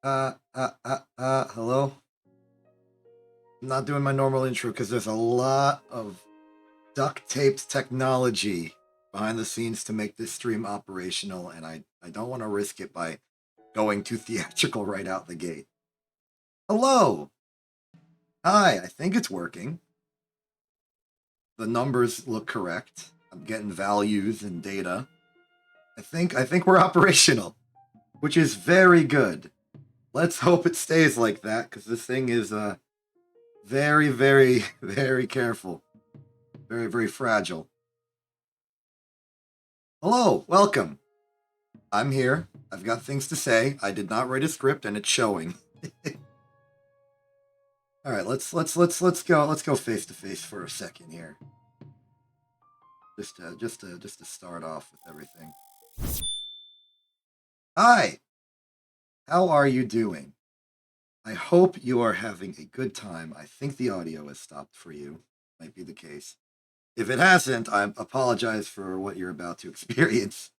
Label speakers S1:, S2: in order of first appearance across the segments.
S1: Hello? I'm not doing my normal intro because there's a lot of duct taped technology behind the scenes to make this stream operational, and I don't want to risk it by going too theatrical right out the gate. Hello! Hi, I think it's working. The numbers look correct. I'm getting values and data. I think we're operational, which is very good. Let's hope it stays like that, because this thing is very, very, very careful. Very, very fragile. Hello, welcome. I'm here. I've got things to say. I did not write a script, and it's showing. All right, let's go face to face for a second here. Just to start off with everything. Hi. How are you doing? I hope you are having a good time. I think the audio has stopped for you. Might be the case. If it hasn't, I apologize for what you're about to experience.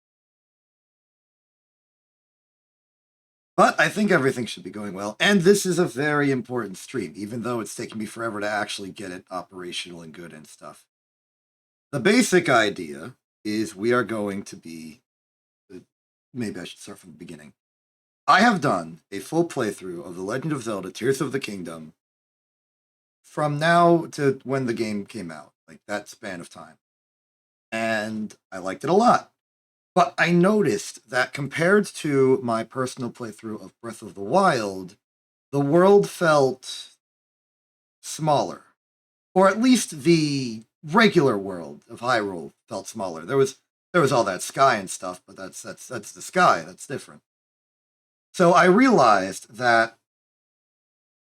S1: But I think everything should be going well. And this is a very important stream, even though it's taken me forever to actually get it operational and good and stuff. The basic idea is we are going to be... Maybe I should start from the beginning. I have done a full playthrough of The Legend of Zelda Tears of the Kingdom from now to when the game came out, like that span of time. And I liked it a lot. But I noticed that compared to my personal playthrough of Breath of the Wild, the world felt smaller. Or at least the regular world of Hyrule felt smaller. There was all that sky and stuff, but that's the sky. That's different. So I realized that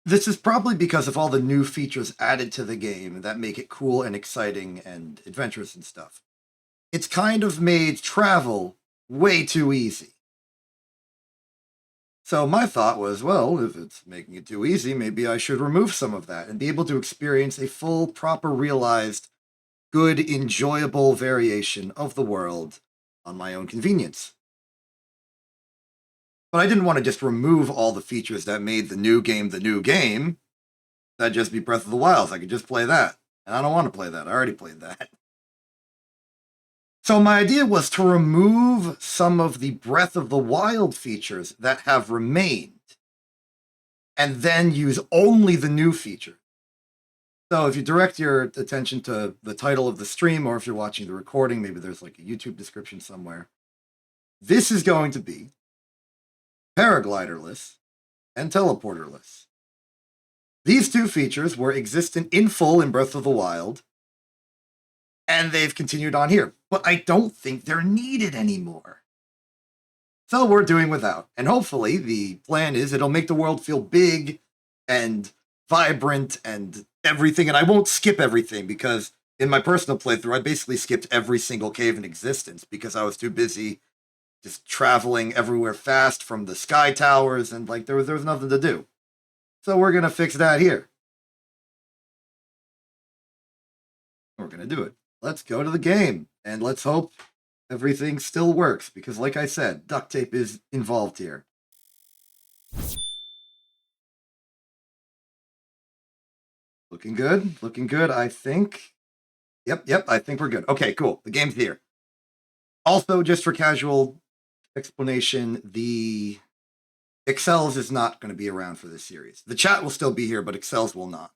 S1: this is probably because of all the new features added to the game that make it cool and exciting and adventurous and stuff. It's kind of made travel way too easy. So my thought was, well, if it's making it too easy, maybe I should remove some of that and be able to experience a full, proper, realized, good, enjoyable variation of the world on my own convenience. But I didn't want to just remove all the features that made the new game the new game. That'd just be Breath of the Wild. I could just play that. And I don't want to play that. I already played that. So my idea was to remove some of the Breath of the Wild features that have remained and then use only the new feature. So if you direct your attention to the title of the stream, or if you're watching the recording, maybe there's like a YouTube description somewhere. This is going to be paragliderless and teleporterless. These two features were existent in full in Breath of the Wild, and they've continued on here. But I don't think they're needed anymore. So we're doing without. And hopefully the plan is it'll make the world feel big and vibrant and everything. And I won't skip everything because in my personal playthrough, I basically skipped every single cave in existence because I was too busy just traveling everywhere fast from the sky towers and like there was nothing to do. So we're going to fix that here. We're going to do it. Let's go to the game, and let's hope everything still works, because like I said, duct tape is involved here. Looking good, I think. Yep, I think we're good. Okay, cool. The game's here. Also, just for casual explanation, the Excels is not going to be around for this series. The chat will still be here, but Excels will not.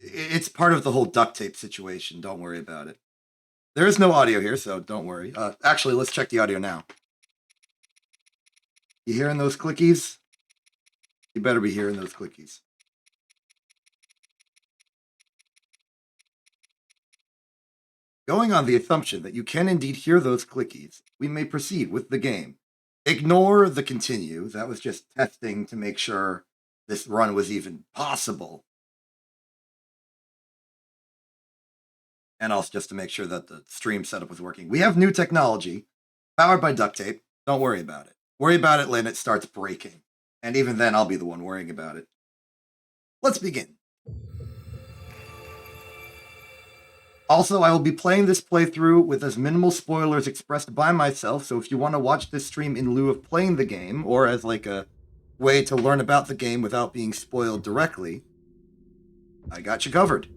S1: It's part of the whole duct tape situation. Don't worry about it. There is no audio here, so don't worry. Actually, let's check the audio now. You hearing those clickies? You better be hearing those clickies. Going on the assumption that you can indeed hear those clickies, we may proceed with the game. Ignore the continue. That was just testing to make sure this run was even possible. And also just to make sure that the stream setup was working. We have new technology, powered by duct tape. Don't worry about it. Worry about it when it starts breaking. And even then, I'll be the one worrying about it. Let's begin. Also, I will be playing this playthrough with as minimal spoilers expressed by myself, so if you want to watch this stream in lieu of playing the game, or as like a way to learn about the game without being spoiled directly, I got you covered.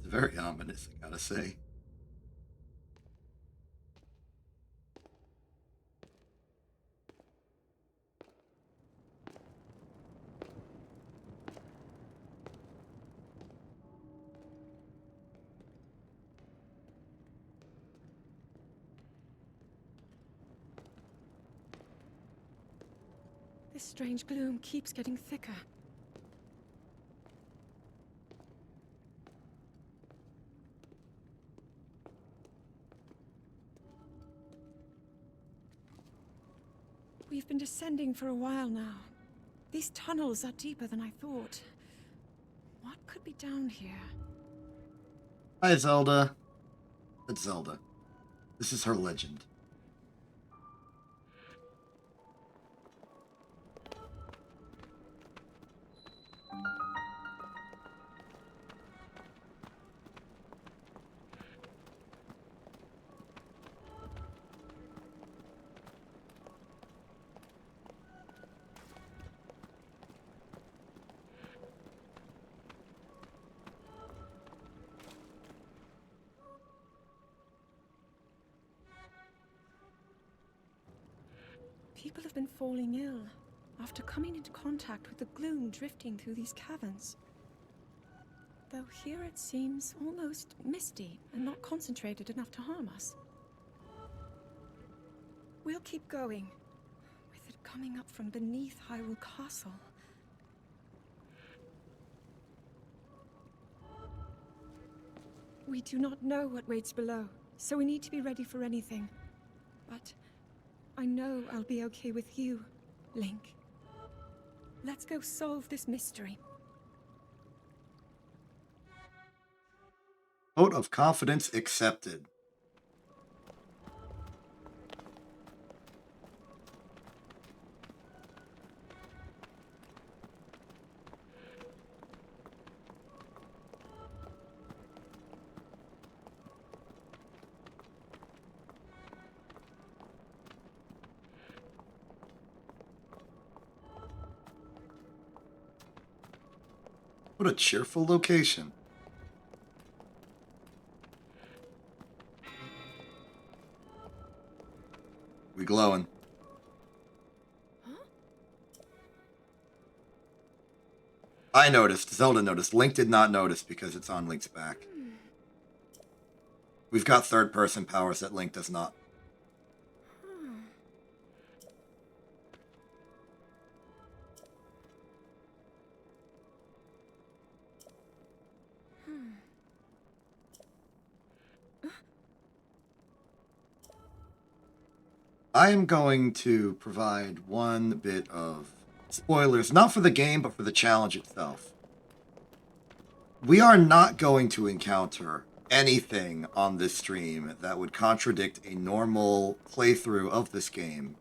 S1: It's very ominous, I gotta say.
S2: This strange gloom keeps getting thicker. We've been descending for a while now. These tunnels are deeper than I thought. What could be down here?
S1: Hi, Zelda. It's Zelda. This is her legend.
S2: People have been falling ill after coming into contact with the gloom drifting through these caverns. Though here it seems almost misty and not concentrated enough to harm us. We'll keep going, with it coming up from beneath Hyrule Castle. We do not know what waits below, so we need to be ready for anything. But I know I'll be okay with you, Link. Let's go solve this mystery.
S1: Vote of confidence accepted. What a cheerful location. We glowing.
S2: Huh?
S1: I noticed. Zelda noticed. Link did not notice because it's on Link's back. We've got third-person powers that Link does not. I am going to provide one bit of spoilers, not for the game, but for the challenge itself. We are not going to encounter anything on this stream that would contradict a normal playthrough of this game,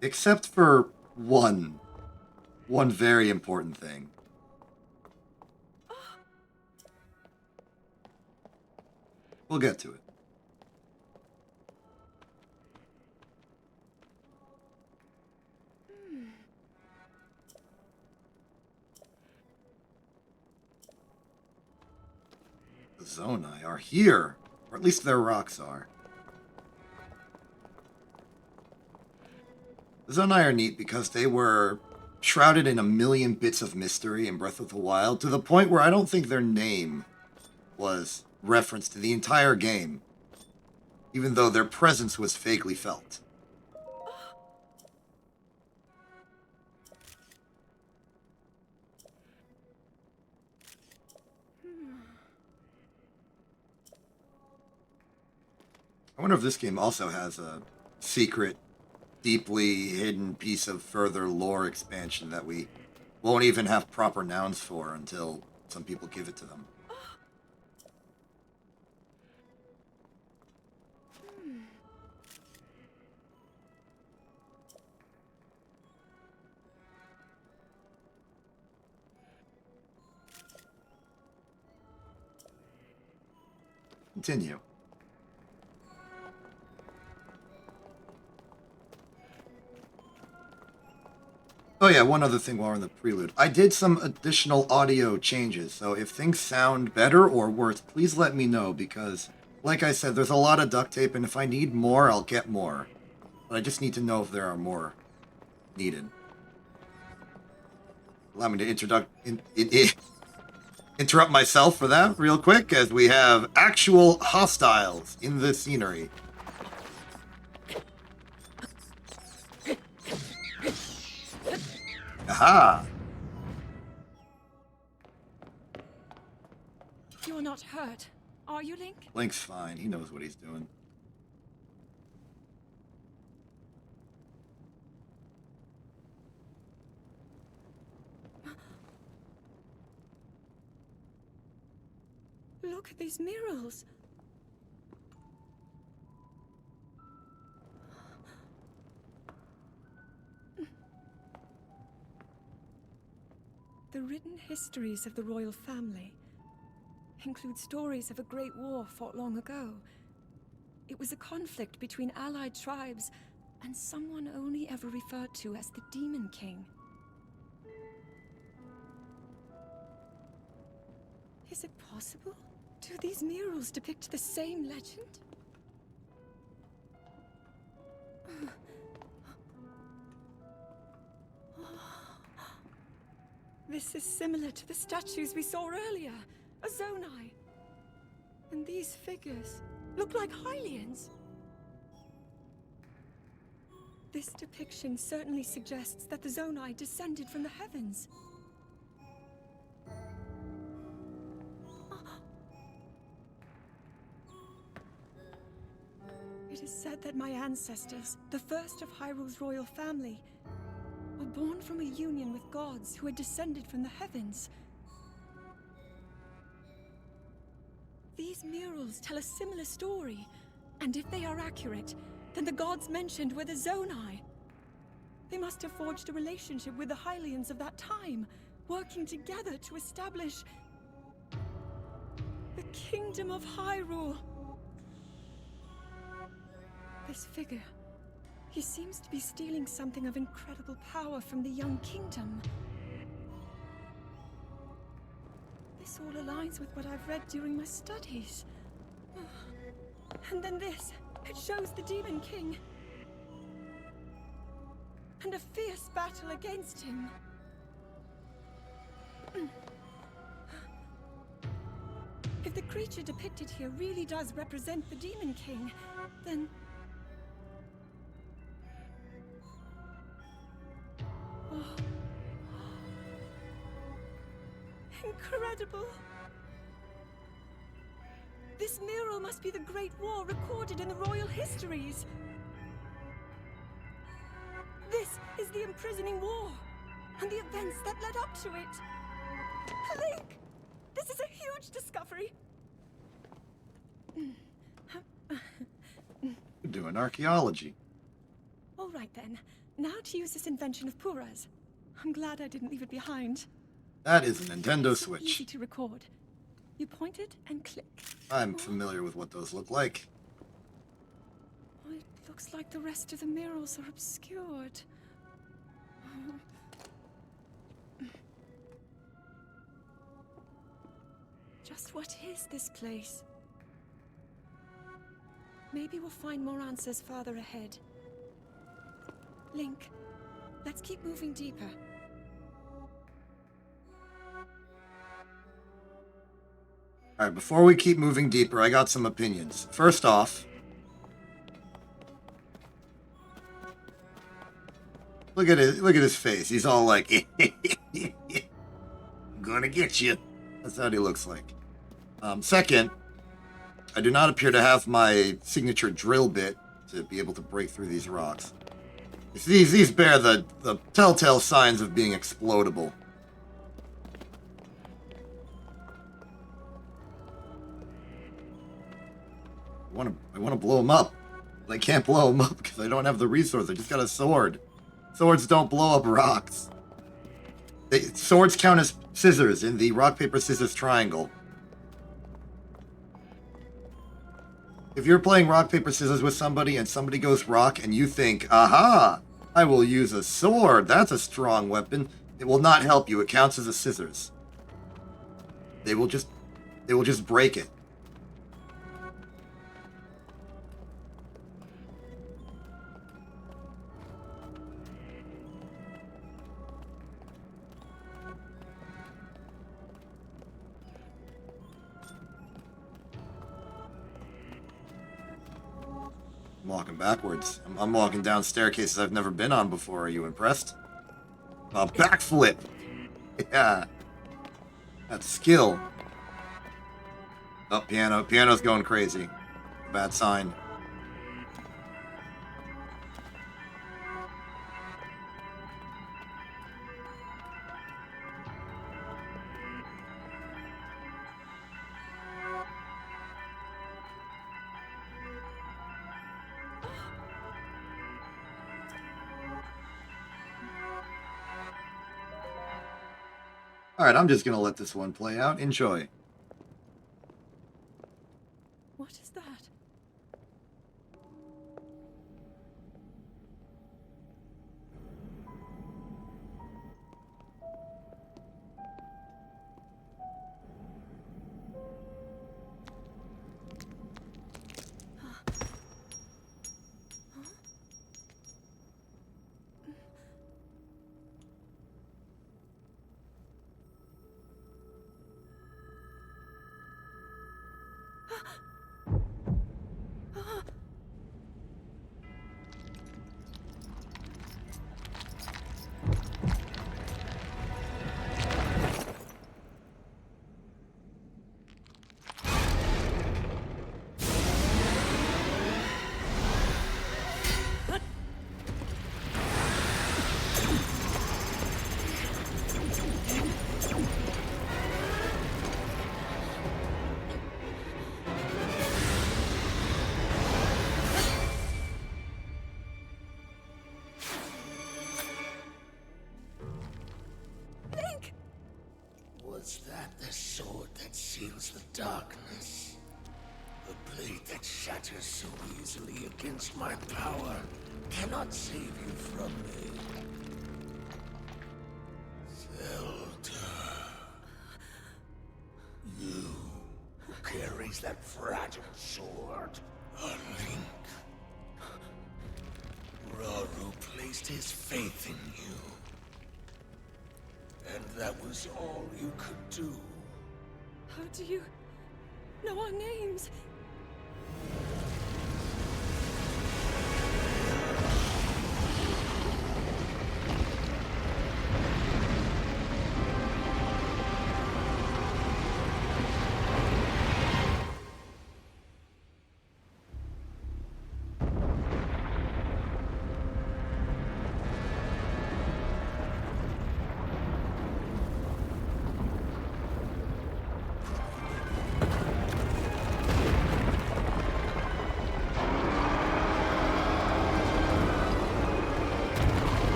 S1: except for one very important thing. We'll get to it. The Zonai are here, or at least their rocks are. The Zonai are neat because they were shrouded in a million bits of mystery in Breath of the Wild, to the point where I don't think their name was referenced to the entire game, even though their presence was vaguely felt. I wonder if this game also has a secret, deeply hidden piece of further lore expansion that we won't even have proper nouns for until some people give it to them. Continue. Oh yeah, one other thing while we're in the prelude. I did some additional audio changes, so if things sound better or worse, please let me know, because, like I said, there's a lot of duct tape, and if I need more, I'll get more. But I just need to know if there are more needed. Allow me to interrupt myself for that real quick, as we have actual hostiles in the scenery. Aha!
S2: You're not hurt, are you, Link?
S1: Link's fine. He knows what he's doing.
S2: Look at these murals. The written histories of the royal family include stories of a great war fought long ago. It was a conflict between allied tribes and someone only ever referred to as the Demon King. Is it possible? Do these murals depict the same legend? This is similar to the statues we saw earlier, a Zonai. And these figures look like Hylians. This depiction certainly suggests that the Zonai descended from the heavens. It is said that my ancestors, the first of Hyrule's royal family, were born from a union with gods who had descended from the heavens. These murals tell a similar story, and if they are accurate, then the gods mentioned were the Zonai. They must have forged a relationship with the Hylians of that time, working together to establish the Kingdom of Hyrule. This figure, he seems to be stealing something of incredible power from the young kingdom. This all aligns with what I've read during my studies. And then this, it shows the Demon King. And a fierce battle against him. If the creature depicted here really does represent the Demon King, then... Incredible! This mural must be the Great War recorded in the royal histories. This is the imprisoning war, and the events that led up to it. Link! This is a huge discovery!
S1: You're doing archaeology.
S2: All right then. Now to use this invention of Pura's. I'm glad I didn't leave it behind.
S1: That is a Nintendo
S2: It's so easy
S1: Switch.
S2: to record. You point it and click.
S1: I'm familiar with what those look like.
S2: Oh, it looks like the rest of the murals are obscured. Just what is this place? Maybe we'll find more answers farther ahead. Link, let's keep moving deeper.
S1: Alright, before we keep moving deeper, I got some opinions. First off, look at his face. He's all like, I'm gonna get you. That's what he looks like. Second, I do not appear to have my signature drill bit to be able to break through these rocks. These bear the telltale signs of being explodable. I want to blow them up, but I can't blow them up because I don't have the resource. I just got a sword. Swords don't blow up rocks. Swords count as scissors in the rock, paper, scissors triangle. If you're playing rock, paper, scissors with somebody and somebody goes rock and you think, aha, I will use a sword. That's a strong weapon. It will not help you. It counts as a scissors. They will just break it. I'm walking backwards. I'm walking down staircases I've never been on before. Are you impressed? A backflip! Yeah. That's skill. Oh, piano. Piano's going crazy. Bad sign. Alright, I'm just gonna let this one play out. Enjoy.
S2: What is that?
S3: Was that the sword that seals the darkness? The blade that shatters so easily against my power cannot save you from me. Zelda. You who carries that fragile sword. A Link. Raru placed his faith in you. And that was all you could do.
S2: How do you know our names?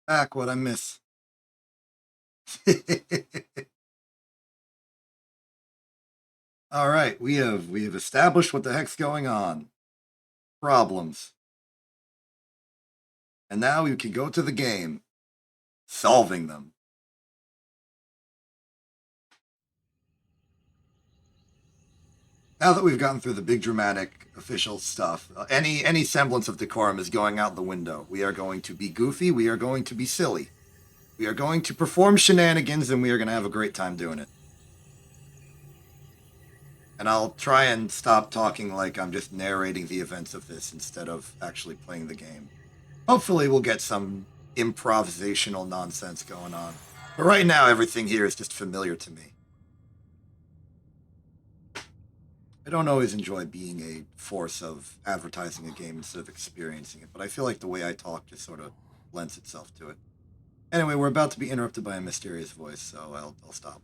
S1: Back, what I miss. All right, we have established what the heck's going on. Problems. And now we can go to the game, solving them. Now that we've gotten through the big dramatic official stuff, any semblance of decorum is going out the window. We are going to be goofy, we are going to be silly. We are going to perform shenanigans, and we are going to have a great time doing it. And I'll try and stop talking like I'm just narrating the events of this instead of actually playing the game. Hopefully we'll get some improvisational nonsense going on. But right now, everything here is just familiar to me. I don't always enjoy being a force of advertising a game instead of experiencing it, but I feel like the way I talk just sort of lends itself to it. Anyway, we're about to be interrupted by a mysterious voice, so I'll stop.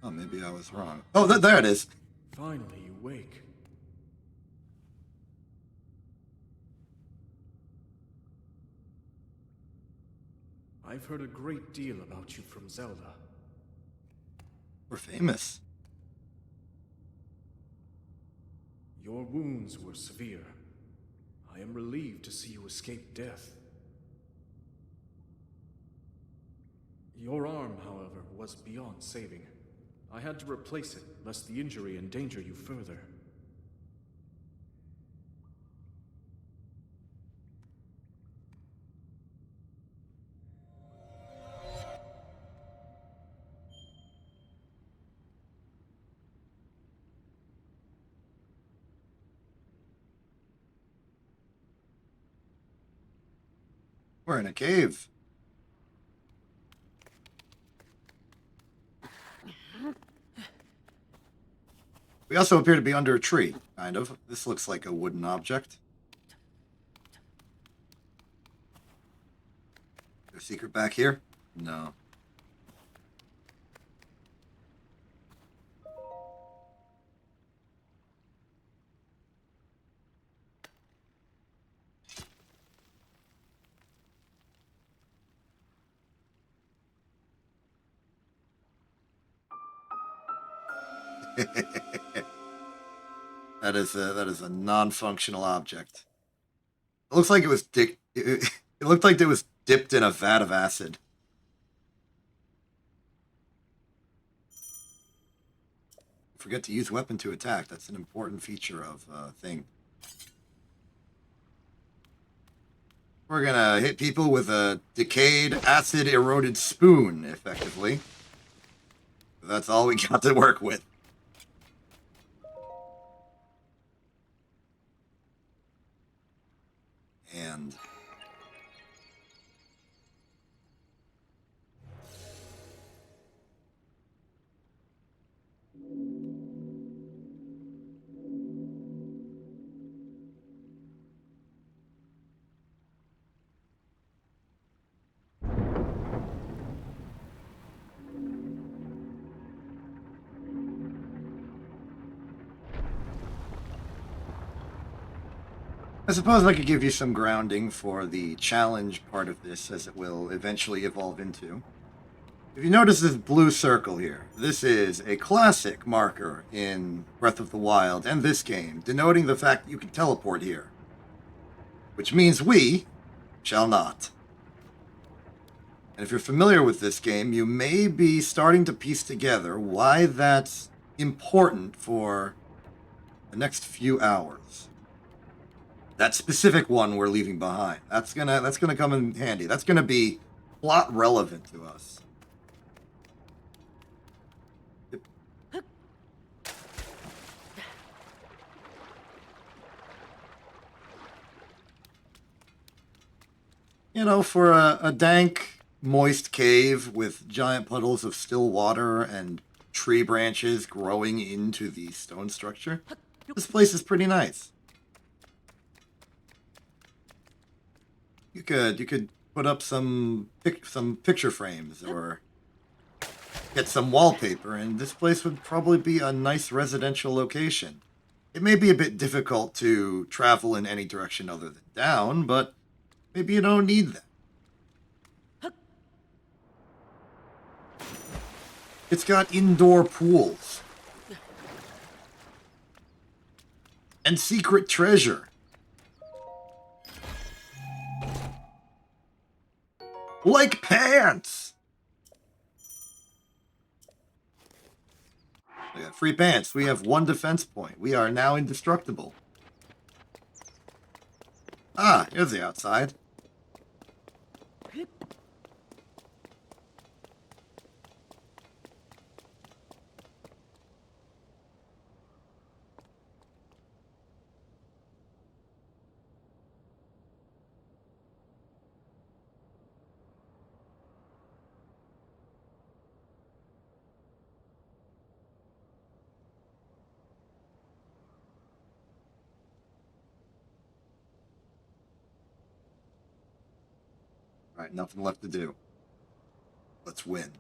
S1: Oh, maybe I was wrong. Oh, there it is.
S4: Finally, you wake. I've heard a great deal about you from Zelda.
S1: We're famous.
S4: Your wounds were severe. I am relieved to see you escape death. Your arm, however, was beyond saving. I had to replace it, lest the injury endanger you further.
S1: We're in a cave. We also appear to be under a tree, kind of. This looks like a wooden object. Is there a secret back here? No. That is a non-functional object. It looks like it was it looked like it was dipped in a vat of acid. Forget to use weapon to attack. That's an important feature of thing. We're gonna hit people with a decayed, acid-eroded spoon, effectively. That's all we got to work with. And I suppose I could give you some grounding for the challenge part of this, as it will eventually evolve into. If you notice this blue circle here, this is a classic marker in Breath of the Wild and this game, denoting the fact that you can teleport here. Which means we shall not. And if you're familiar with this game, you may be starting to piece together why that's important for the next few hours. That specific one we're leaving behind. That's gonna come in handy. That's gonna be plot relevant to us. You know, for a dank, moist cave with giant puddles of still water and tree branches growing into the stone structure, this place is pretty nice. You could put up some picture frames or get some wallpaper, and this place would probably be a nice residential location. It may be a bit difficult to travel in any direction other than down, but maybe you don't need that. It's got indoor pools. And secret treasure. Like pants! We got free pants. We have 1 defense point. We are now indestructible. Ah, here's the outside. All right, nothing left to do. Let's win.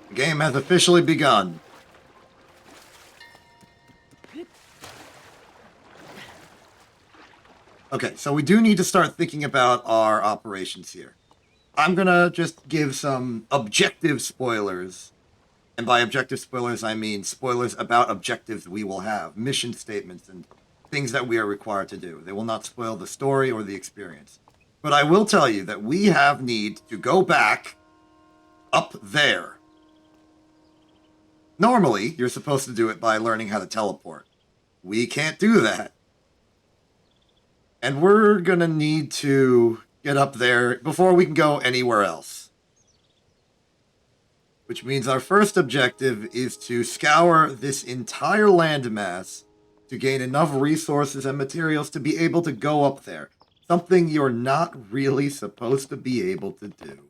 S1: The game has officially begun. Okay, so we do need to start thinking about our operations here. I'm gonna just give some objective spoilers. And by objective spoilers, I mean spoilers about objectives we will have, mission statements, and things that we are required to do. They will not spoil the story or the experience. But I will tell you that we have need to go back up there. Normally, you're supposed to do it by learning how to teleport. We can't do that. And we're gonna need to get up there before we can go anywhere else. Which means our first objective is to scour this entire landmass to gain enough resources and materials to be able to go up there. Something you're not really supposed to be able to do.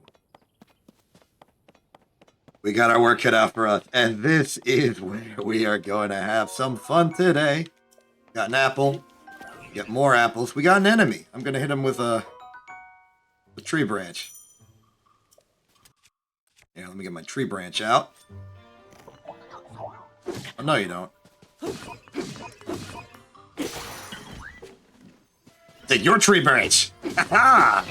S1: We got our work cut out for us, and this is where we are going to have some fun today. Got an apple. Get more apples. We got an enemy. I'm going to hit him with a tree branch. Yeah, let me get my tree branch out. Oh, no, you don't. Take your tree branch. Ha-ha!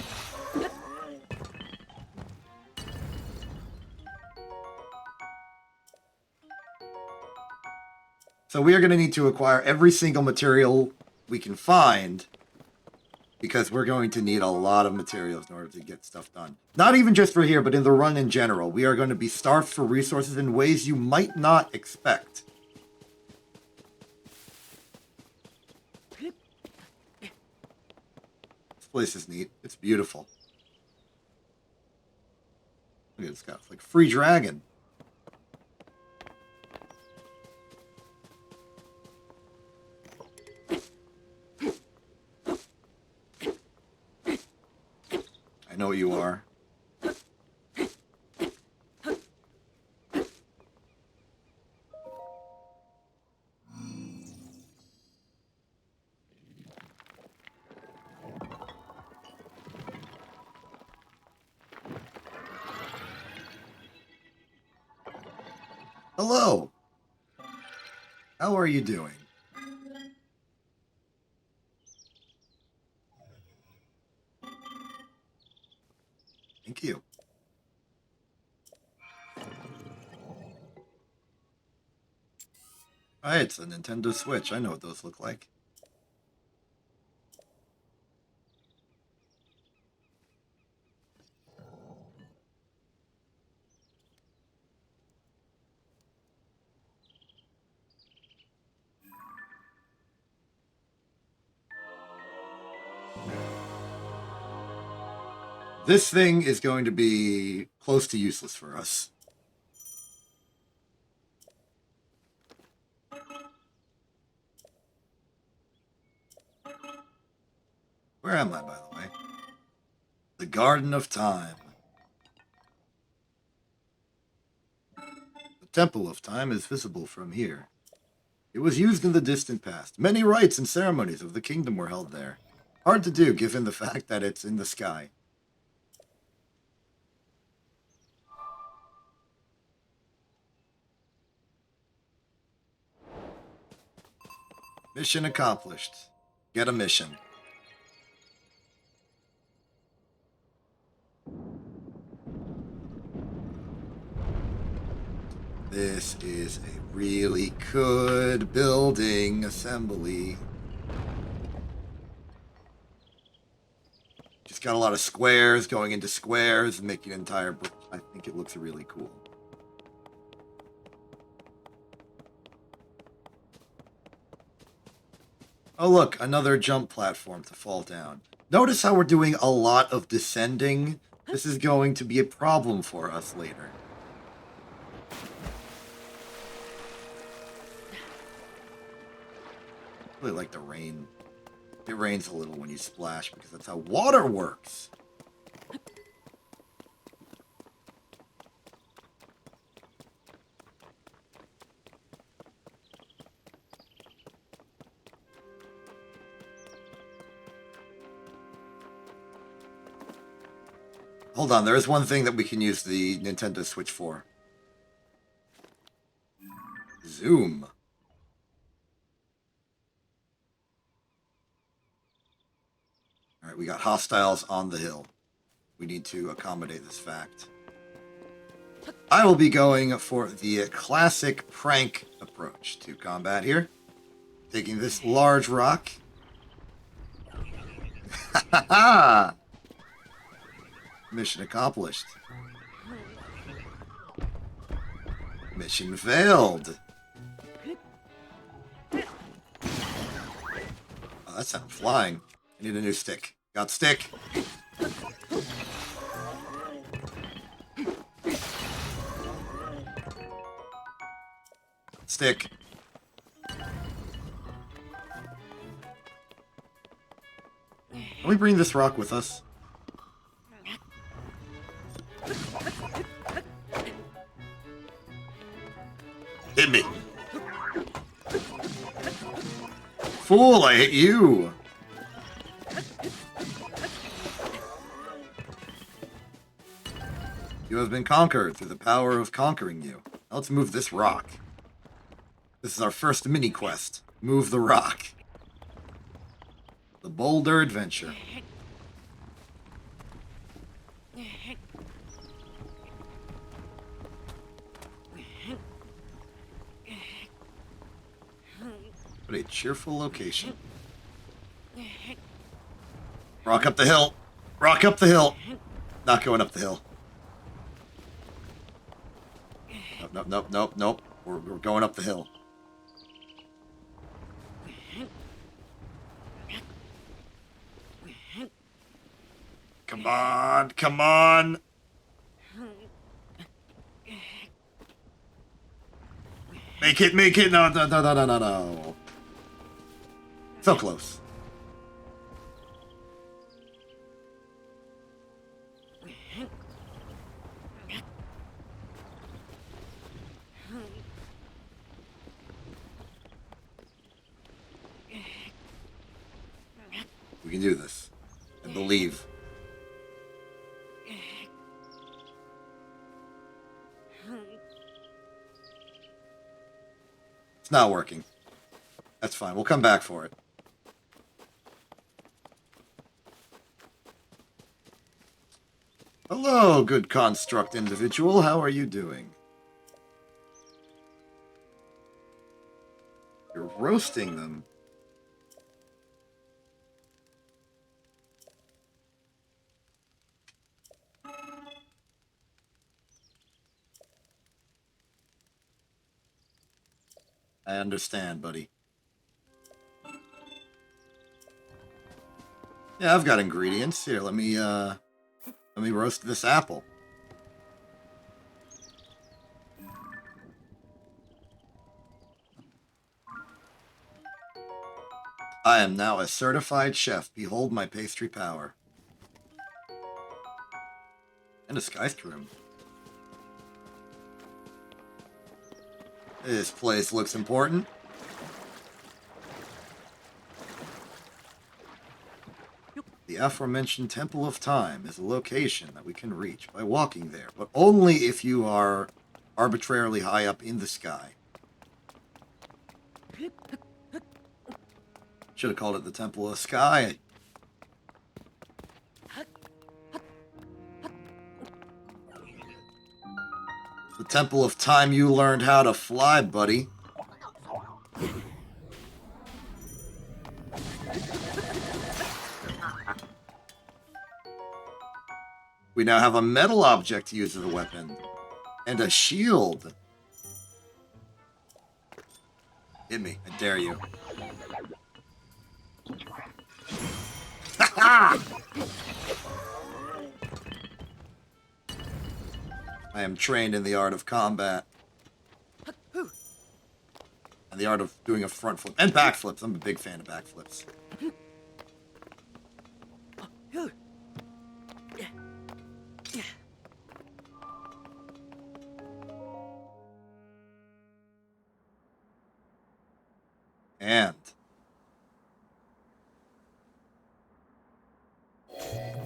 S1: So we are going to need to acquire every single material we can find, because we're going to need a lot of materials in order to get stuff done. Not even just for here, but in the run in general. We are going to be starved for resources in ways you might not expect. This place is neat. It's beautiful. Look at this guy. It's like free dragon. I know what you are. Hello. How are you doing? Thank you. All right, it's a Nintendo Switch. I know what those look like. This thing is going to be close to useless for us. Where am I, by the way? The Garden of Time. The Temple of Time is visible from here. It was used in the distant past. Many rites and ceremonies of the kingdom were held there. Hard to do, given the fact that it's in the sky. Mission accomplished. Get a mission. This is a really good building assembly. Just got a lot of squares going into squares and making an entire brick. I think it looks really cool. Oh look, another jump platform to fall down. Notice how we're doing a lot of descending. This is going to be a problem for us later. I really like the rain. It rains a little when you splash because that's how water works. Hold on, there is one thing that we can use the Nintendo Switch for. Zoom. Alright, we got hostiles on the hill. We need to accommodate this fact. I will be going for the classic prank approach to combat here. Taking this large rock. Ha ha ha! Mission accomplished. Mission failed. Oh, that's not flying. I need a new stick. Got stick. Stick. Can we bring this rock with us? Hit me. Fool, I hit you. You have been conquered through the power of conquering you. Now let's move this rock. This is our first mini quest. Move the rock. The Boulder Adventure. What a cheerful location. Rock up the hill. Rock up the hill. Not going up the hill. Nope, nope, nope, nope, nope. We're going up the hill. Come on, come on. Make it, make it. No, no, no, no, no, no, no. So close. We can do this. I believe. It's not working. That's fine. We'll come back for it. Hello, good construct individual. How are you doing? You're roasting them. I understand, buddy. Yeah, I've got ingredients. Here, let me roast this apple. I am now a certified chef. Behold my pastry power. And a scythe room. This place looks important. The aforementioned Temple of Time is a location that we can reach by walking there, but only if you are arbitrarily high up in the sky. Should have called it the Temple of Sky. The Temple of Time you learned how to fly, buddy. We now have a metal object to use as a weapon. And a shield. Hit me. I dare you. I am trained in the art of combat. And the art of doing a front flip. And backflips. I'm a big fan of backflips.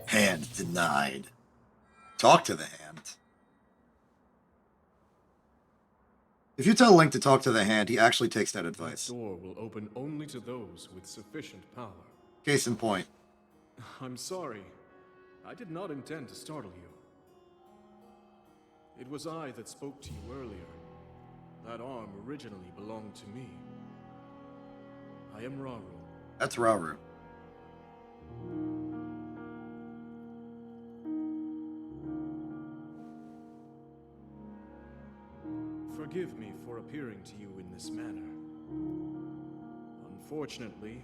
S1: Hand denied. Talk to the hand. If you tell Link to talk to the hand, he actually takes that advice.
S4: The door will open only to those with sufficient power.
S1: Case in point.
S4: I'm sorry. I did not intend to startle you. It was I that spoke to you earlier. That arm originally belonged to me. I am Rauru.
S1: That's Rauru.
S4: Forgive me for appearing to you in this manner. Unfortunately,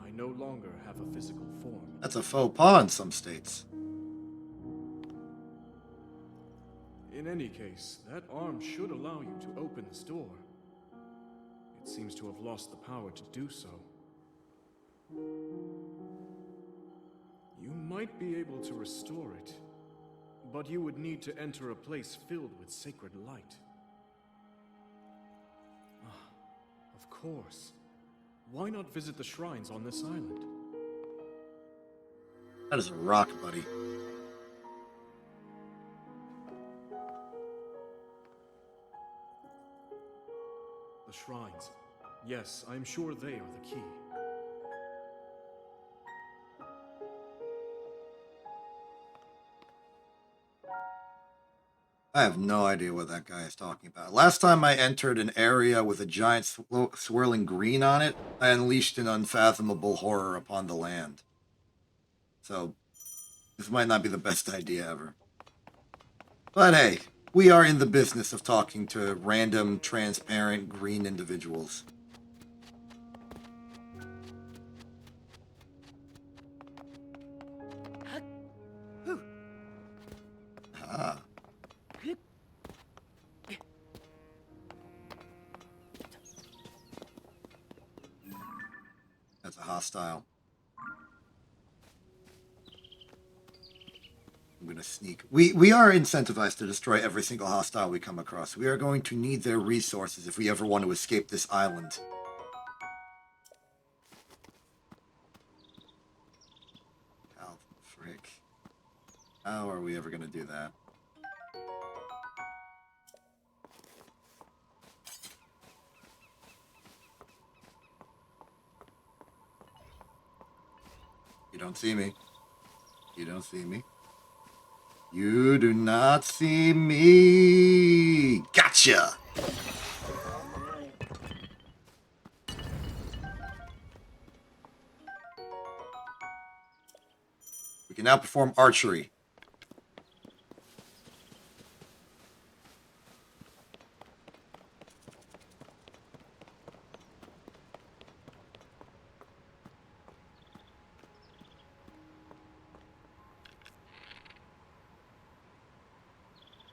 S4: I no longer have a physical form.
S1: That's a faux pas in some states.
S4: In any case, that arm should allow you to open this door. It seems to have lost the power to do so. You might be able to restore it, but you would need to enter a place filled with sacred light. Of course. Why not visit the shrines on this island?
S1: That is a rock, buddy.
S4: The shrines. Yes, I'm sure they are the key.
S1: I have no idea what that guy is talking about. Last time I entered an area with a giant swirling green on it, I unleashed an unfathomable horror upon the land. So, this might not be the best idea ever. But hey, we are in the business of talking to random, transparent, green individuals. Ah. That's a hostile. I'm gonna sneak. We are incentivized to destroy every single hostile we come across. We are going to need their resources if we ever want to escape this island. How the frick? How are we ever gonna do that? You don't see me. You don't see me. You do not see me. Gotcha. We can now perform archery.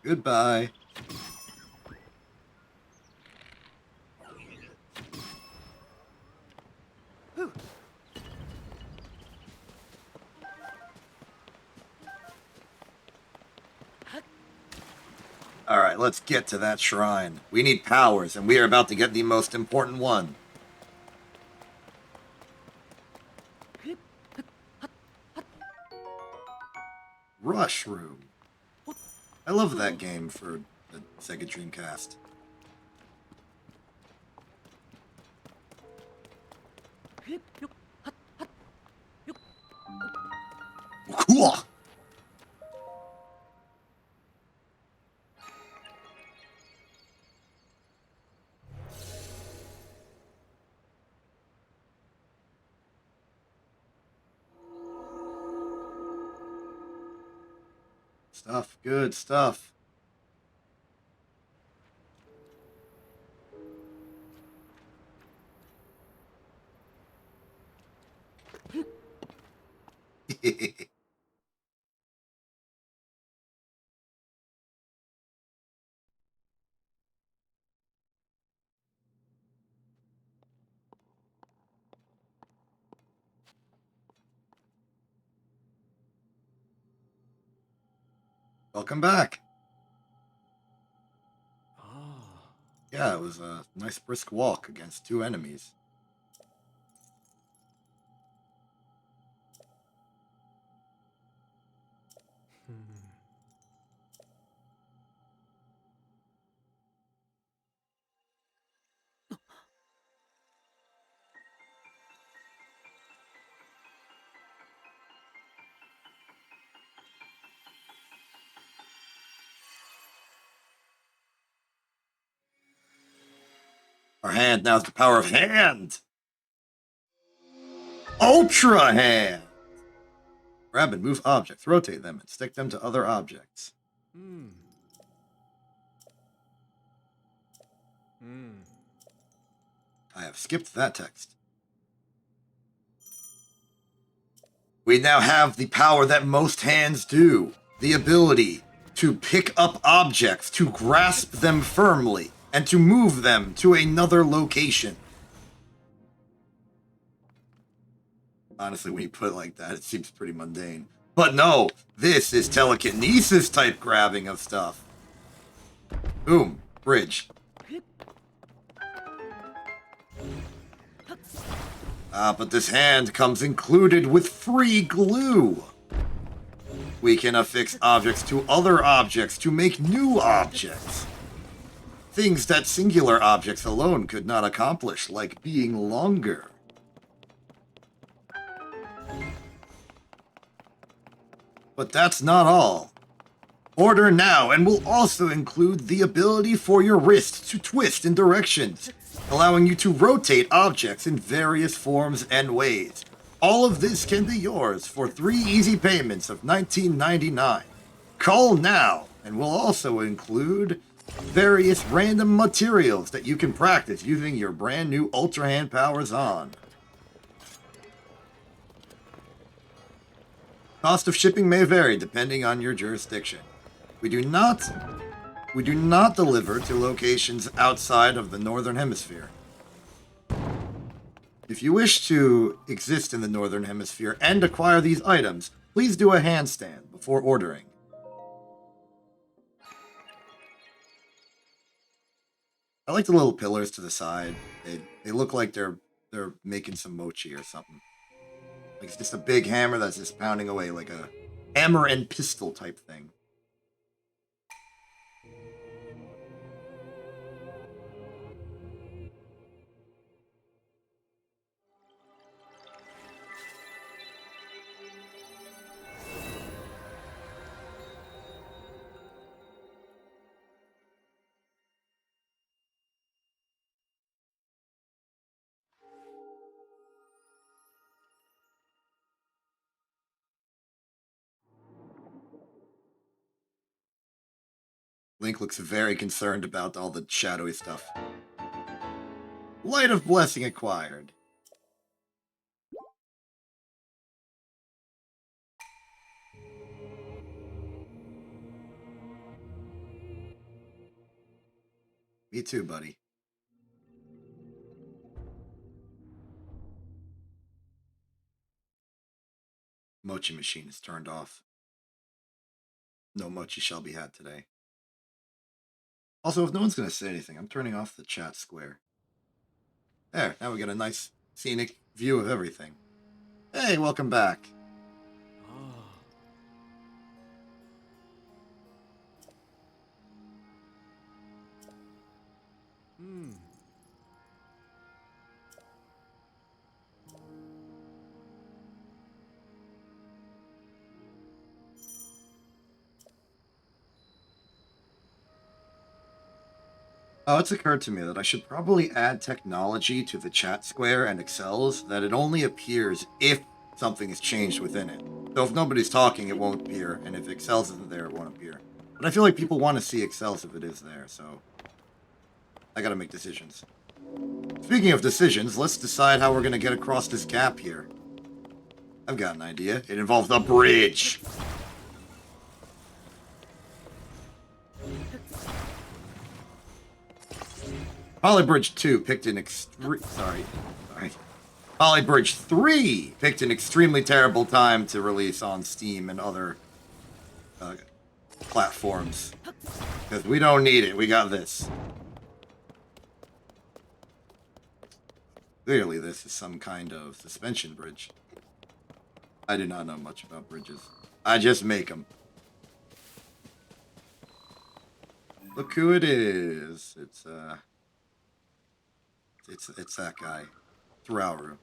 S1: Goodbye. All right, let's get to that shrine. We need powers, and we are about to get the most important one. Rush Room. I love that game for the Sega Dreamcast. Cool. Stuff, good stuff. Welcome back.
S4: Ah.
S1: Yeah, it was a nice brisk walk against 2 enemies. Our hand now has the power of hand. Ultra hand. Grab and move objects, rotate them, and stick them to other objects.
S4: Hmm. Hmm.
S1: I have skipped that text. We now have the power that most hands do. The ability to pick up objects, to grasp them firmly, and to move them to another location. Honestly, when you put it like that, it seems pretty mundane. But no, this is telekinesis type grabbing of stuff. Boom, bridge. But this hand comes included with free glue. We can affix objects to other objects to make new objects. Things that singular objects alone could not accomplish, like being longer. But that's not all. Order now and will also include the ability for your wrist to twist in directions, allowing you to rotate objects in various forms and ways. All of this can be yours for 3 easy payments of $19.99. Call now and will also include various random materials that you can practice using your brand new Ultra Hand powers on. Cost of shipping may vary depending on your jurisdiction. We do not deliver to locations outside of the Northern Hemisphere. If you wish to exist in the Northern Hemisphere and acquire these items, please do a handstand before ordering. I like the little pillars to the side. They look like they're making some mochi or something. Like it's just a big hammer that's just pounding away, like a hammer and pistol type thing. Link looks very concerned about all the shadowy stuff. Light of Blessing acquired. Me too, buddy. Mochi machine is turned off. No mochi shall be had today. Also, if no one's going to say anything, I'm turning off the chat square. There, now we got a nice scenic view of everything. Hey, welcome back.
S4: Ah. Hmm.
S1: Oh, it's occurred to me that I should probably add technology to the chat square and excels that it only appears if something is changed within it. So if nobody's talking, it won't appear, and if excels isn't there, it won't appear. But I feel like people want to see excels if it is there, so I gotta make decisions. Speaking of decisions, let's decide how we're gonna get across this gap here. I've got an idea. It involves a bridge. Polybridge 2 picked an Sorry. Polybridge 3 picked an extremely terrible time to release on Steam and other platforms. Because we don't need it. We got this. Clearly, this is some kind of suspension bridge. I do not know much about bridges. I just make them. Look who it is. It's that guy. It's Rauru.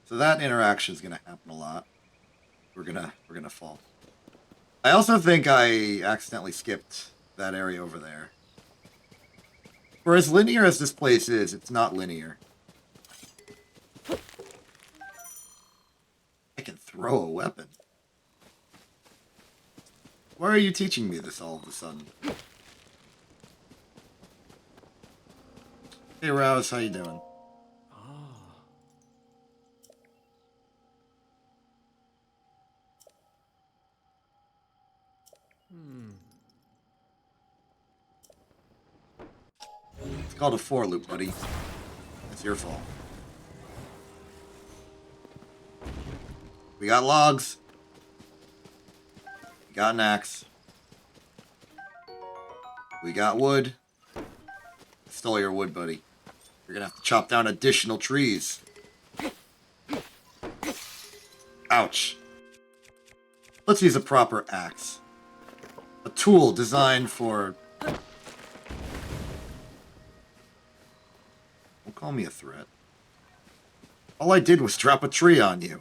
S1: So that interaction is gonna happen a lot. We're gonna fall. I also think I accidentally skipped that area over there. For as linear as this place is, it's not linear. I can throw a weapon. Why are you teaching me this all of a sudden? Hey Rouse, how you doing? It's called a for loop, buddy. It's your fault. We got logs. We got an axe. We got wood. Stole your wood, buddy. You're gonna have to chop down additional trees. Ouch. Let's use a proper axe. A tool designed for... Don't call me a threat. All I did was drop a tree on you.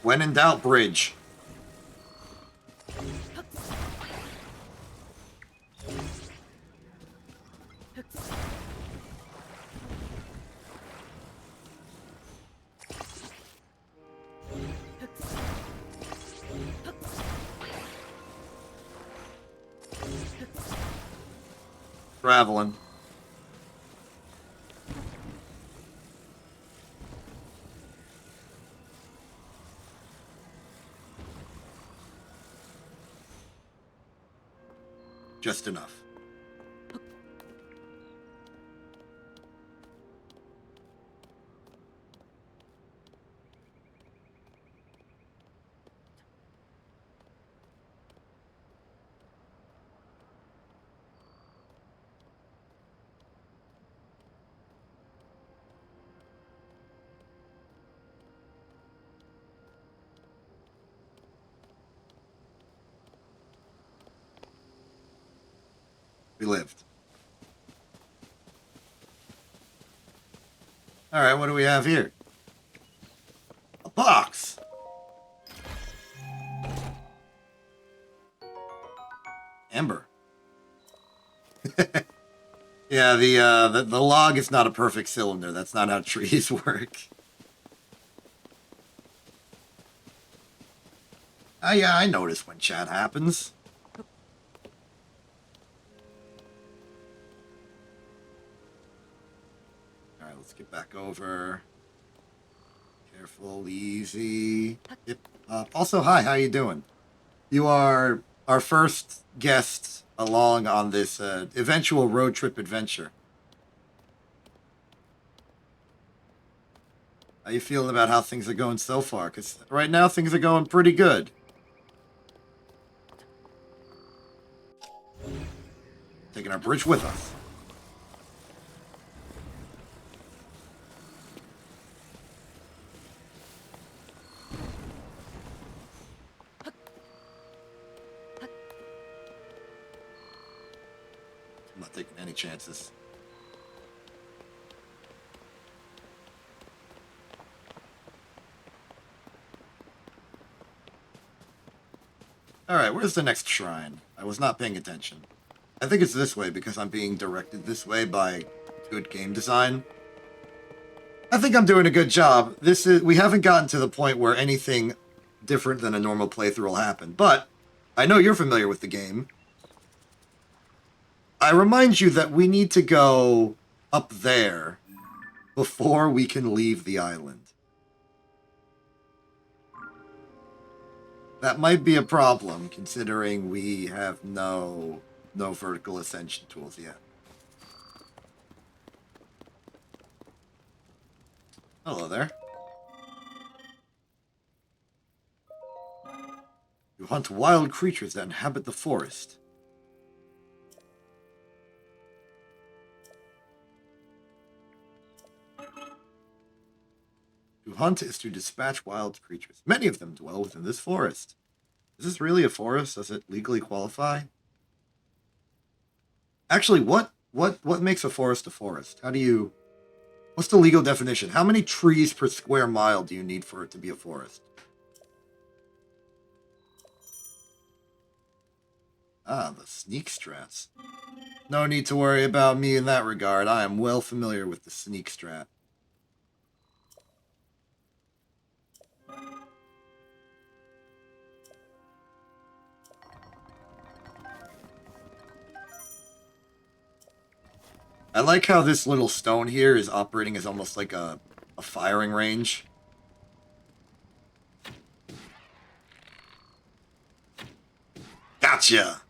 S1: When in doubt, bridge. Traveling. Just enough. We lived. Alright, what do we have here? A box! Yeah, the log is not a perfect cylinder. That's not how trees work. Oh yeah, I notice when chat happens. Alright, let's get back over. Careful, easy. Yep. Also, hi, how you doing? You are our first guest along on this eventual road trip adventure. How you feeling about how things are going so far? Because right now things are going pretty good. Taking our bridge with us. I'm not taking any chances. Alright, where's the next shrine? I was not paying attention. I think it's this way because I'm being directed this way by good game design. I think I'm doing a good job. We haven't gotten to the point where anything different than a normal playthrough will happen, but I know you're familiar with the game. I remind you that we need to go up there before we can leave the island. That might be a problem, considering we have no vertical ascension tools yet. Hello there. You hunt wild creatures that inhabit the forest. To hunt is to dispatch wild creatures. Many of them dwell within this forest. Is this really a forest? Does it legally qualify? Actually, what makes a forest a forest? What's the legal definition? How many trees per square mile do you need for it to be a forest? Ah, the sneak strats. No need to worry about me in that regard. I am well familiar with the sneak strat. I like how this little stone here is operating as almost like a firing range. Gotcha!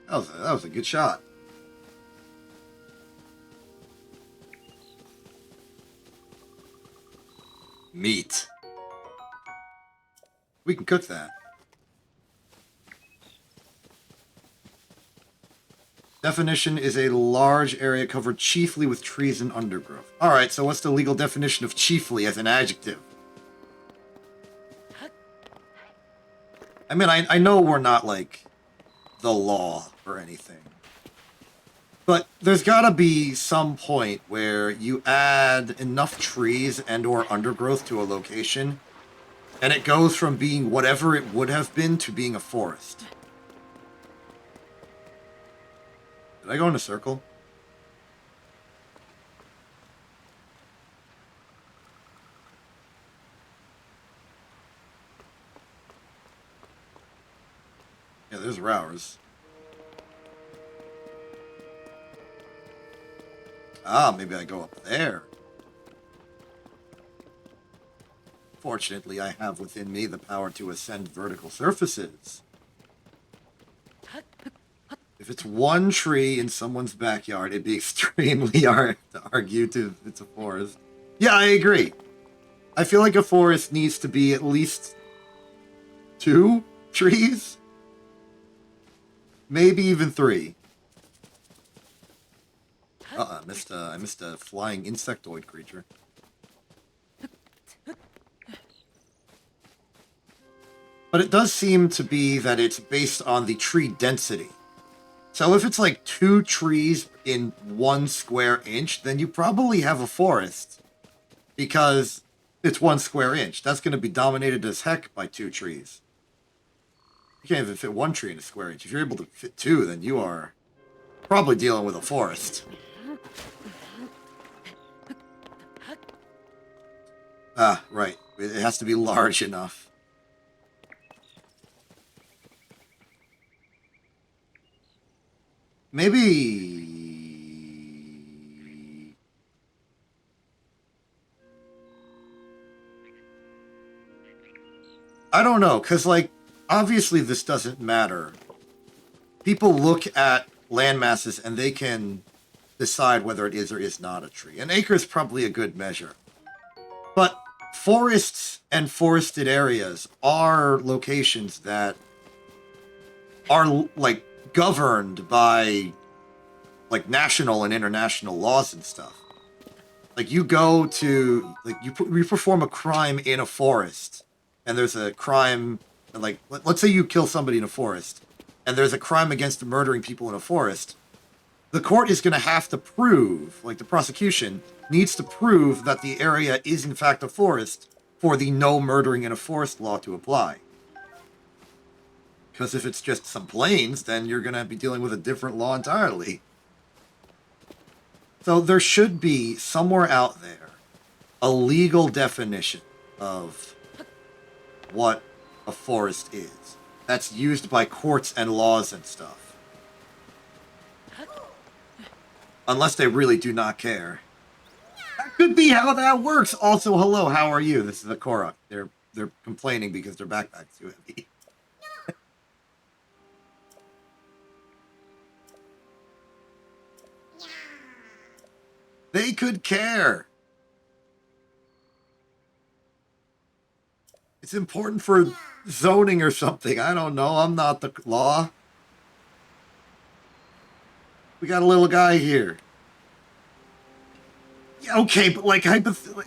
S1: That was a good shot. Meat. We can cook that. Definition is a large area covered chiefly with trees and undergrowth. Alright, so what's the legal definition of chiefly as an adjective? I mean, I know we're not, like, the law or anything. But there's gotta be some point where you add enough trees and or undergrowth to a location, and it goes from being whatever it would have been to being a forest. Did I go in a circle? Yeah, there's Rowers. Ah, maybe I go up there. Fortunately, I have within me the power to ascend vertical surfaces. If it's one tree in someone's backyard, it'd be extremely hard to argue it's a forest. Yeah, I agree. I feel like a forest needs to be at least 2 trees. Maybe even 3. I missed a flying insectoid creature. But it does seem to be that it's based on the tree density. So if it's like 2 trees in 1 square inch, then you probably have a forest. Because it's 1 square inch. That's going to be dominated as heck by 2 trees. You can't even fit 1 tree in a square inch. If you're able to fit 2, then you are probably dealing with a forest. Ah, right. It has to be large enough. Maybe... I don't know, because, like, obviously this doesn't matter. People look at land masses and they can decide whether it is or is not a tree. An acre is probably a good measure. But forests and forested areas are locations that are, like, governed by, like, national and international laws and stuff. Like, you go to, like, you perform a crime in a forest, and there's a crime, like, let's say you kill somebody in a forest, and there's a crime against murdering people in a forest. The court is going to have to prove, like, the prosecution needs to prove that the area is in fact a forest for the no murdering in a forest law to apply. Because if it's just some plains, then you're going to be dealing with a different law entirely. So there should be, somewhere out there, a legal definition of what a forest is. That's used by courts and laws and stuff. Unless they really do not care. That could be how that works. Also, hello, how are you? This is the Korok. They're complaining because their backpack's too heavy. They could care. It's important for zoning or something. I don't know. I'm not the law. We got a little guy here. Yeah, okay, but like,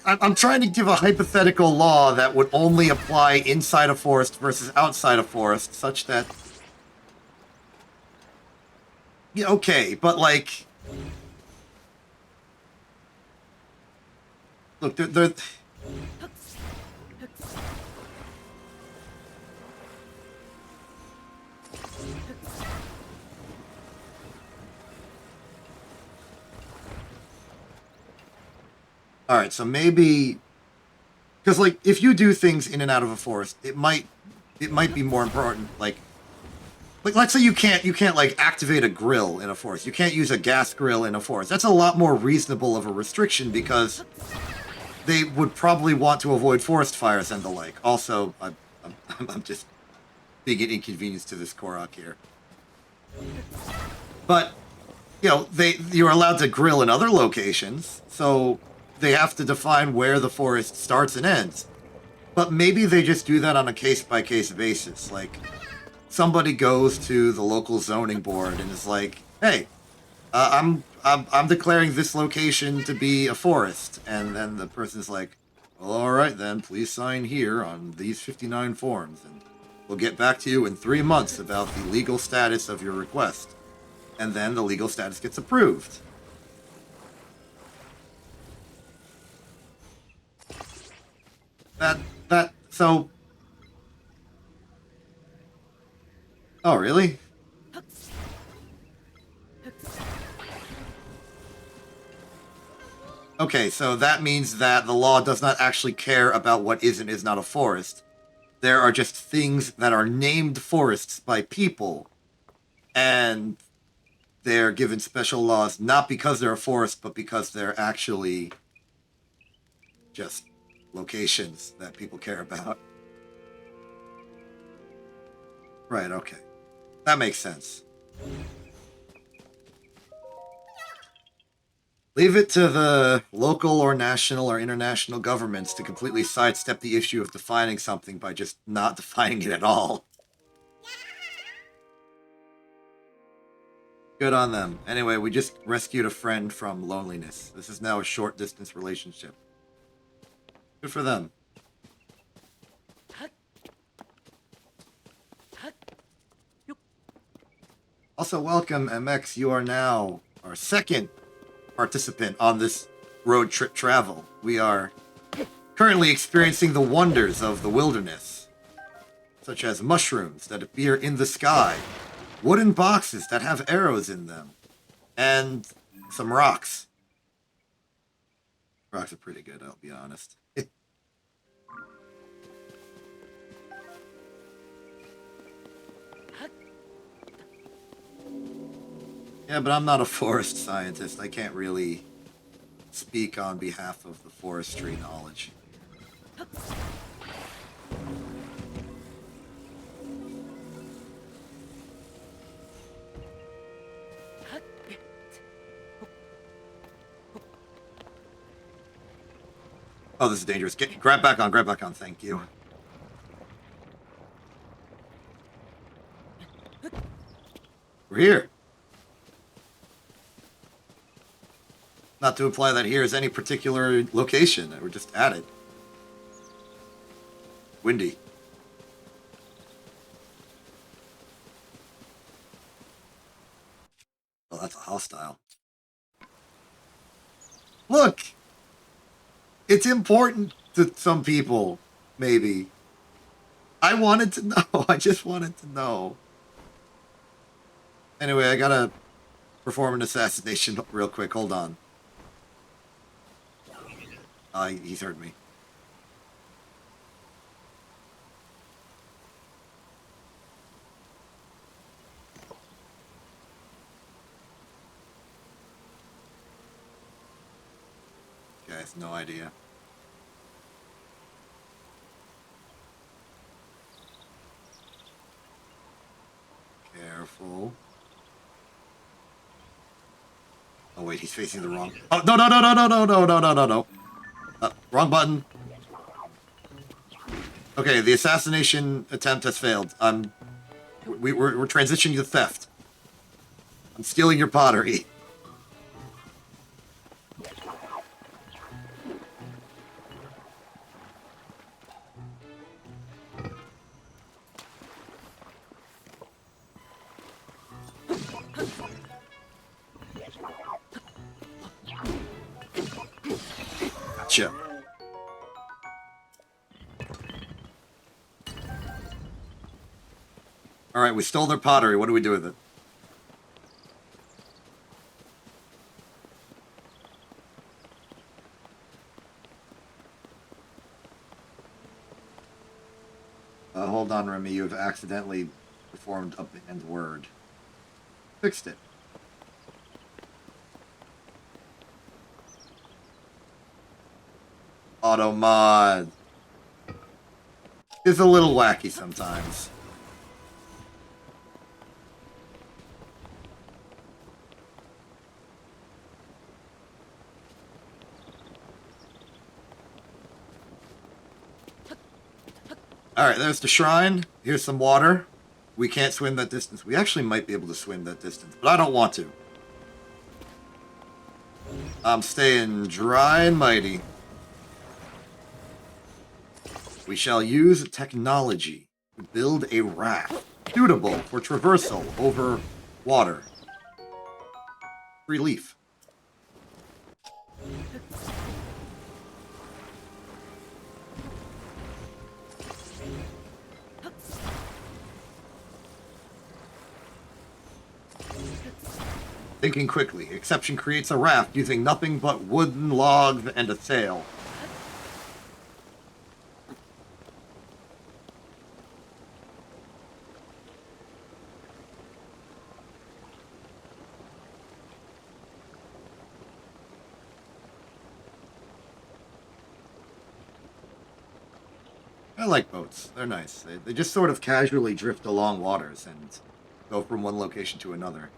S1: I'm trying to give a hypothetical law that would only apply inside a forest versus outside a forest, such that... Yeah, okay, but like... Look, they're... Alright, so maybe... Because, like, if you do things in and out of a forest, it might be more important, like, let's say you can't, like, activate a grill in a forest. You can't use a gas grill in a forest. That's a lot more reasonable of a restriction, because they would probably want to avoid forest fires and the like. Also, I'm just being an inconvenience to this Korok here. But, you know, you're allowed to grill in other locations, so they have to define where the forest starts and ends. But maybe they just do that on a case-by-case basis. Like, somebody goes to the local zoning board and is like, "Hey, I'm declaring this location to be a forest," and then the person's like, "Well, all right then, please sign here on these 59 forms, and we'll get back to you in 3 months about the legal status of your request." And then the legal status gets approved. So... Oh, really? Okay, so that means that the law does not actually care about what is and is not a forest. There are just things that are named forests by people, and they're given special laws not because they're a forest, but because they're actually just locations that people care about. Right, okay. That makes sense. Leave it to the local or national or international governments to completely sidestep the issue of defining something by just not defining it at all. Good on them. Anyway, we just rescued a friend from loneliness. This is now a short-distance relationship. Good for them. Also, welcome, MX. You are now our second participant on this road trip travel. We are currently experiencing the wonders of the wilderness, such as mushrooms that appear in the sky, wooden boxes that have arrows in them, And some rocks. Rocks are pretty good, I'll be honest. Yeah, but I'm not a forest scientist. I can't really speak on behalf of the forestry knowledge. Oh, this is dangerous. Grab back on, thank you. We're here. Not to imply that here is any particular location. We're just at it. Windy. Oh, that's a hostile. Look! It's important to some people, maybe. I wanted to know. I just wanted to know. Anyway, I gotta perform an assassination real quick. Hold on. He's heard me. Okay, I have no idea. Careful. Oh wait, he's facing the wrong. Oh no no no no no no no no no no no. Wrong button. Okay, the assassination attempt has failed. We're transitioning to theft. I'm stealing your pottery. Gotcha. All right, we stole their pottery. What do we do with it? Hold on, Remy. You have accidentally performed a banned word. Fixed it. Auto mod. It's a little wacky sometimes. Alright, there's the shrine. Here's some water. We can't swim that distance. We actually might be able to swim that distance, but I don't want to. I'm staying dry and mighty. We shall use technology to build a raft suitable for traversal over water. Relief. Thinking quickly. Exception creates a raft using nothing but wooden logs and a sail. I like boats. They're nice. They just sort of casually drift along waters and go from one location to another.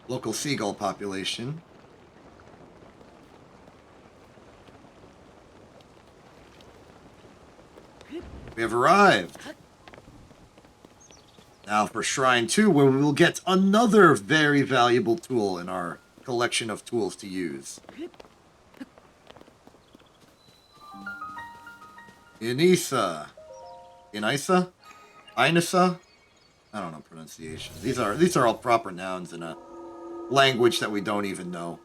S1: Local seagull population. We have arrived. Now for Shrine 2, where we will get another very valuable tool in our collection of tools to use. Inisa. Inisa? Inisa? I don't know pronunciation. These are all proper nouns in a language that we don't even know.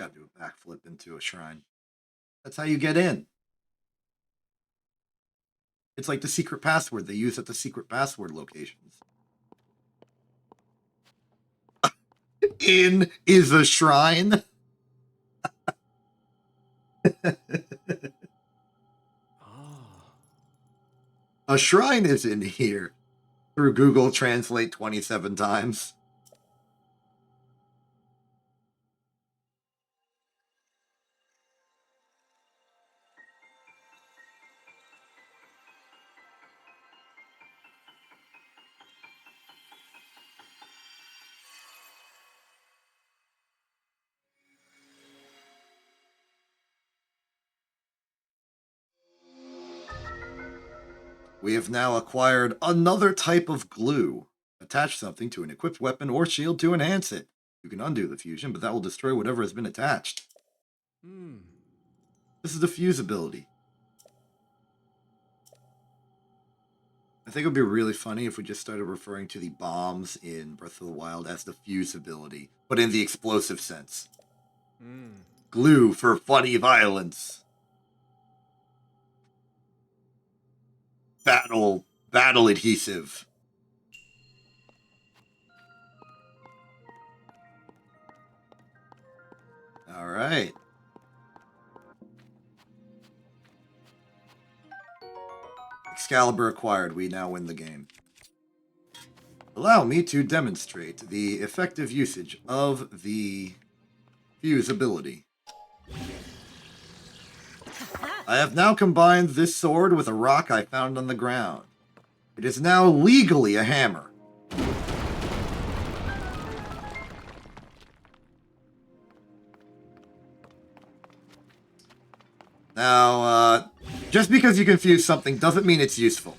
S1: gotta do a backflip into a shrine. That's how you get in. It's like the secret password they use at the secret password locations. In is a shrine. A shrine is in here. Through Google Translate 27 times. We have now acquired another type of glue. Attach something to an equipped weapon or shield to enhance it. You can undo the fusion, but that will destroy whatever has been attached. This is the fuse ability. I think it would be really funny if we just started referring to the bombs in Breath of the Wild as the fuse ability, but in the explosive sense. Glue for funny violence. Battle adhesive. All right. Excalibur acquired. We now win the game. Allow me to demonstrate the effective usage of the fuse ability. I have now combined this sword with a rock I found on the ground. It is now legally a hammer. Now, just because you can fuse something doesn't mean it's useful.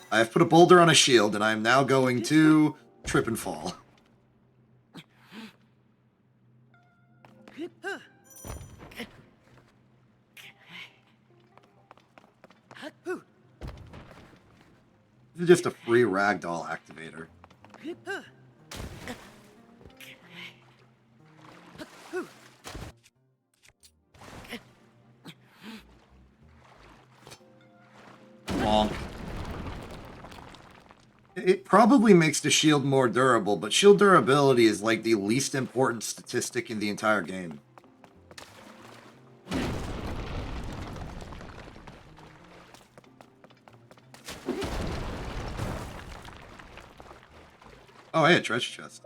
S1: I have put a boulder on a shield, and I am now going to trip and fall. This is just a free ragdoll activator. Bonk. It probably makes the shield more durable, but shield durability is like the least important statistic in the entire game. Oh, hey, a treasure chest.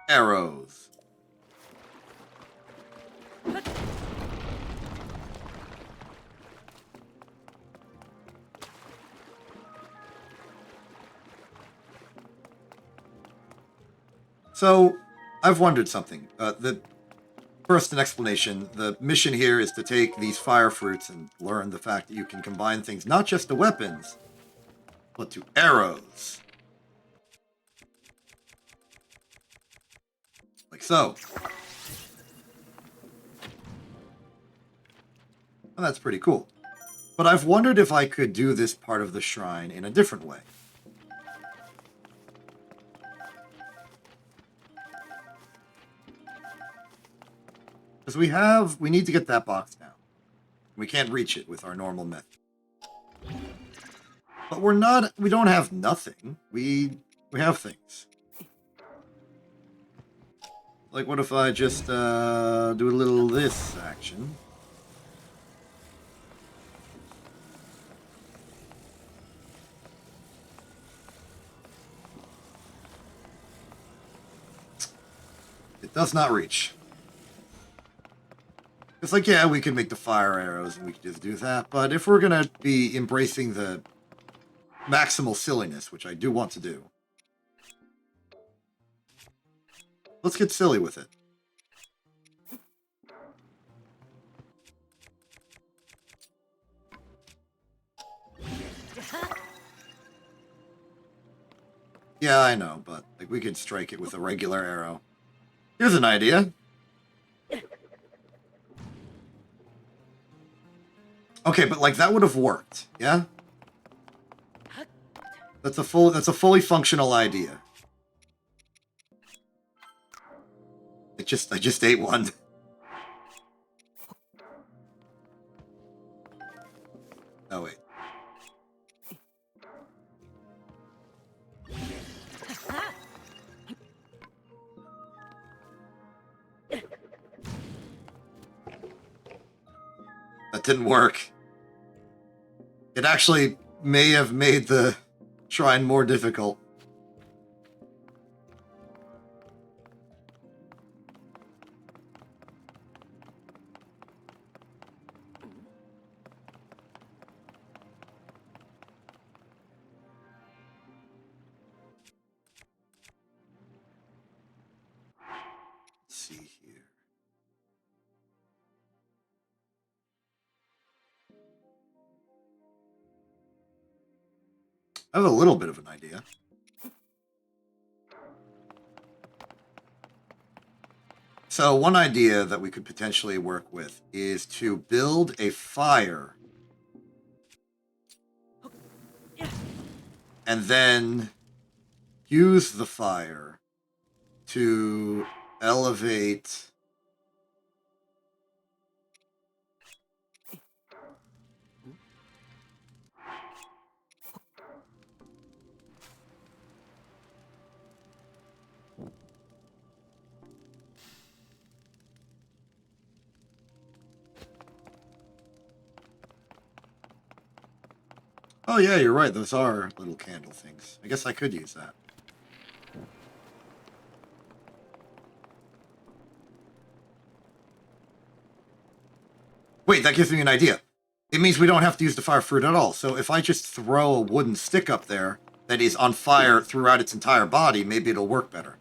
S1: Arrows. So, I've wondered something. First, an explanation. The mission here is to take these fire fruits and learn the fact that you can combine things not just to weapons, but to arrows. Like so. And that's pretty cool. But I've wondered if I could do this part of the shrine in a different way. Because we need to get that box now. We can't reach it with our normal method. But we don't have nothing. We have things. Like, what if I just do a little this action? It does not reach. It's like, yeah, we could make the fire arrows and we could just do that, but if we're gonna be embracing the maximal silliness, which I do want to do, let's get silly with it. Yeah, I know, but like we could strike it with a regular arrow. Here's an idea. Okay, but like that would have worked, yeah? That's a fully functional idea. just ate one. Oh wait. That didn't work. It actually may have made the shrine more difficult. Let's see here. I have a little bit of an idea. So one idea that we could potentially work with is to build a fire and then use the fire to elevate Oh yeah, you're right. Those are little candle things. I guess I could use that. Wait, that gives me an idea. It means we don't have to use the fire fruit at all. So if I just throw a wooden stick up there that is on fire throughout its entire body, maybe it'll work better.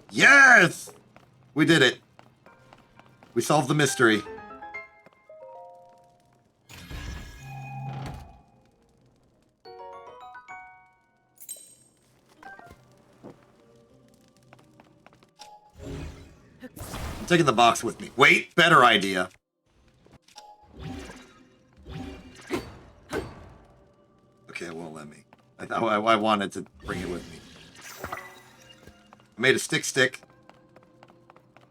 S1: Yes! We did it. We solved the mystery. I'm taking the box with me. Wait, better idea. Okay, it won't let me. I wanted to bring it with me. I made a stick.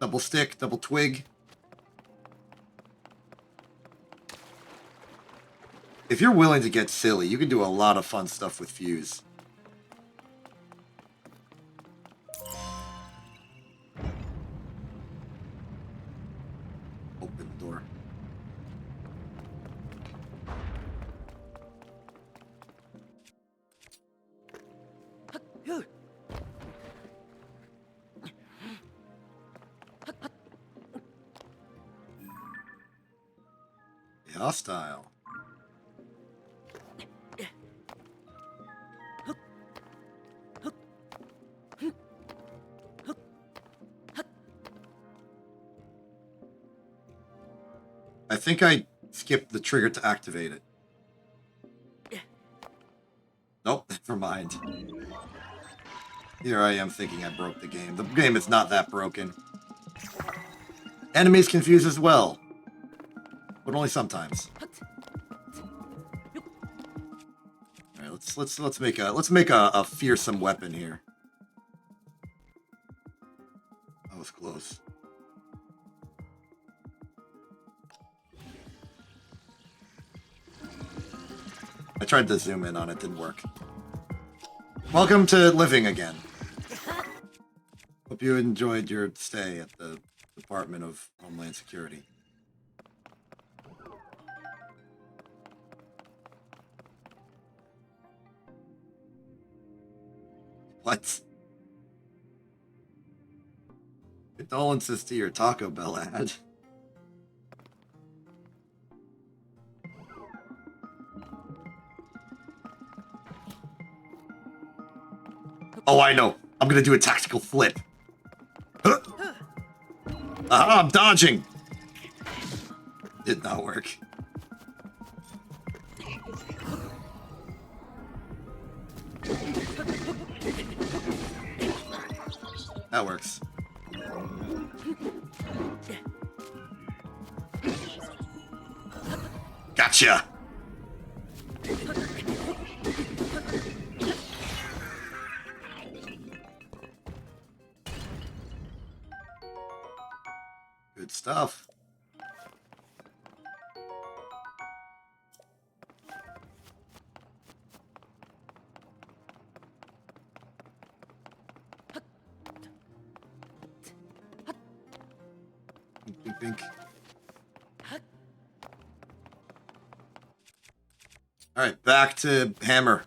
S1: Double stick, double twig. If you're willing to get silly, you can do a lot of fun stuff with fuse. Open the door. Hostile. I think I skipped the trigger to activate it. Nope, never mind. Here I am thinking I broke the game. The game is not that broken. Enemies confuse as well. But only sometimes. All right, let's make a fearsome weapon here. That was close. I tried to zoom in on it, didn't work. Welcome to living again. Hope you enjoyed your stay at the Department of Homeland Security. What? Condolences to your Taco Bell ad. Oh, I know. I'm gonna do a tactical flip. Huh. Aha, I'm dodging. Did not work. That works. Gotcha. stuff. Bink, bink. All right, back to hammer.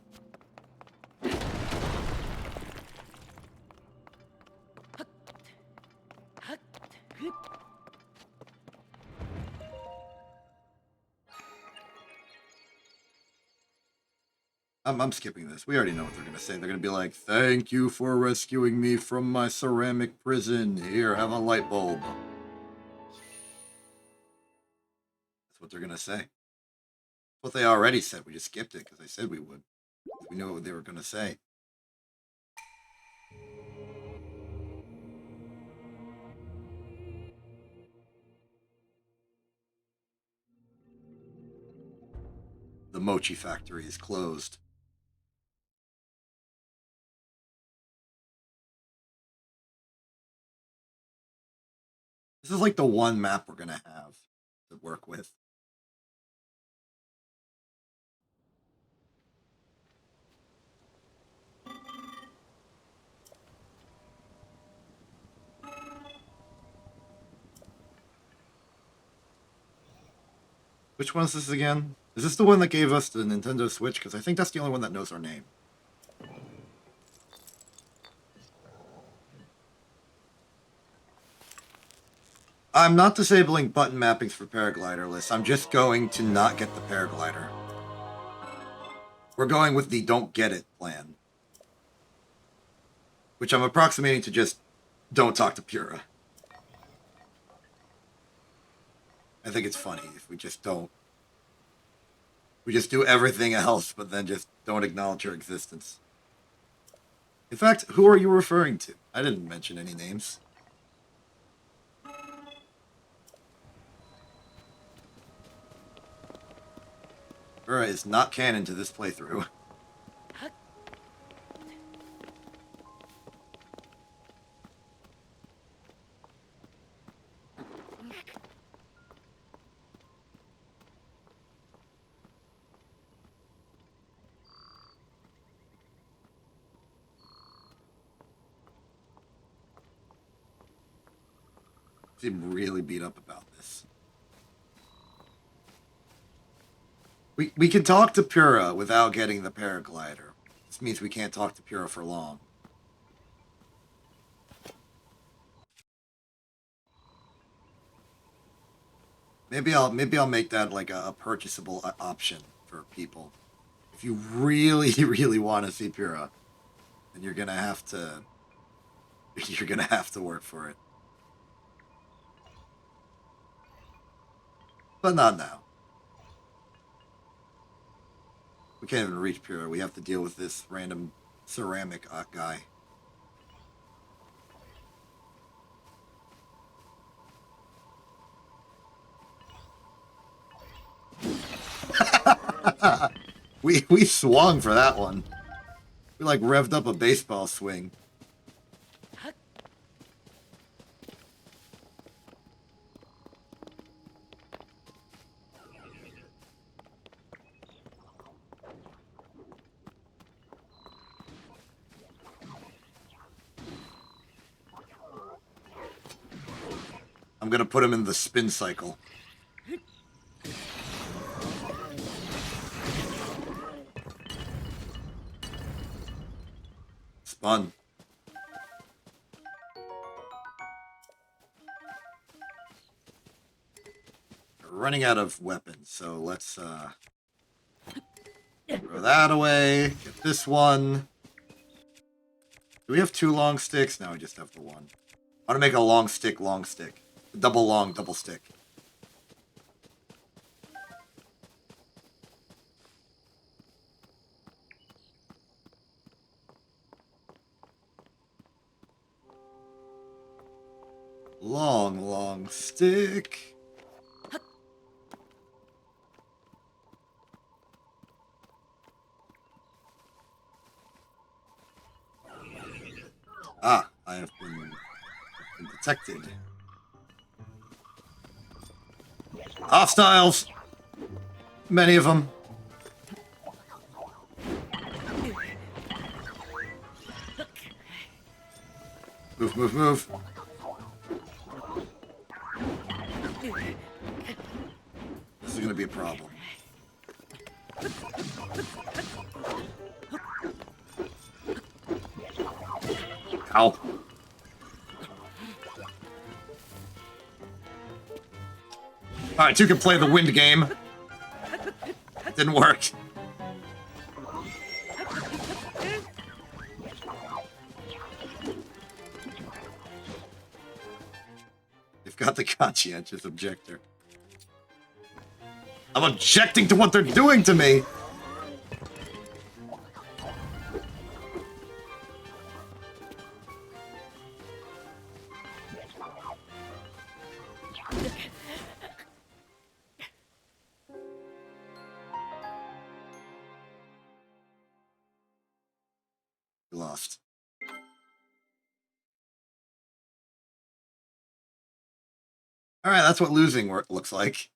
S1: I'm skipping this. We already know what they're going to say. They're going to be like, "Thank you for rescuing me from my ceramic prison. Here, have a light bulb." That's what they're going to say. What they already said. We just skipped it because they said we would. We knew what they were going to say. The mochi factory is closed. This is like the one map we're going to have to work with. Which one is this again? Is this the one that gave us the Nintendo Switch? Because I think that's the only one that knows our name. I'm not disabling button mappings for paraglider lists. I'm just going to not get the paraglider. We're going with the don't get it plan. Which I'm approximating to just don't talk to Pura. I think it's funny if we just don't. We just do everything else, but then just don't acknowledge her existence. In fact, who are you referring to? I didn't mention any names. Pura is not canon to this playthrough. Seem really beat up about this. We can talk to Pura without getting the paraglider. This means we can't talk to Pura for long. Maybe I'll make that like a purchasable option for people. If you really really want to see Pura, then you're gonna have to work for it. But not now. We can't even reach Pura. We have to deal with this random ceramic guy. we swung for that one. We like revved up a baseball swing. I'm gonna put him in the spin cycle. Spun. We're running out of weapons, so let's throw that away. Get this one. Do we have 2 long sticks? No, we just have the one. I want to make a long stick. Double long, double stick. Long stick. Ah, I have been detected. Hostiles! Many of them. Move, move, move. This is gonna be a problem. Ow. Alright, you can play the wind game. Didn't work. You've got the conscientious objector. I'm objecting to what they're doing to me! We lost. Alright, that's what losing looks like.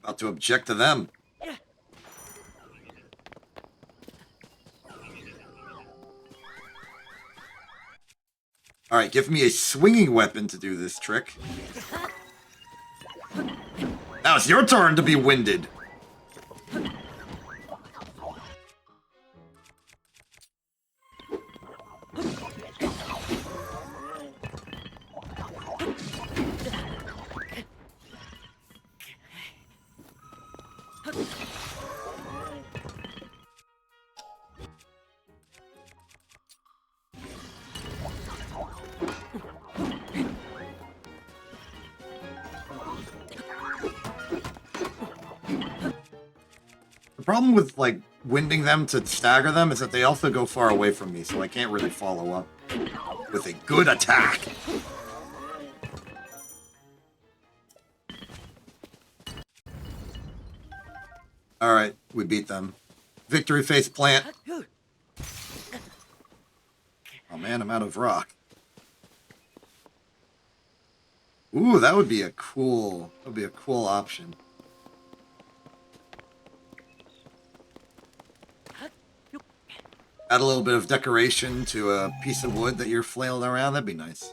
S1: About to object to them. Alright, give me a swinging weapon to do this trick. Now it's your turn to be winded. The problem with, like, winding them to stagger them is that they also go far away from me, so I can't really follow up with a good attack. Alright, we beat them. Victory face plant. Oh man, I'm out of rock. Ooh, that would be a cool option. Add a little bit of decoration to a piece of wood that you're flailing around, that'd be nice.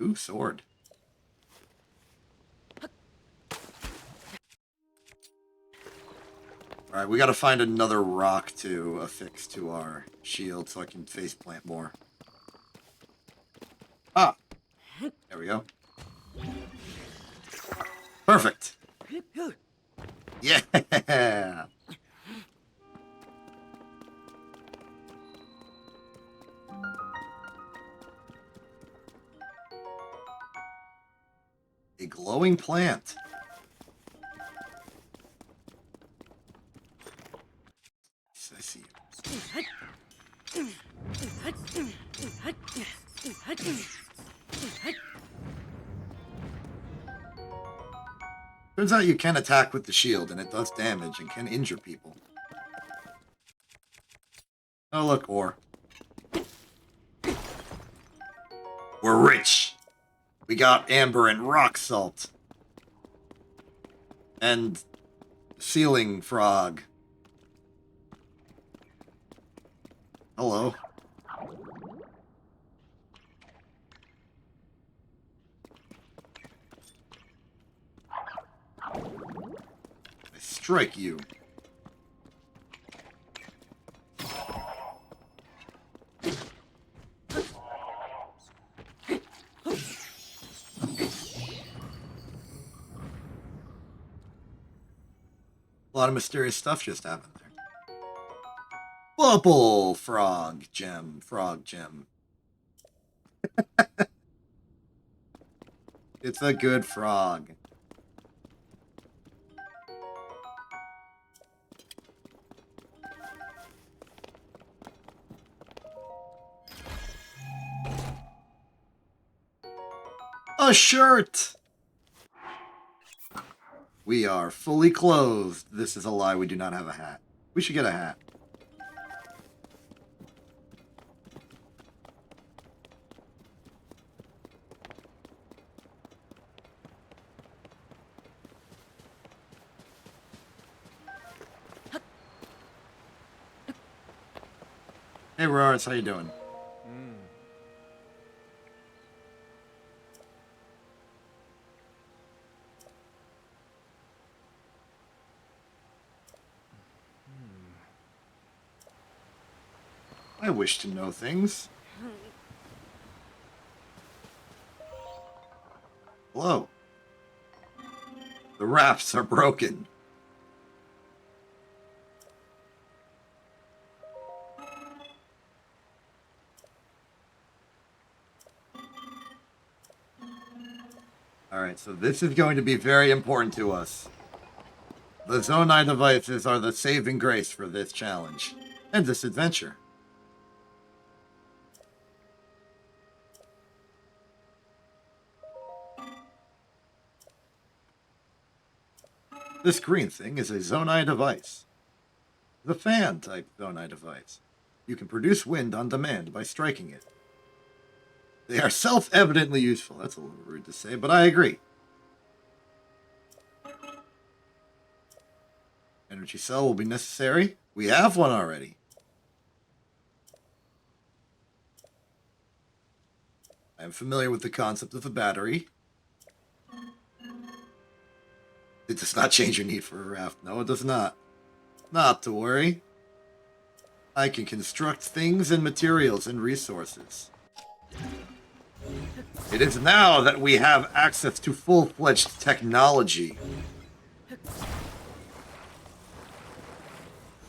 S1: Ooh, sword. Alright, we gotta find another rock to affix to our shield so I can faceplant more. Ah! There we go. Perfect! Yeah! A glowing plant. I see you. Turns out you can attack with the shield, and it does damage and can injure people. Oh, look, ore. We're rich! We got amber and rock salt. And ceiling frog. Hello. I strike you. A lot of mysterious stuff just happened there. Bubble frog gem. Frog gem. It's a good frog. A shirt! We are fully clothed. This is a lie. We do not have a hat. We should get a hat. Hey, Rards, how you doing? I wish to know things. Hello. The rafts are broken. Alright, so this is going to be very important to us. The Zonai devices are the saving grace for this challenge. And this adventure. This green thing is a Zonai device. The fan-type Zonai device. You can produce wind on demand by striking it. They are self-evidently useful. That's a little rude to say, but I agree. Energy cell will be necessary. We have one already. I am familiar with the concept of the battery. It does not change your need for a raft. No, it does not. Not to worry. I can construct things and materials and resources. It is now that we have access to full-fledged technology.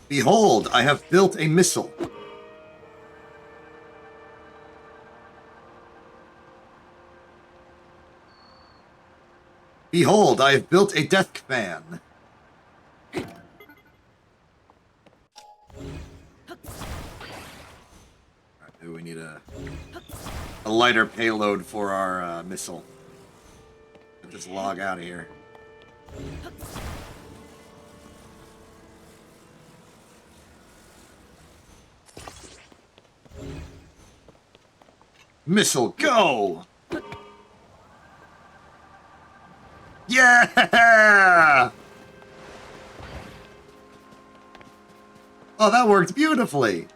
S1: Behold, I have built a missile. Behold, I have built a desk fan. Alright, maybe we need a lighter payload for our missile. Get this log out of here. Missile, go! Yeah! Oh, that worked beautifully.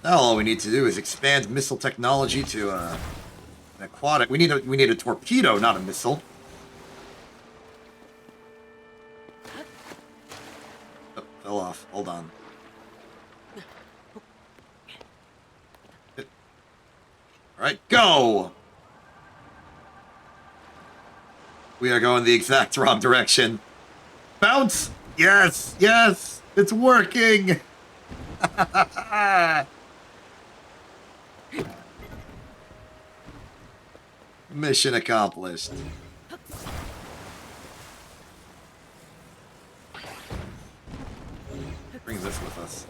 S1: Now all we need to do is expand missile technology to an aquatic. We need a torpedo, not a missile. Oh, fell off. Hold on. Alright, go! We are going the exact wrong direction. Bounce! Yes! Yes! It's working! Mission accomplished. Bring this with us.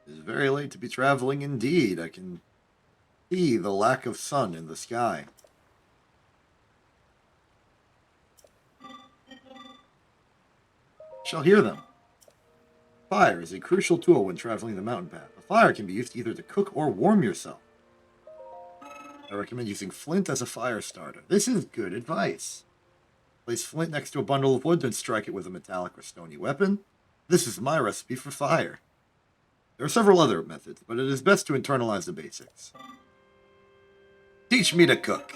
S1: It is very late to be traveling indeed. I can see the lack of sun in the sky. Shall hear them. Fire is a crucial tool when traveling the mountain path. A fire can be used either to cook or warm yourself. I recommend using flint as a fire starter. This is good advice. Place flint next to a bundle of wood, then strike it with a metallic or stony weapon. This is my recipe for fire. There are several other methods, but it is best to internalize the basics. Teach me to cook.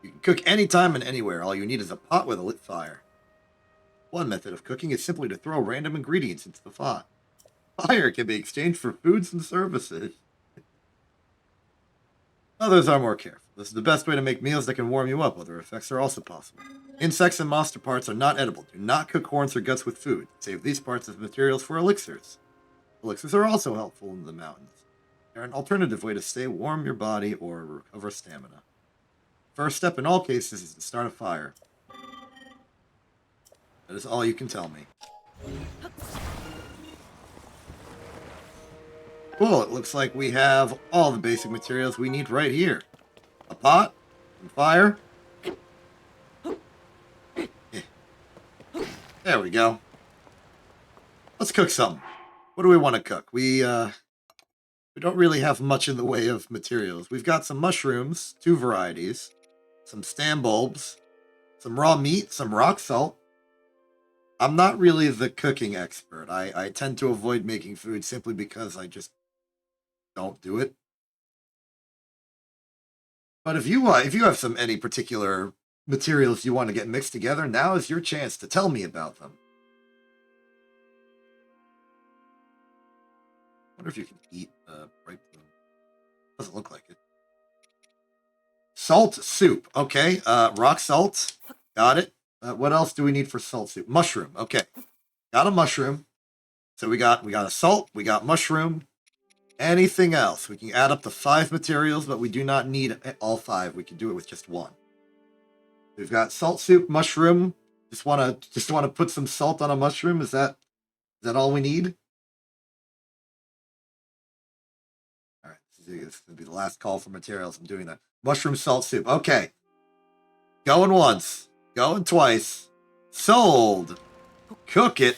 S1: You can cook anytime and anywhere. All you need is a pot with a lit fire. One method of cooking is simply to throw random ingredients into the pot. Fire can be exchanged for foods and services. Others are more careful. This is the best way to make meals that can warm you up. Other effects are also possible. Insects and monster parts are not edible. Do not cook horns or guts with food. Save these parts as materials for elixirs. Elixirs are also helpful in the mountains. They're an alternative way to stay warm your body or recover stamina. First step in all cases is to start a fire. That is all you can tell me. Cool, it looks like we have all the basic materials we need right here. A pot, some fire. There we go. Let's cook something. What do we want to cook? We don't really have much in the way of materials. We've got some mushrooms, 2 varieties, some stam bulbs, some raw meat, some rock salt. I'm not really the cooking expert. I tend to avoid making food simply because I just don't do it. But if you have any particular materials you want to get mixed together, now is your chance to tell me about them. I wonder if you can eat right bloom. Doesn't look like it. Salt soup. Okay. Rock salt. Got it. What else do we need for salt soup? Mushroom. Okay. Got a mushroom. So we got a salt. We got mushroom. Anything else? We can add up to 5 materials, but we do not need all 5. We can do it with just 1. We've got salt soup, mushroom. Just wanna put some salt on a mushroom. Is that all we need? All right, this is gonna be the last call for materials. I'm doing that. Mushroom salt soup. Okay. Going once, going twice. Sold. Cook it.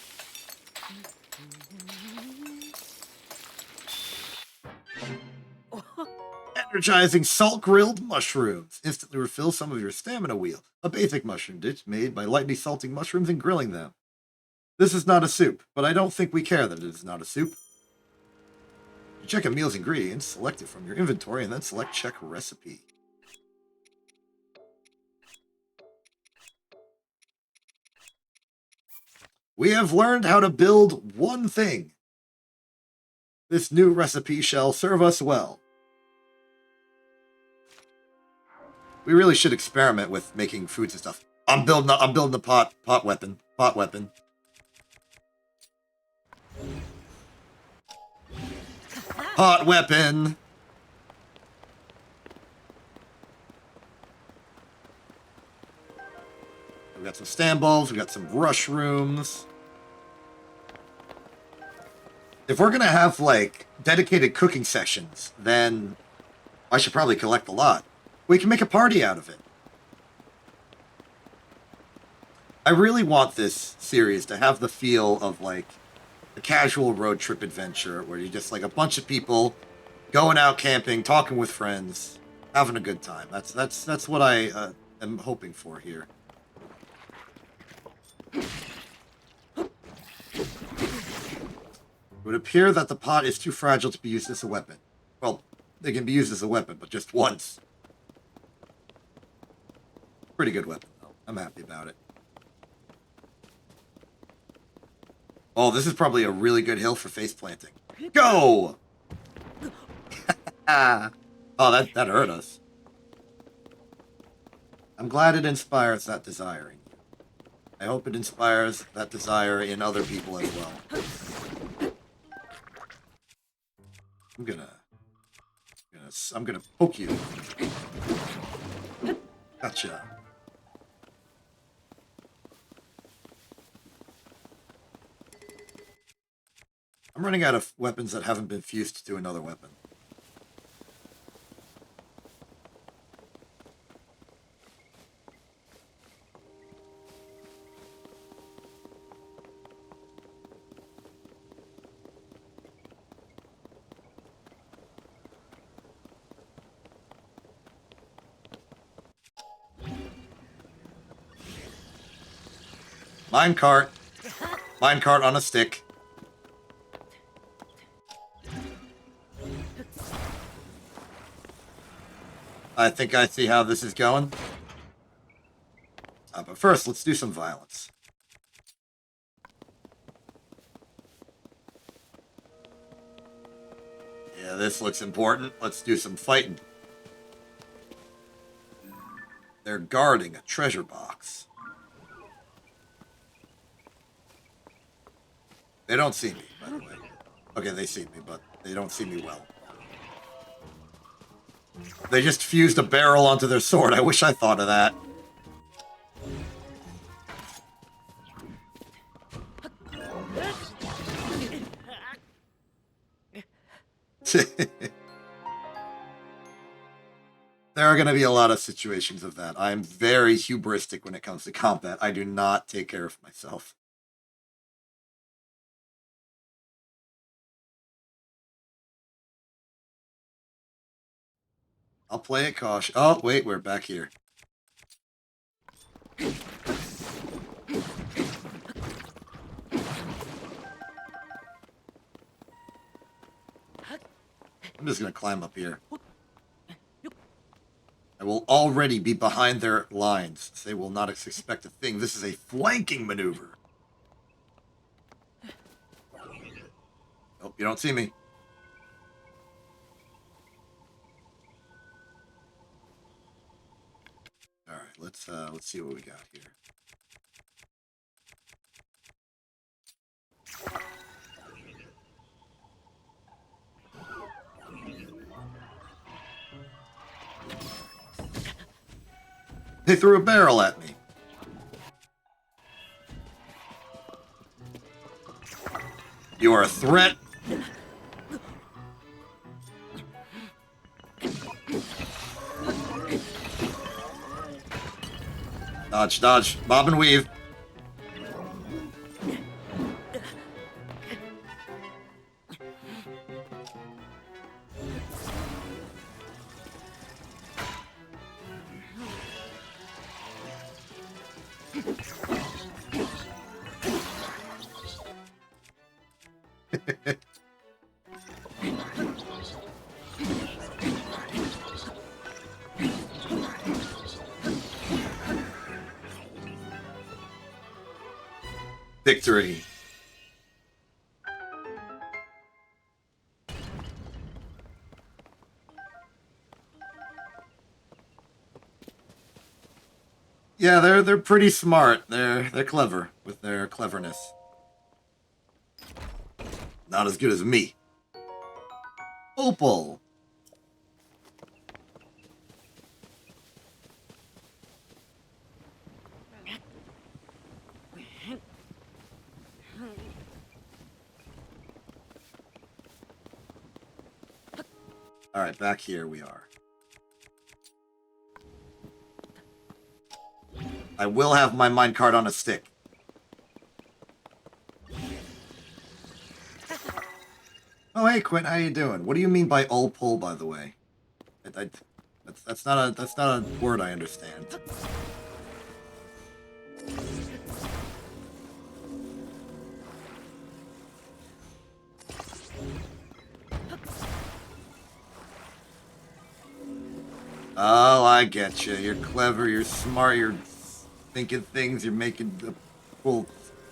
S1: Energizing salt grilled mushrooms. Instantly refill some of your stamina wheel. A basic mushroom dish made by lightly salting mushrooms and grilling them. This is not a soup, but I don't think we care that it is not a soup. You check a meal's ingredients, select it from your inventory, and then select check recipe. We have learned how to build one thing. This new recipe shall serve us well. We really should experiment with making foods and stuff. I'm building a pot weapon. Pot weapon. Pot weapon. We got some stam bulbs. We got some rushrooms. If we're gonna have like dedicated cooking sessions, then I should probably collect a lot. We can make a party out of it. I really want this series to have the feel of like a casual road trip adventure where you're just like a bunch of people going out camping, talking with friends, having a good time. That's what I am hoping for here. It would appear that the pot is too fragile to be used as a weapon. Well, they can be used as a weapon, but just once. Pretty good weapon, though. I'm happy about it. Oh, this is probably a really good hill for face planting. Go! Oh, that hurt us. I'm glad it inspires that desire in you. I hope it inspires that desire in other people as well. I'm gonna poke you. Gotcha. I'm running out of weapons that haven't been fused to another weapon. Minecart. Minecart on a stick. I think I see how this is going. But first, let's do some violence. Yeah, this looks important. Let's do some fighting. They're guarding a treasure box. They don't see me, by the way. Okay, they see me, but they don't see me well. They just fused a barrel onto their sword. I wish I thought of that. There are going to be a lot of situations of that. I am very hubristic when it comes to combat. I do not take care of myself. I'll play it cautious. Oh, wait, we're back here. I'm just going to climb up here. I will already be behind their lines, so they will not expect a thing. This is a flanking maneuver. Oh, you don't see me. All right, let's see what we got here. They threw a barrel at me. You are a threat. Dodge, dodge, bob and weave. Victory. Yeah, they're pretty smart. They're clever with their cleverness. Not as good as me. Opal. All right, back here we are. I will have my minecart on a stick. Oh, hey, Quint, how you doing? What do you mean by pull, by the way? That's not a word I understand. Oh, I get you. You're clever. You're smart. You're thinking things. You're making cool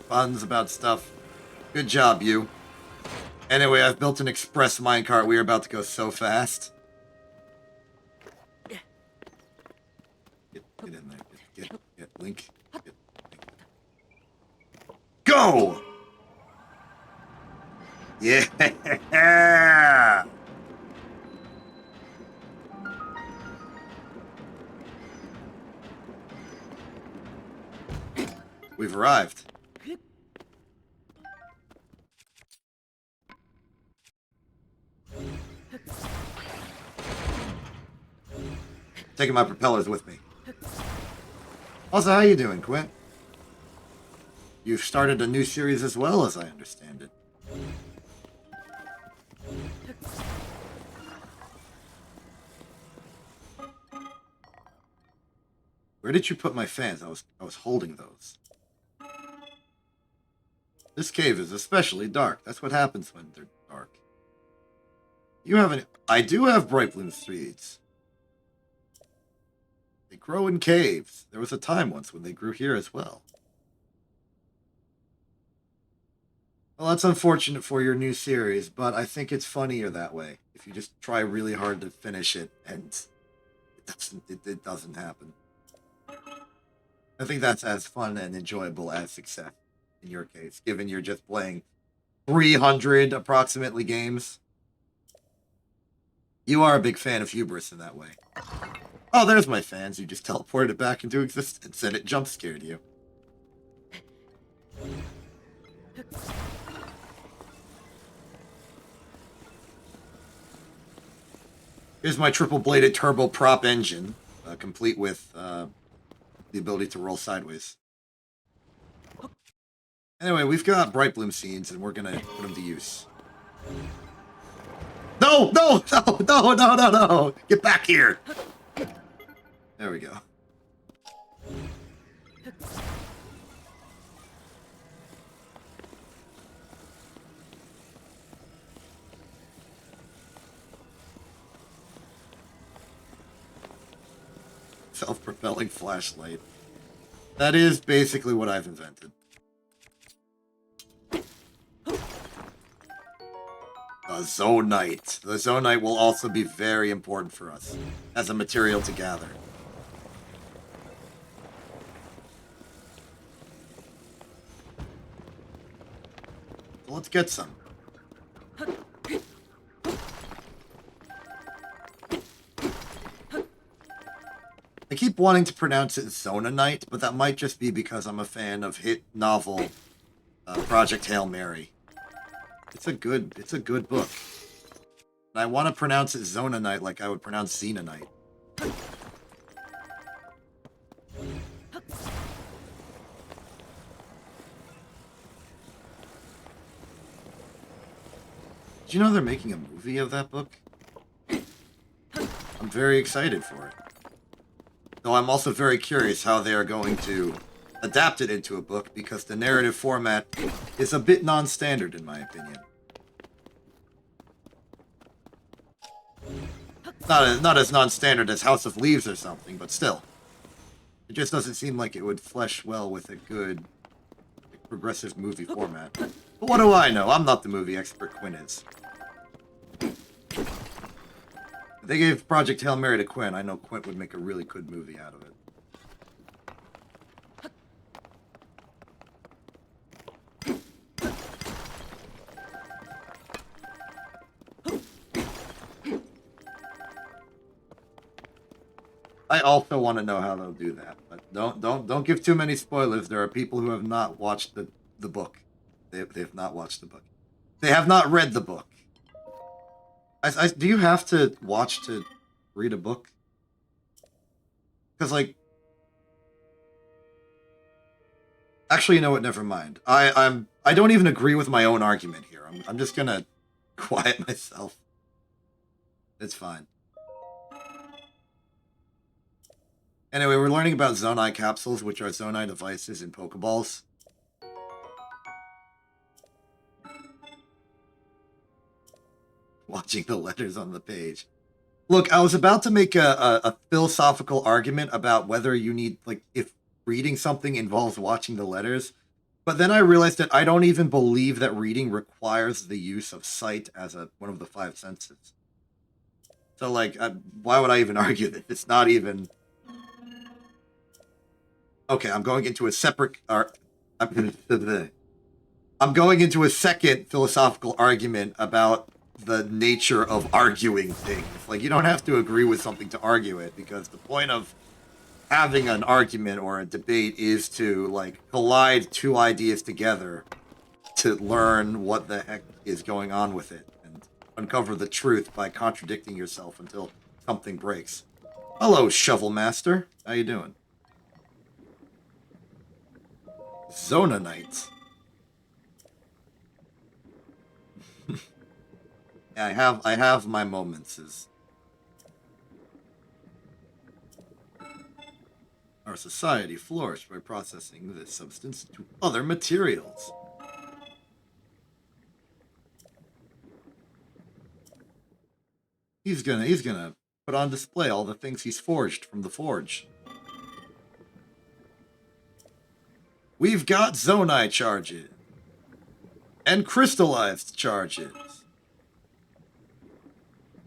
S1: puns about stuff. Good job, you. Anyway, I've built an express minecart. We are about to go so fast. Get in there. Get Link. Get Link. Go! Yeah! We've arrived. Taking my propellers with me. Also, how you doing, Quint? You've started a new series as well, as I understand it. Where did you put my fans? I was holding those. This cave is especially dark. That's what happens when they're dark. You haven't... I do have bright bloom seeds. They grow in caves. There was a time once when they grew here as well. Well, that's unfortunate for your new series, but I think it's funnier that way. If you just try really hard to finish it, and it doesn't happen. I think that's as fun and enjoyable as success in your case, given you're just playing 300 approximately games. You are a big fan of hubris in that way. Oh, there's my fans. You just teleported it back into existence and it jump scared you. Here's my triple-bladed turbo prop engine, complete with the ability to roll sideways. Anyway, we've got bright bloom seeds, and we're gonna put them to use. No, No, no, no, no, no, no, no. Get back here. There we go. Self-propelling flashlight. That is basically what I've invented. The Zonite. The Zonite will also be very important for us as a material to gather. So let's get some. I keep wanting to pronounce it Zonanite, but that might just be because I'm a fan of hit novel Project Hail Mary. It's a good book. And I want to pronounce it Zonanite like I would pronounce Xenonite. Did you know they're making a movie of that book? I'm very excited for it. Though I'm also very curious how they are going to adapt it into a book, because the narrative format is a bit non-standard in my opinion. Not as non-standard as House of Leaves or something, but still. It just doesn't seem like it would flesh well with a good progressive movie format. But what do I know? I'm not the movie expert, Quinn is. If they gave Project Hail Mary to Quinn, I know Quinn would make a really good movie out of it. I also want to know how they'll do that, but don't give too many spoilers. There are people who have not watched the book. They've not watched the book. They have not read the book. Do you have to watch to read a book? Because, like... Actually, you know what? Never mind. I don't even agree with my own argument here. I'm just gonna quiet myself. It's fine. Anyway, we're learning about Zonai capsules, which are Zonai devices in Pokeballs. Watching the letters on the page. Look, I was about to make a philosophical argument about whether you need, like, if reading something involves watching the letters, but then I realized that I don't even believe that reading requires the use of sight as one of the 5 senses. So, like, why would I even argue that it's not even... Okay, I'm going into a separate... I'm going into a second philosophical argument about the nature of arguing things. Like, you don't have to agree with something to argue it, because the point of having an argument or a debate is to, like, collide 2 ideas together to learn what the heck is going on with it and uncover the truth by contradicting yourself until something breaks. Hello, Shovel Master. How you doing? Zonanite. Yeah, I have my moments. Our society flourished by processing this substance into other materials. He's gonna put on display all the things he's forged from the forge. We've got Zonai charges. And crystallized charges.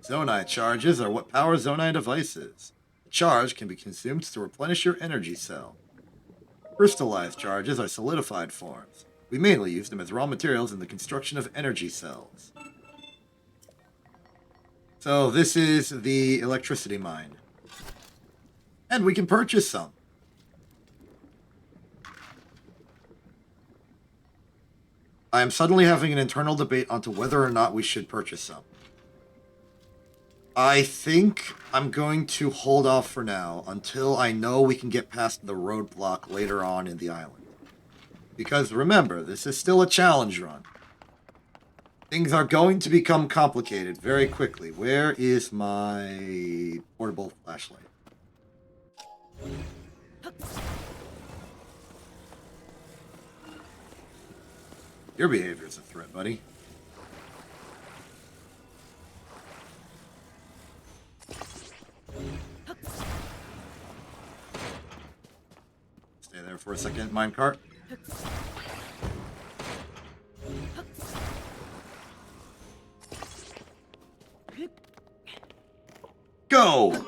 S1: Zonai charges are what power Zonai devices. The charge can be consumed to replenish your energy cell. Crystallized charges are solidified forms. We mainly use them as raw materials in the construction of energy cells. So this is the electricity mine. And we can purchase some. I am suddenly having an internal debate onto whether or not we should purchase some. I think I'm going to hold off for now until I know we can get past the roadblock later on in the island. Because remember, this is still a challenge run. Things are going to become complicated very quickly. Where is my portable flashlight? Your behavior is a threat, buddy. Stay there for a second, minecart. Go!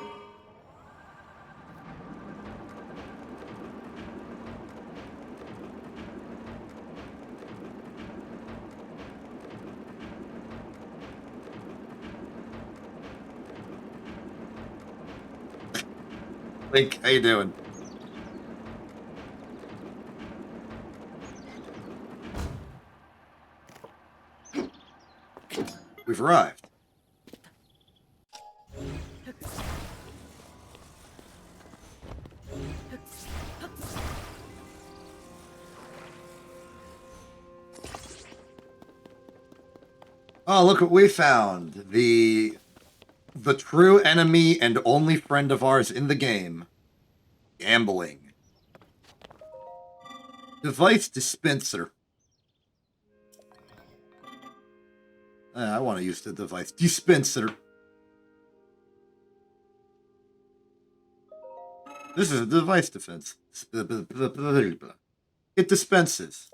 S1: Link, how you doing? We've arrived. Oh, look what we found. The true enemy and only friend of ours in the game. Gambling. Device dispenser. I want to use the device dispenser. This is a device defense. It dispenses.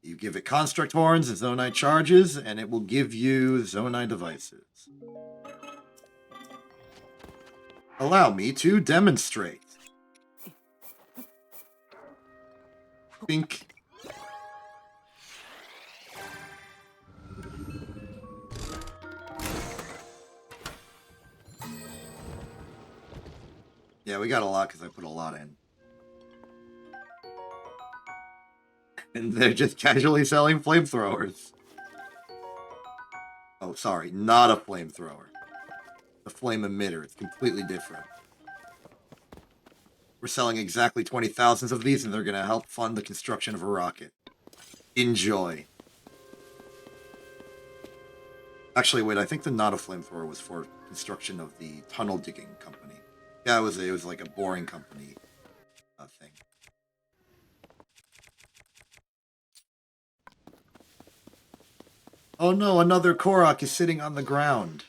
S1: You give it construct horns and zonite charges, and it will give you zonite devices. Allow me to demonstrate. Bink. Yeah, we got a lot because I put a lot in. And they're just casually selling flamethrowers. Oh, sorry, not a flamethrower. A flame emitter. It's completely different. We're selling exactly 20,000 of these, and they're going to help fund the construction of a rocket. Enjoy. Actually, wait, I think the not a flamethrower was for construction of the tunnel digging company. Yeah, it was like a boring company thing. Oh no, another Korok is sitting on the ground.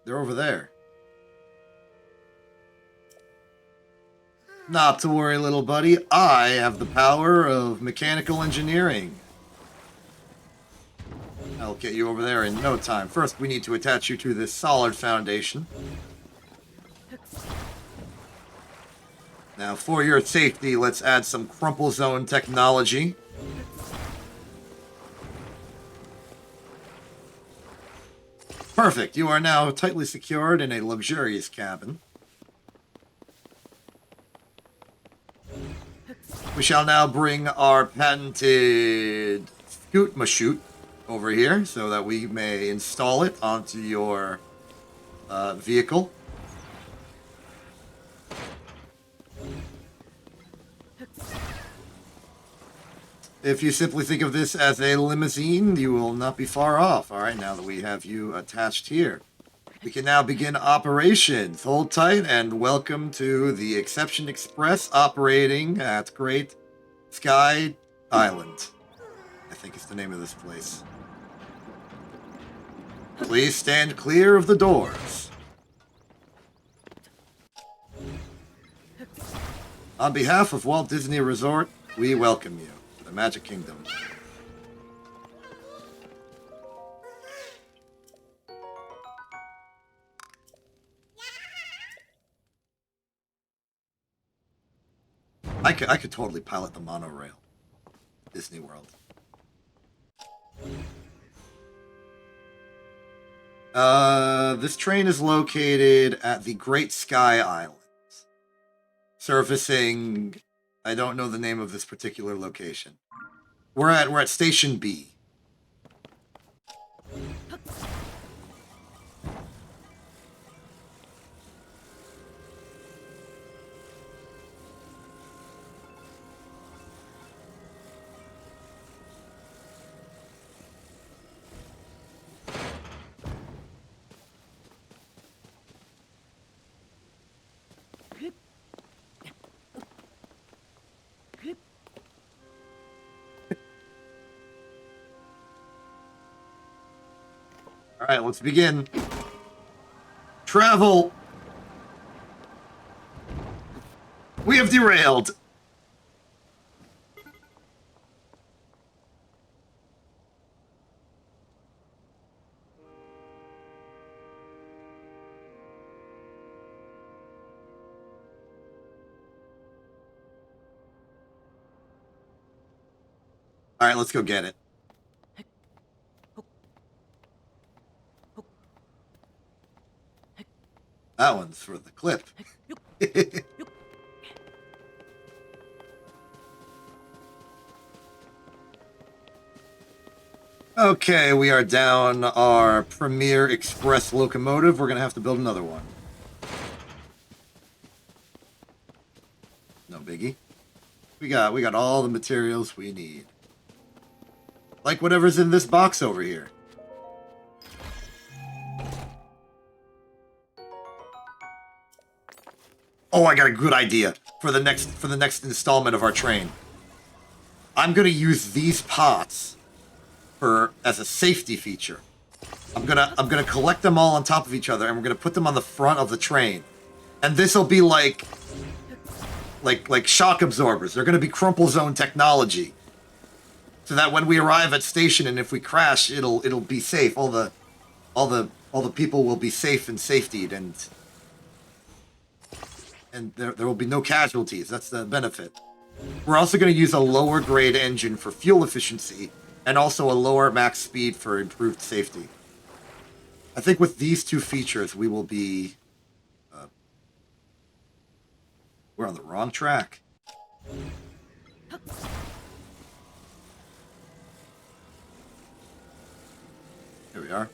S1: They're over there. Not to worry, little buddy. I have the power of mechanical engineering. I'll get you over there in no time. First, we need to attach you to this solid foundation. Now, for your safety, let's add some crumple zone technology. Perfect. You are now tightly secured in a luxurious cabin. We shall now bring our patented scoot machute over here so that we may install it onto your vehicle. If you simply think of this as a limousine, you will not be far off. All right, now that we have you attached here. We can now begin operations. Hold tight and welcome to the Exception Express operating at Great Sky Island. I think it's the name of this place. Please stand clear of the doors. On behalf of Walt Disney Resort, we welcome you to the Magic Kingdom. I could totally pilot the monorail. Disney World. This train is located at the Great Sky Islands. Surfacing, I don't know the name of this particular location. We're at Station B. All right, let's begin. Travel. We have derailed. All right, let's go get it. That one's for the clip. Okay, we are down our Premier Express locomotive. We're gonna have to build another one. No biggie. We got all the materials we need. Like whatever's in this box over here. Oh, I got a good idea for the next installment of our train. I'm gonna use these pots as a safety feature. I'm gonna collect them all on top of each other, and we're gonna put them on the front of the train. And this'll be like shock absorbers. They're gonna be crumple zone technology, so that when we arrive at station and if we crash, it'll be safe. All the people will be safe and safetied, and there will be no casualties. That's the benefit. We're also going to use a lower grade engine for fuel efficiency, and also a lower max speed for improved safety. I think with these two features, we will be... we're on the wrong track. Here we are.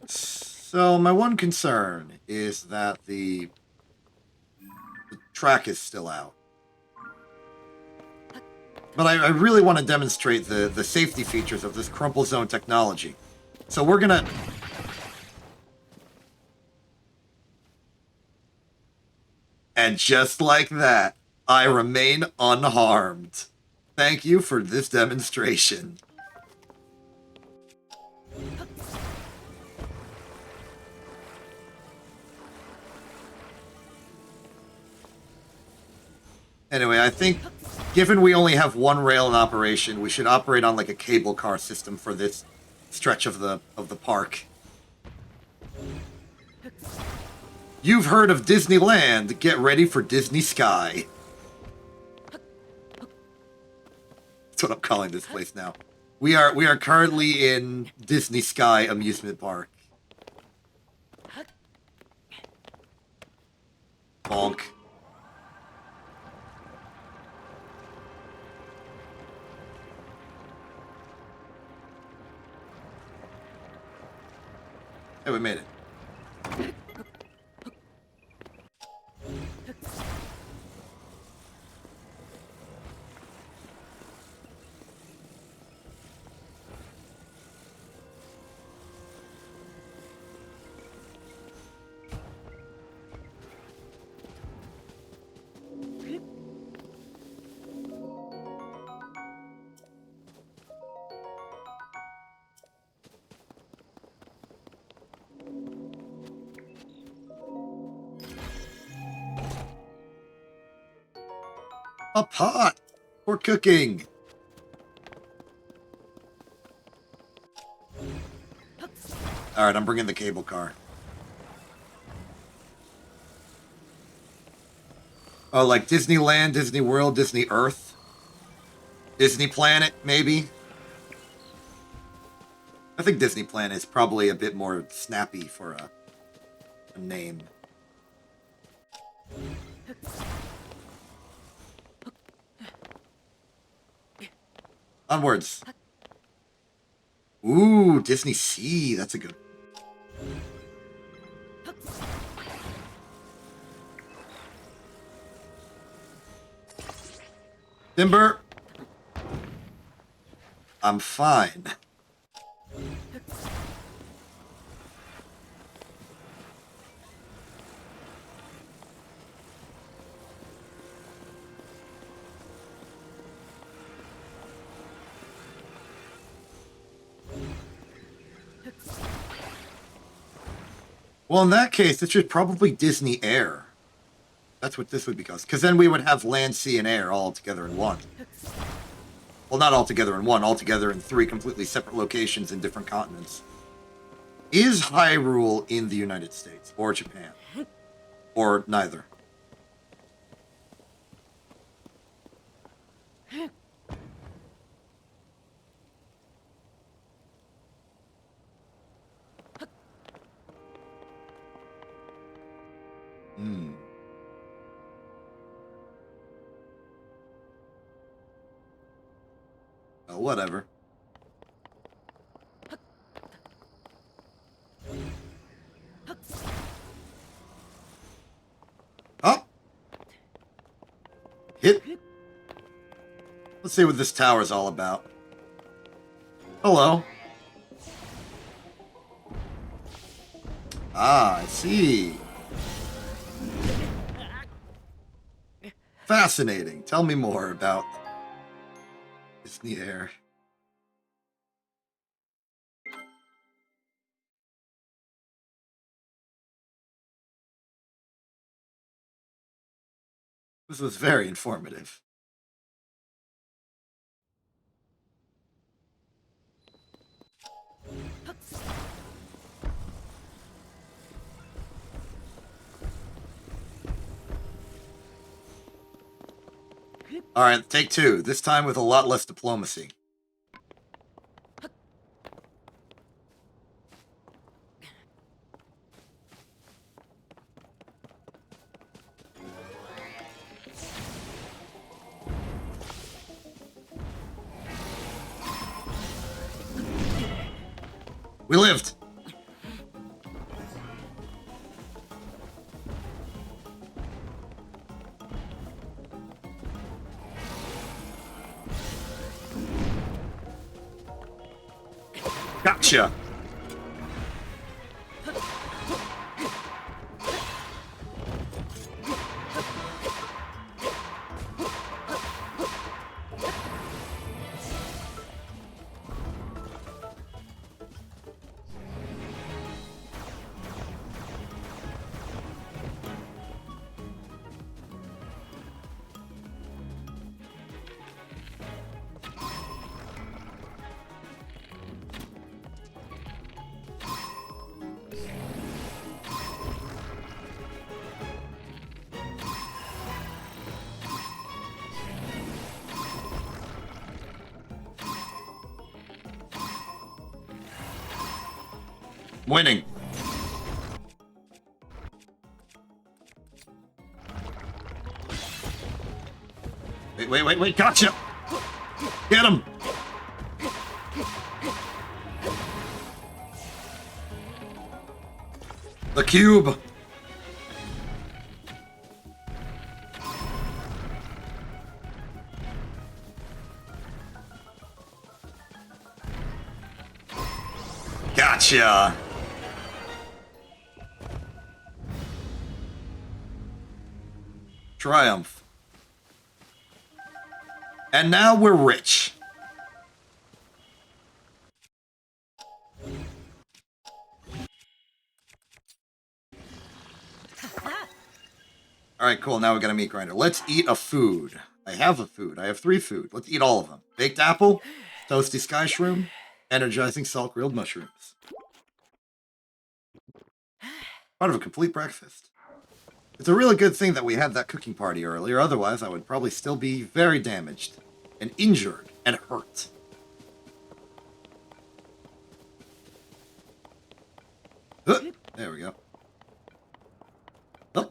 S1: So my one concern is that the track is still out. But I really want to demonstrate the safety features of this crumple zone technology. So we're gonna... And just like that, I remain unharmed. Thank you for this demonstration. Anyway, I think, given we only have one rail in operation, we should operate on like a cable car system for this stretch of the park. You've heard of Disneyland. Get ready for Disney Sky. That's what I'm calling this place now. We are currently in Disney Sky Amusement Park. Bonk. Hey, we made it. A pot for cooking. All right, I'm bringing the cable car. Oh, like Disneyland, Disney World, Disney Earth, Disney Planet, maybe. I think Disney Planet is probably a bit more snappy for a name. Onwards. Ooh, Disney Sea. That's a good... Timber. I'm fine. Well, in that case, it should probably Disney Air. That's what this would be called. Because then we would have land, sea, and air all together in one. Well, not all together in one, all together in 3 completely separate locations in different continents. Is Hyrule in the United States or Japan? Or neither? Hmm. Oh, whatever. Oh! Hit. Let's see what this tower is all about. Hello. Ah, I see. Fascinating. Tell me more about Disney Air. This was very informative. Alright, take 2. This time with a lot less diplomacy. We lived! Gotcha! Winning. Wait, gotcha! Get him! The cube! Gotcha! Triumph. And now we're rich. Alright, cool. Now we got a meat grinder. Let's eat a food. I have a food. I have 3 food. Let's eat all of them. Baked apple, toasty sky shroom, energizing salt grilled mushrooms. Part of a complete breakfast. It's a really good thing that we had that cooking party earlier, otherwise I would probably still be very damaged, and injured, and hurt. There we go. Oh.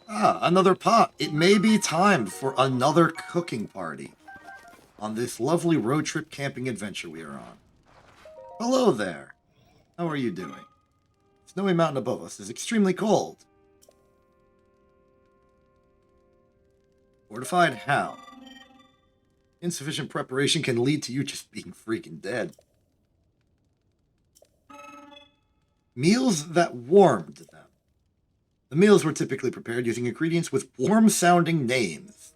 S1: Ah, another pot. It may be time for another cooking party on this lovely road trip camping adventure we are on. Hello there. How are you doing? Snowy mountain above us is extremely cold. Fortified how? Insufficient preparation can lead to you just being freaking dead. Meals that warmed them. The meals were typically prepared using ingredients with warm-sounding names.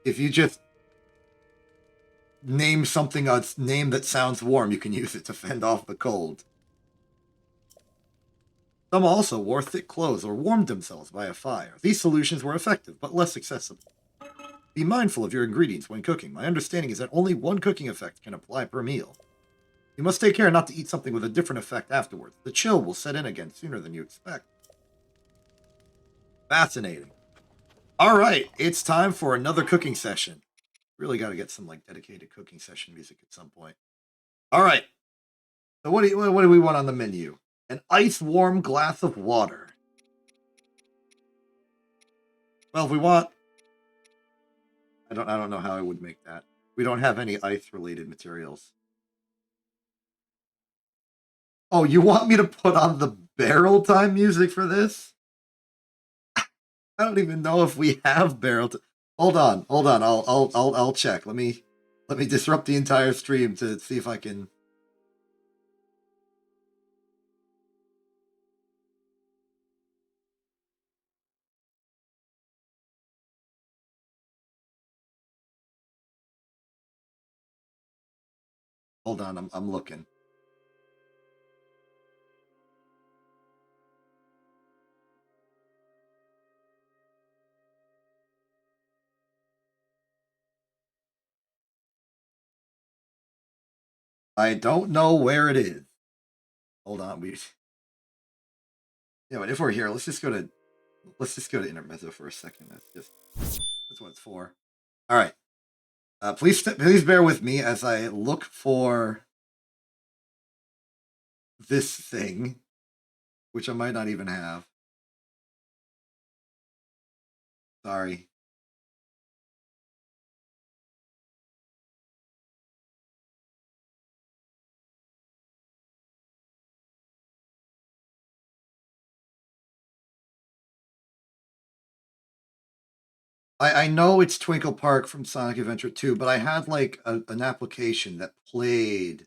S1: If you just name something a name that sounds warm, you can use it to fend off the cold. Some also wore thick clothes or warmed themselves by a fire. These solutions were effective, but less accessible. Be mindful of your ingredients when cooking. My understanding is that only one cooking effect can apply per meal. You must take care not to eat something with a different effect afterwards. The chill will set in again sooner than you expect. Fascinating. All right, it's time for another cooking session. Really got to get some like dedicated cooking session music at some point. All right. So what do we want on the menu? An ice warm glass of water. Well, if we want, I don't know how I would make that. We don't have any ice related materials. Oh, you want me to put on the barrel time music for this? I don't even know if we have barrel time. Hold on. I'll check. Let me disrupt the entire stream to see if I can. Hold on, I'm looking. I don't know where it is. Hold on, yeah, but if we're here, let's just go to intermezzo for a second. That's what it's for. All right. Please bear with me as I look for this thing, which I might not even have. Sorry. I know it's Twinkle Park from Sonic Adventure 2, but I had like an application that played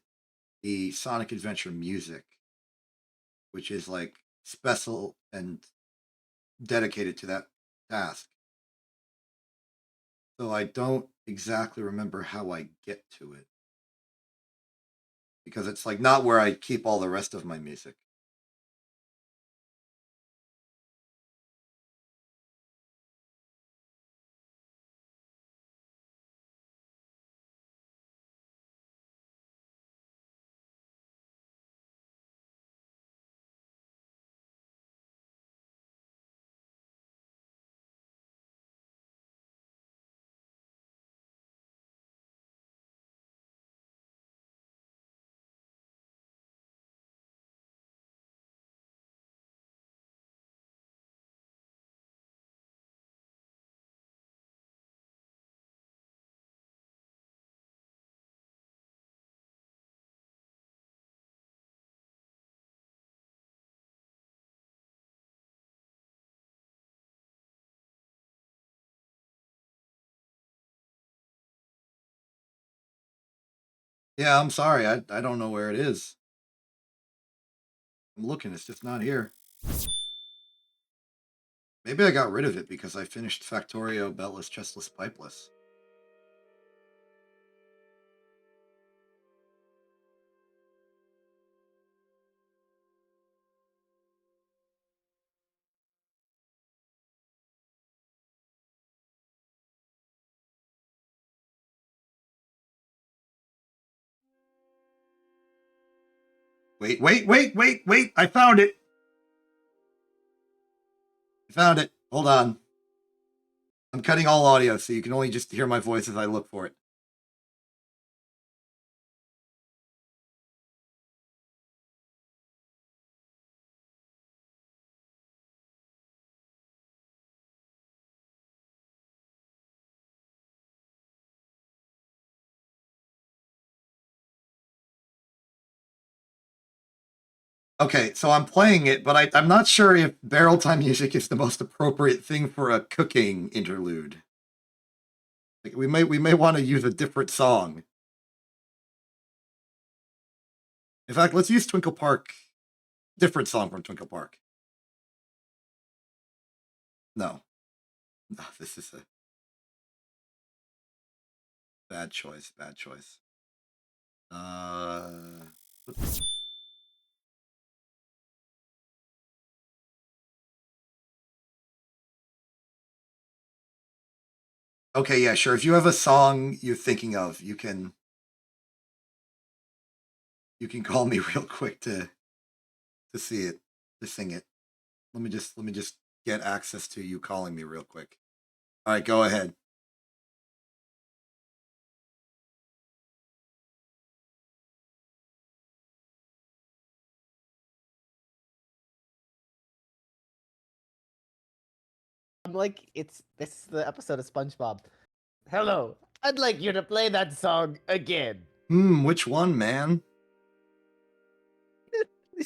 S1: the Sonic Adventure music, which is like special and dedicated to that task. So I don't exactly remember how I get to it. Because it's like not where I keep all the rest of my music. Yeah, I'm sorry. I don't know where it is. I'm looking, it's just not here. Maybe I got rid of it because I finished Factorio Beltless Chestless Pipeless. Wait. I found it. I found it. Hold on. I'm cutting all audio so you can only just hear my voice as I look for it. Okay, so I'm playing it, but I'm not sure if barrel time music is the most appropriate thing for a cooking interlude. Like we may want to use a different song. In fact, let's use Twinkle Park different song from Twinkle Park. No. No, this is a bad choice. Bad choice. Okay, yeah, sure. If you have a song you're thinking of, you can call me real quick to see it, to sing it. Let me just get access to you calling me real quick. All right, go ahead.
S5: I'm like, this is the episode of SpongeBob. Hello, I'd like you to play that song again.
S1: Which one, man?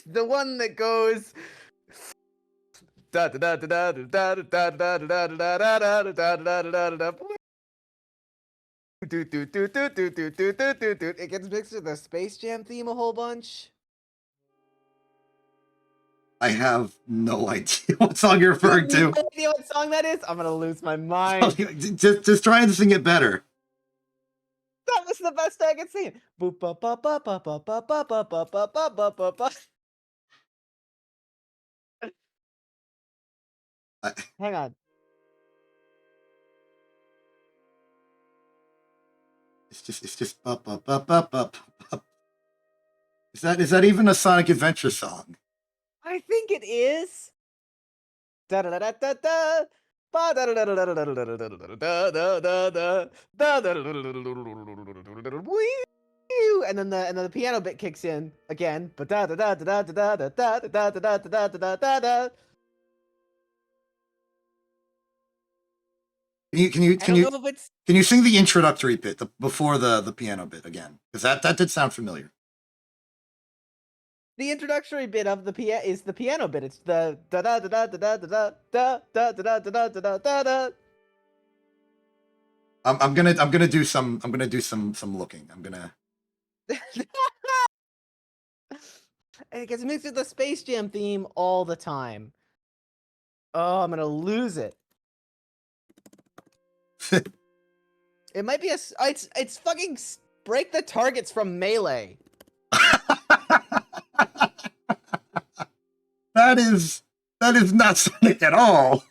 S5: The one that goes. It gets mixed with the Space Jam theme a whole bunch.
S1: I have no idea what song you're referring to.
S5: No idea what song that is? I'm gonna lose my mind.
S1: Just try and sing it better.
S5: That was the best I could sing. Hang on.
S1: It's just up. Is that even a Sonic Adventure song?
S5: I think it is. And then the piano bit kicks in again.
S1: Can you sing the introductory bit before the piano bit again? Because that did sound familiar.
S5: The introductory bit of the is the piano bit. It's the da da da da da da da da da da da da da da da.
S1: I'm gonna do some looking. I'm gonna.
S5: And it gets mixed with the Space Jam theme all the time. Oh, I'm gonna lose it. It might be it's fucking Break the Targets from Melee.
S1: That is not Sonic at all.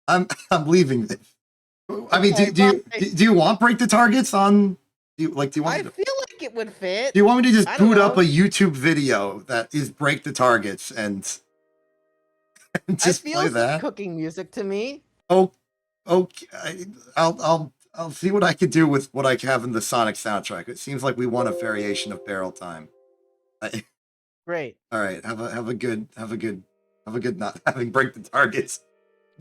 S1: I'm leaving this. I mean, do you want Break the Targets on? Do you want?
S5: I feel like it would fit.
S1: Do you want me to just boot up a YouTube video that is Break the Targets and just play that?
S5: Like cooking music to me.
S1: Oh, okay. I'll see what I can do with what I have in the Sonic soundtrack. It seems like we want a variation of Barrel Time.
S5: Great.
S1: All right. Have a good not having Break the Targets.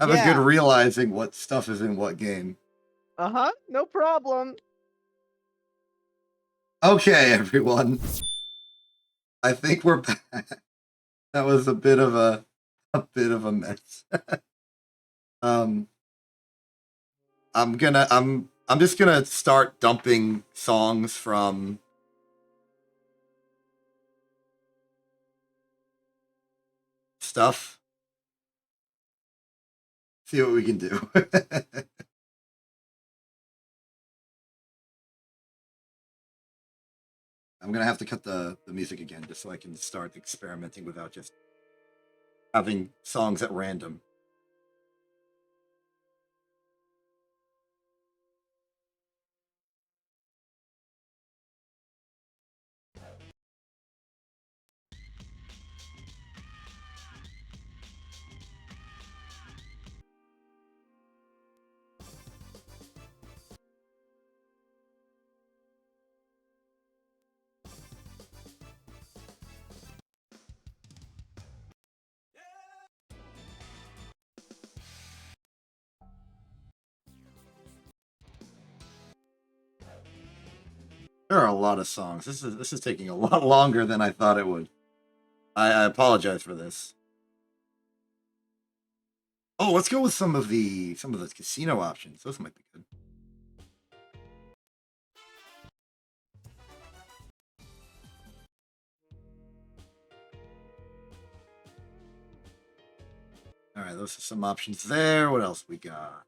S1: Have a good realizing what stuff is in what game.
S5: No problem.
S1: Okay, everyone. I think we're back. That was a bit of a mess. I'm just gonna start dumping songs from stuff. See what we can do. I'm gonna have to cut the music again just so I can start experimenting without just having songs at random. There are a lot of songs. This is taking a lot longer than I thought it would. I apologize for this. Oh, let's go with some of the casino options. Those might be good. right, those are some options there. What else we got?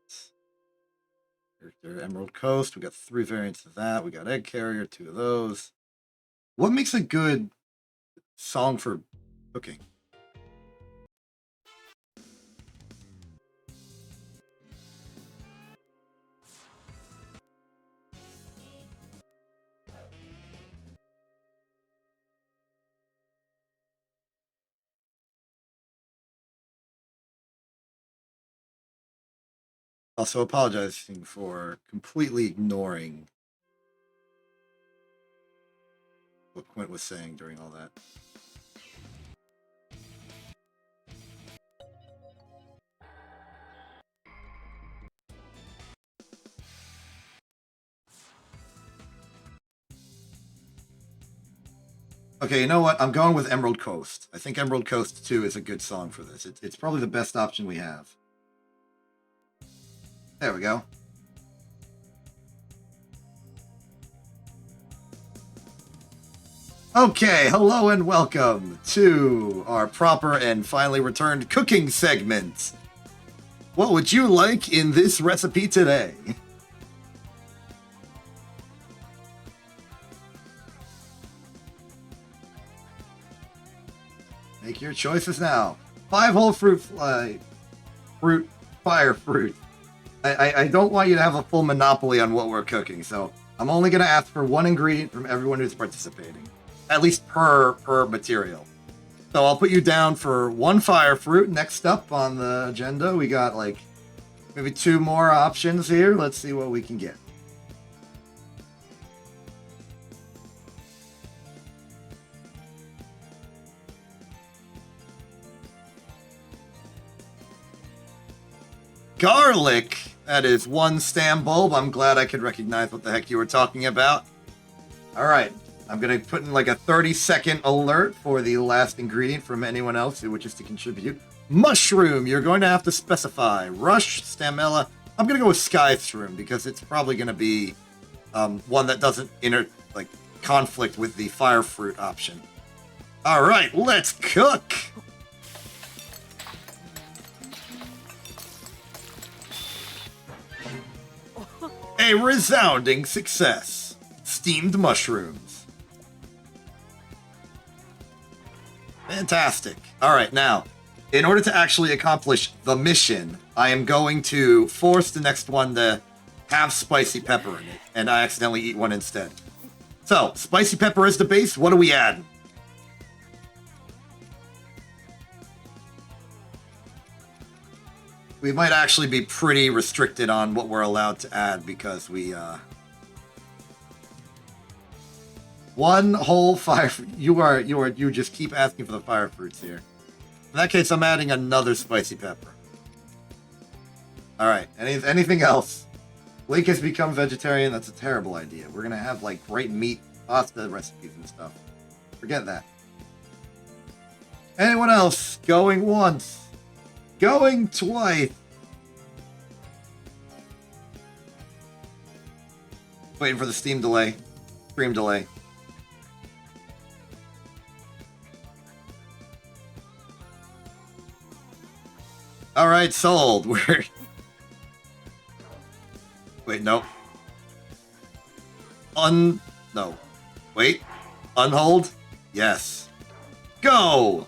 S1: There, Emerald Coast. We got 3 variants of that. We got Egg Carrier, 2 of those. What makes a good song for cooking? Also apologizing for completely ignoring what Quint was saying during all that. Okay, you know what? I'm going with Emerald Coast. I think Emerald Coast 2 is a good song for this. It's probably the best option we have. There we go. Okay, hello and welcome to our proper and finally returned cooking segment. What would you like in this recipe today? Make your choices now. 5 whole fire fruit. I don't want you to have a full monopoly on what we're cooking, so I'm only going to ask for 1 ingredient from everyone who's participating. At least per material. So I'll put you down for 1 fire fruit. Next up on the agenda, we got like maybe 2 more options here. Let's see what we can get. Garlic. That is 1 stem bulb. I'm glad I could recognize what the heck you were talking about. All right. I'm going to put in like a 30-second alert for the last ingredient from anyone else who wishes to contribute. Mushroom. You're going to have to specify. Rush, Stamella. I'm going to go with Sky Shroom because it's probably going to be one that doesn't conflict with the fire fruit option. All right. Let's cook. A resounding success. Steamed mushrooms. Fantastic. All right, now, in order to actually accomplish the mission, I am going to force the next one to have spicy pepper in it, and I accidentally eat one instead. So, spicy pepper is the base. What do we add? We might actually be pretty restricted on what we're allowed to add because we, 1 whole fire. You just keep asking for the fire fruits here. In that case, I'm adding another spicy pepper. All right. Anything else? Link has become vegetarian. That's a terrible idea. We're gonna have like great meat pasta recipes and stuff. Forget that. Anyone else? Going once. Going twice. Waiting for the stream delay. All right, sold. We're... Wait, no. No. Wait. Unhold? Yes. Go!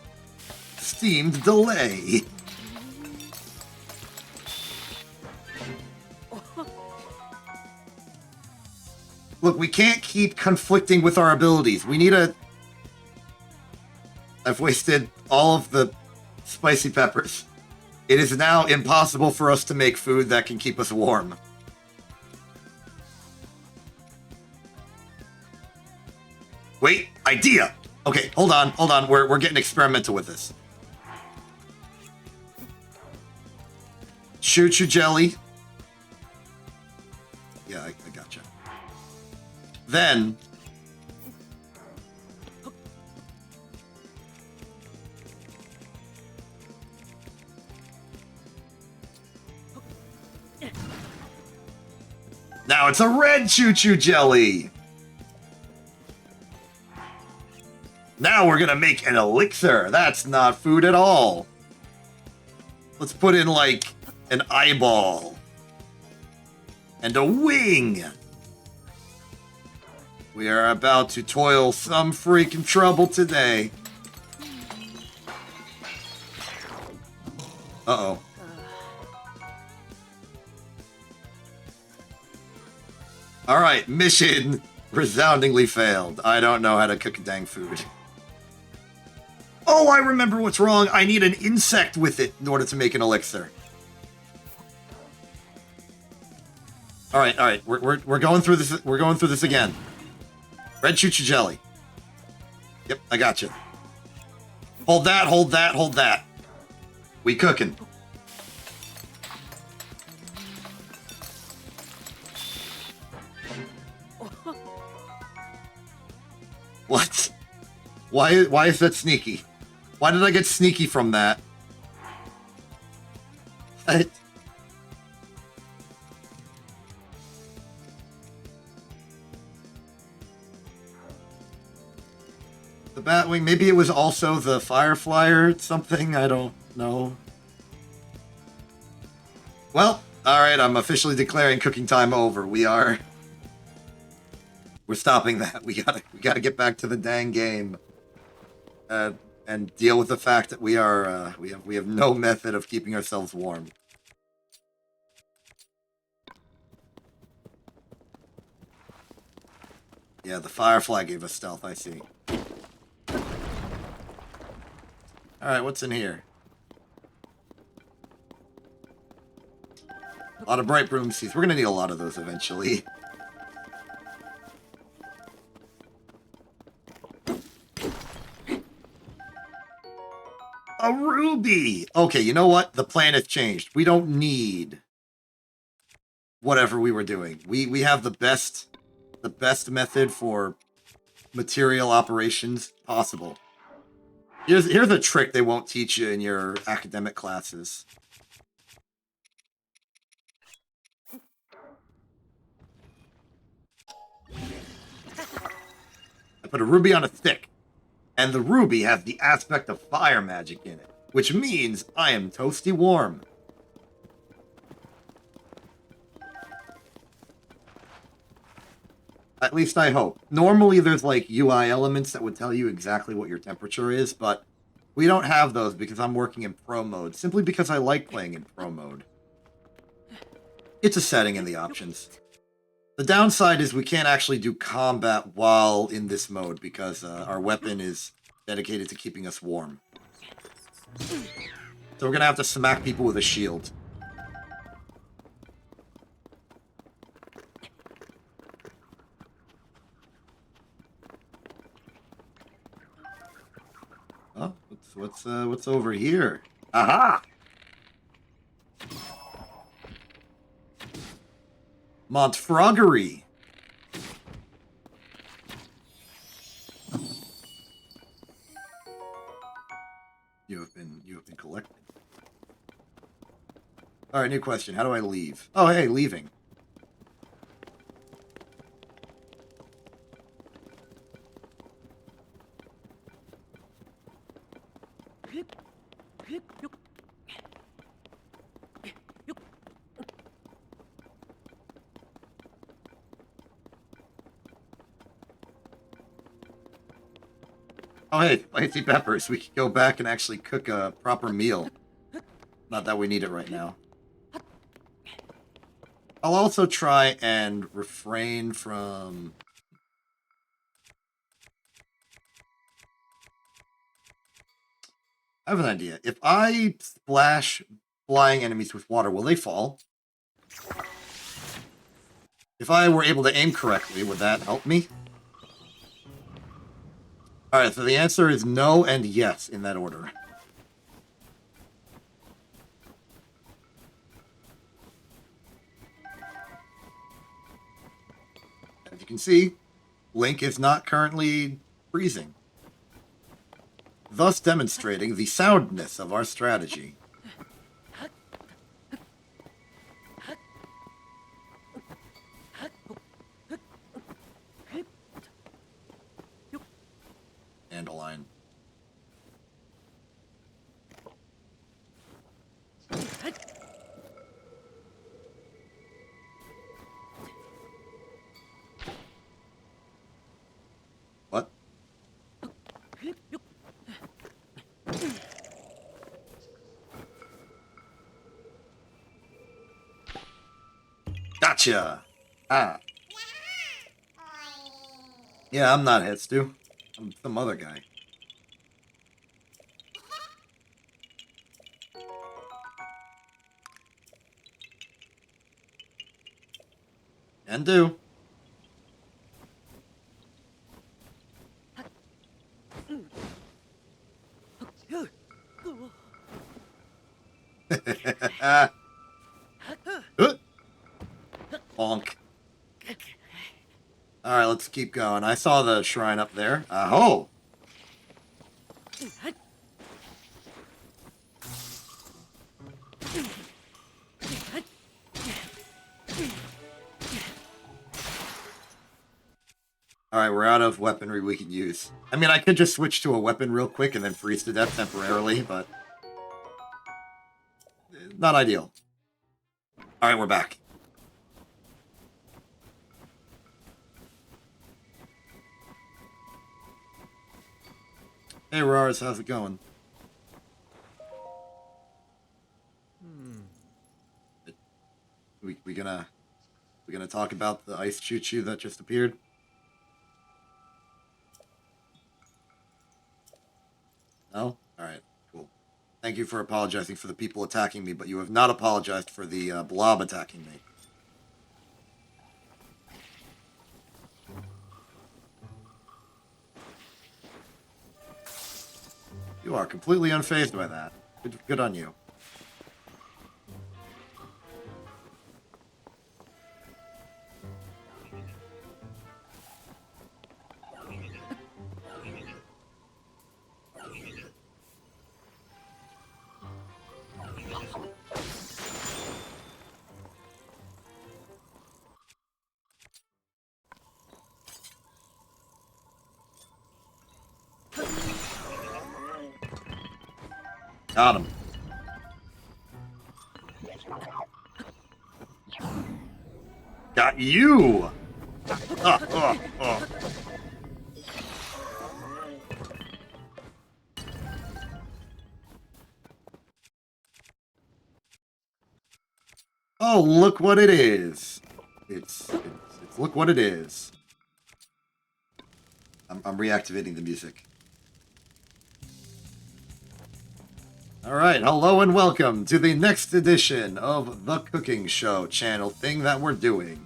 S1: Steamed delay. Look, we can't keep conflicting with our abilities. We need a... I've wasted all of the spicy peppers. It is now impossible for us to make food that can keep us warm. Wait, idea! Okay, hold on. We're getting experimental with this. Choo-choo jelly. Yeah, I gotcha. Then... Now it's a red choo-choo jelly! Now we're gonna make an elixir. That's not food at all. Let's put in, like, an eyeball. And a wing. We are about to toil some freaking trouble today. Uh-oh. Alright, mission resoundingly failed. I don't know how to cook dang food. Oh, I remember what's wrong. I need an insect with it in order to make an elixir. Alright, we're going through this. We're going through this again. Red chuchu jelly. Yep, I got you. Hold that, hold that, hold that. We cooking. What? Why is that sneaky? Why did I get sneaky from that? What? The Batwing, maybe it was also the Firefly or something, I don't know. Well, alright, I'm officially declaring cooking time over. We're stopping that. We gotta get back to the dang game. And deal with the fact that we have no method of keeping ourselves warm. Yeah, the Firefly gave us stealth, I see. Alright, what's in here? A lot of bright broom seeds. We're gonna need a lot of those eventually. A ruby! Okay, you know what? The plan has changed. We don't need whatever we were doing. We have the best method for material operations possible. Here's a trick they won't teach you in your academic classes. I put a ruby on a stick. And the ruby has the aspect of fire magic in it, which means I am toasty warm. At least I hope. Normally there's like UI elements that would tell you exactly what your temperature is, but we don't have those because I'm working in pro mode, simply because I like playing in pro mode. It's a setting in the options. The downside is we can't actually do combat while in this mode because our weapon is dedicated to keeping us warm. So we're going to have to smack people with a shield. Oh, what's over here? Aha! Montfroggery. You have been collected. All right, new question. How do I leave? Oh, hey, leaving. Oh, hey, spicy peppers. We could go back and actually cook a proper meal. Not that we need it right now. I'll also try and refrain from... I have an idea. If I splash flying enemies with water, will they fall? If I were able to aim correctly, would that help me? Alright, so the answer is no and yes in that order. As you can see, Link is not currently freezing, thus demonstrating the soundness of our strategy. Dandelion. Gotcha! Ah. Yeah, I'm not Hetsu. I'm some other guy. And do. Bonk. Alright, let's keep going. I saw the shrine up there. Aho! Alright, we're out of weaponry we can use. I mean, I could just switch to a weapon real quick and then freeze to death temporarily, but... not ideal. Alright, we're back. Hey, Rars, how's it going? We gonna talk about the ice choo-choo that just appeared? No? Alright, cool. Thank you for apologizing for the people attacking me, but you have not apologized for the blob attacking me. You are completely unfazed by that. Good on you. Got him. Got you! Oh, look what it is. It's look what it is. I'm reactivating the music. Alright, hello and welcome to the next edition of The Cooking Show channel thing that we're doing.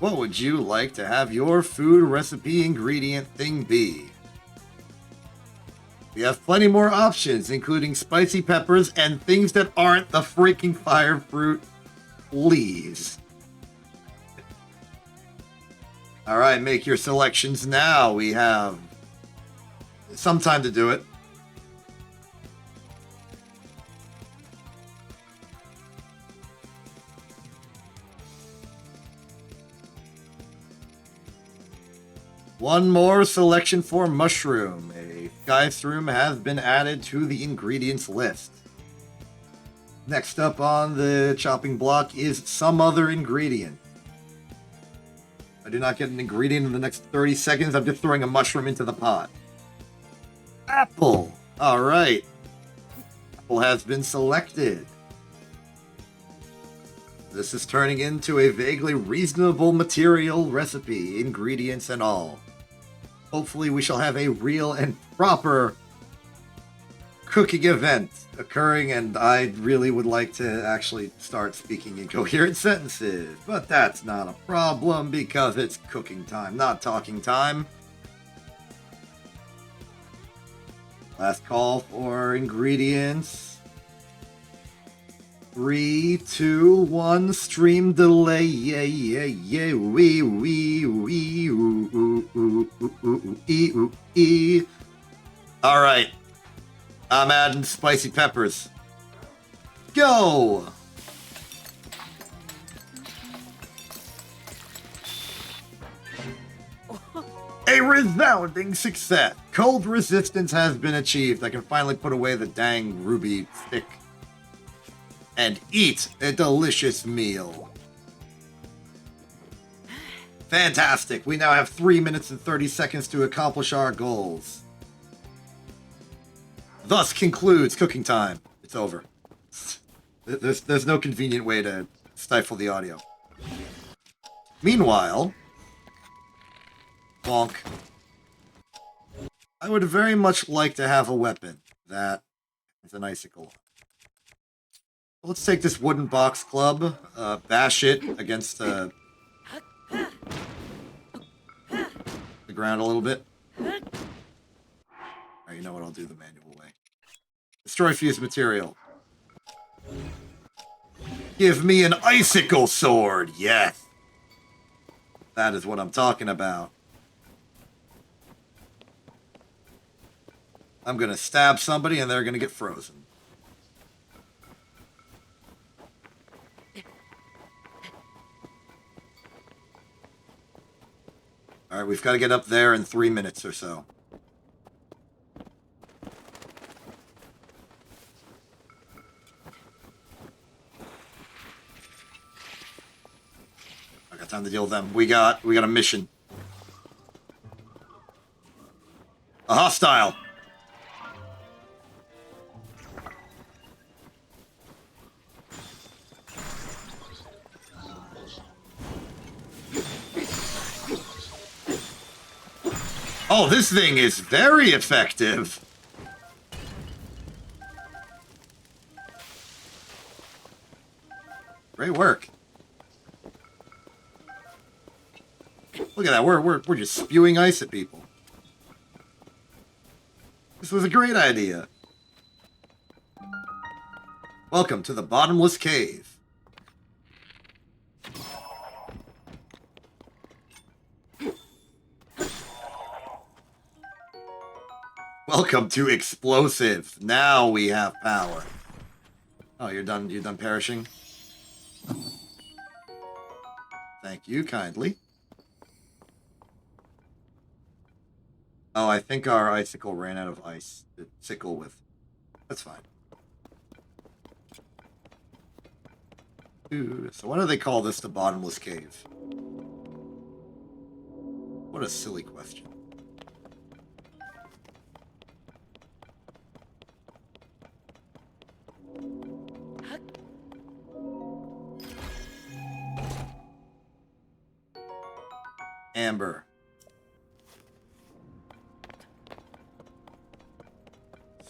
S1: What would you like to have your food recipe ingredient thing be? We have plenty more options, including spicy peppers and things that aren't the freaking fire fruit. Please. Alright, make your selections now. We have some time to do it. One more selection for mushroom. A guy's room has been added to the ingredients list. Next up on the chopping block is some other ingredient. If I do not get an ingredient in the next 30 seconds, I'm just throwing a mushroom into the pot. Apple. All right. Apple has been selected. This is turning into a vaguely reasonable material recipe, ingredients and all. Hopefully we shall have a real and proper cooking event occurring, and I really would like to actually start speaking in coherent sentences, but that's not a problem because it's cooking time, not talking time. Last call for ingredients. 3, 2, 1, stream delay, yeah, yeah, yeah, wee, wee, wee, ooh, ooh, ooh, ooh, ooh, ee, ooh, ee. All right, I'm adding spicy peppers. Go! A resounding success. Cold resistance has been achieved. I can finally put away the dang ruby stick and eat a delicious meal. Fantastic. We now have 3 minutes and 30 seconds to accomplish our goals. Thus concludes cooking time. It's over. There's no convenient way to stifle the audio. Meanwhile, bonk. I would very much like to have a weapon that is an icicle. Let's take this wooden box club, bash it against the ground a little bit. Alright, you know what? I'll do the manual way. Destroy fused material. Give me an icicle sword! Yes! That is what I'm talking about. I'm gonna stab somebody and they're gonna get frozen. Alright, we've got to get up there in 3 minutes or so. I got time to deal with them. We got a mission. A hostile. Oh, this thing is very effective. Great work. Look at that. We're just spewing ice at people. This was a great idea. Welcome to the bottomless cave. Welcome to explosive. Now we have power. Oh, you're done perishing? Thank you kindly. Oh, I think our icicle ran out of ice to sickle with. That's fine. Ooh, so why do they call this the bottomless cave? What a silly question. Amber.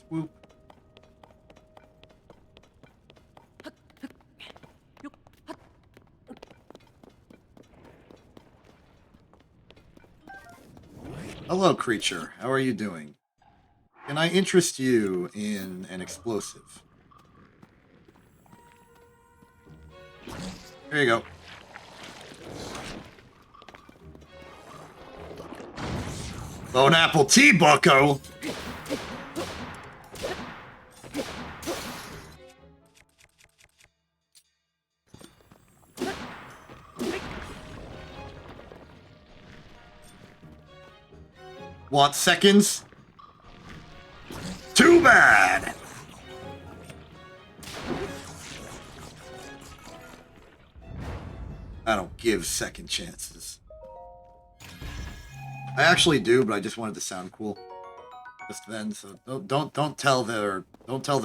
S1: Swoop. Hello, creature. How are you doing? Can I interest you in an explosive? There you go. Bone apple tea, bucko! Want seconds? Too bad! I don't give second chances. I actually do, but I just wanted to sound cool just then. So don't tell their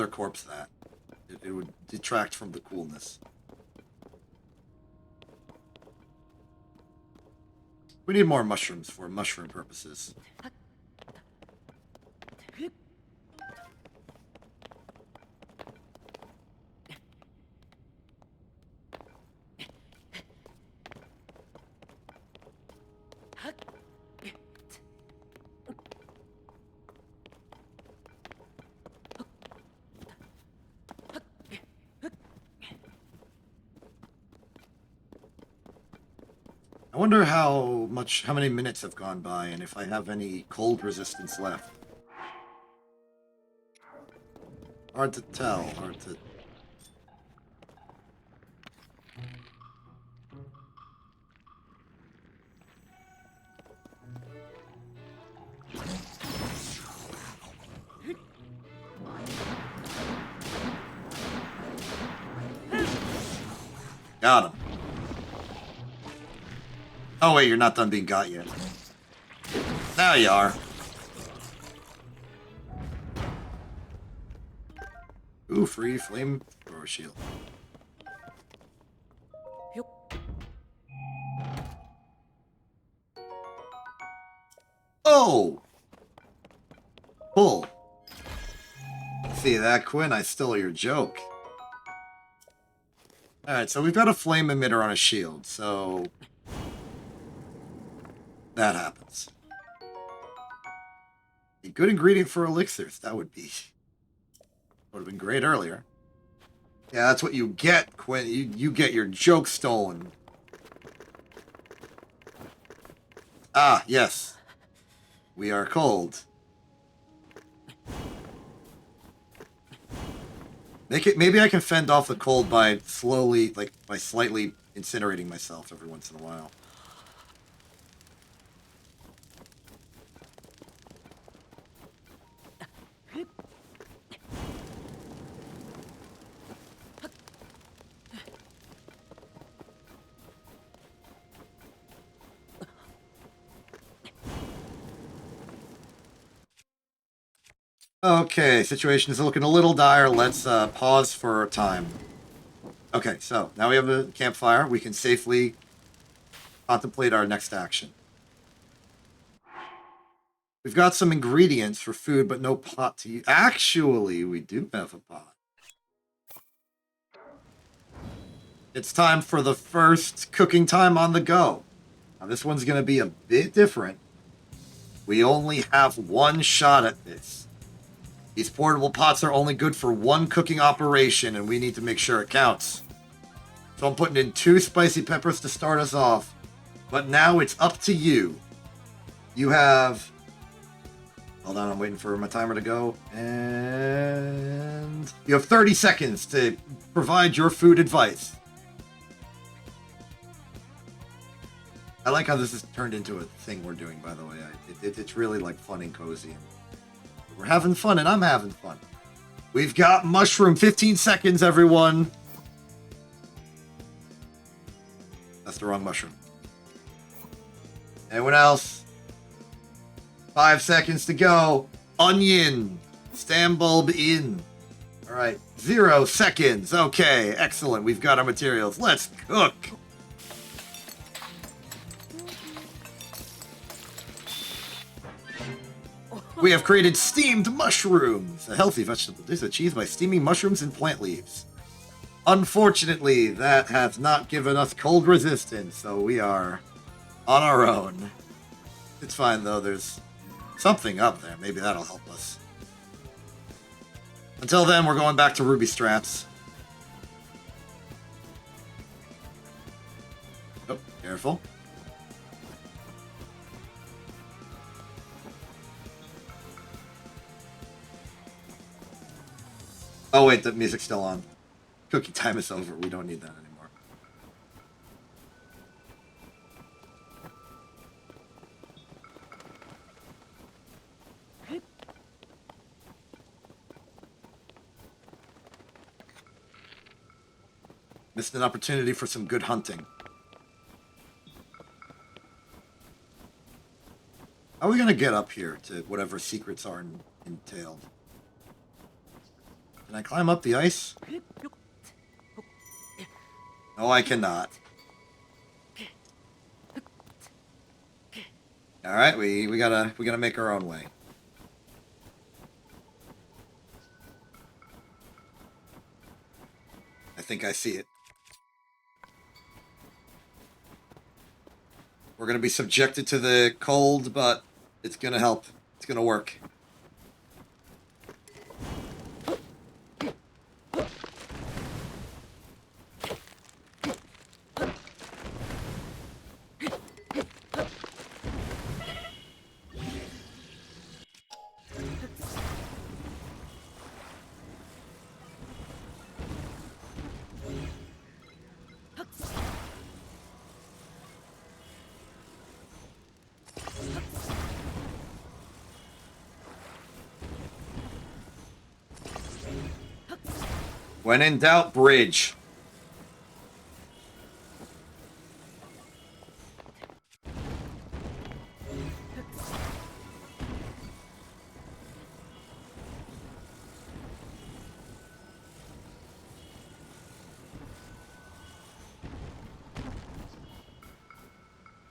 S1: corpse that. It would detract from the coolness. We need more mushrooms for mushroom purposes. I wonder how many minutes have gone by and if I have any cold resistance left. Hard to tell, hard to... Got him. Oh wait, you're not done being got yet. Now you are. Ooh, free flamethrower shield. Oh! Pull. See that, Quinn? I stole your joke. Alright, so we've got a flame emitter on a shield, so... that happens. A good ingredient for elixirs, that would be... would have been great earlier. Yeah, that's what you get, Quinn. You get your joke stolen. Ah, yes. We are cold. Maybe I can fend off the cold by slowly, like, by slightly incinerating myself every once in a while. Okay, situation is looking a little dire. Let's pause for a time. Okay, so now we have a campfire. We can safely contemplate our next action. We've got some ingredients for food, but no pot to use. Actually, we do have a pot. It's time for the first cooking time on the go. Now, this one's going to be a bit different. We only have one shot at this. These portable pots are only good for one cooking operation, and we need to make sure it counts. So I'm putting in 2 spicy peppers to start us off. But now it's up to you. You have... hold on, I'm waiting for my timer to go. And... you have 30 seconds to provide your food advice. I like how this has turned into a thing we're doing, by the way. It's really, like, fun and cozy. We're having fun, and I'm having fun. We've got mushroom. 15 seconds, everyone. That's the wrong mushroom. Anyone else? 5 seconds to go. Onion. Stem bulb in. All right. 0 seconds. Okay, excellent. We've got our materials. Let's cook. We have created steamed mushrooms, a healthy vegetable dish achieved by steaming mushrooms and plant leaves. Unfortunately, that has not given us cold resistance, so we are on our own. It's fine, though. There's something up there. Maybe that'll help us. Until then, we're going back to ruby straps. Oh, careful. Oh wait, the music's still on. Cookie time is over. We don't need that anymore. Missed an opportunity for some good hunting. How are we gonna get up here to whatever secrets are entailed? Can I climb up the ice? No, I cannot. All right, we gotta make our own way. I think I see it. We're gonna be subjected to the cold, but it's gonna help. It's gonna work. When in doubt, bridge.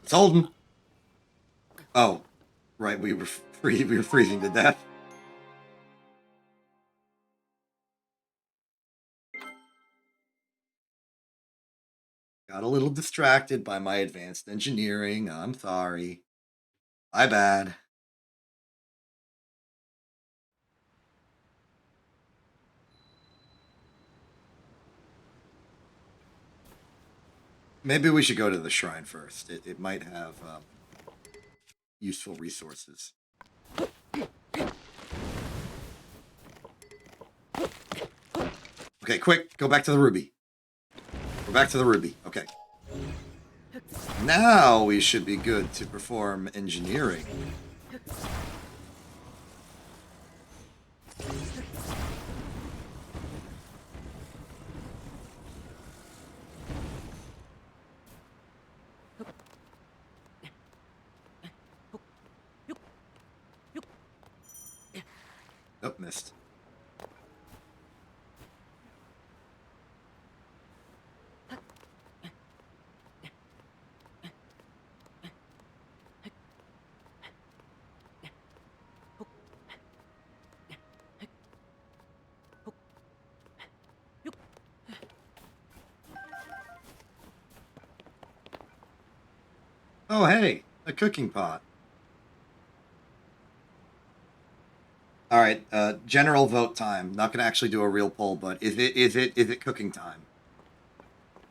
S1: It's holding. Oh, right. we were freezing to death. Got a little distracted by my advanced engineering. I'm sorry. My bad. Maybe we should go to the shrine first. It might have useful resources. Okay, quick, go back to the ruby. Go back to the ruby. Okay. Now we should be good to perform engineering. Oh, missed. Oh, hey, a cooking pot. All right, general vote time. Not gonna actually do a real poll, but is it cooking time?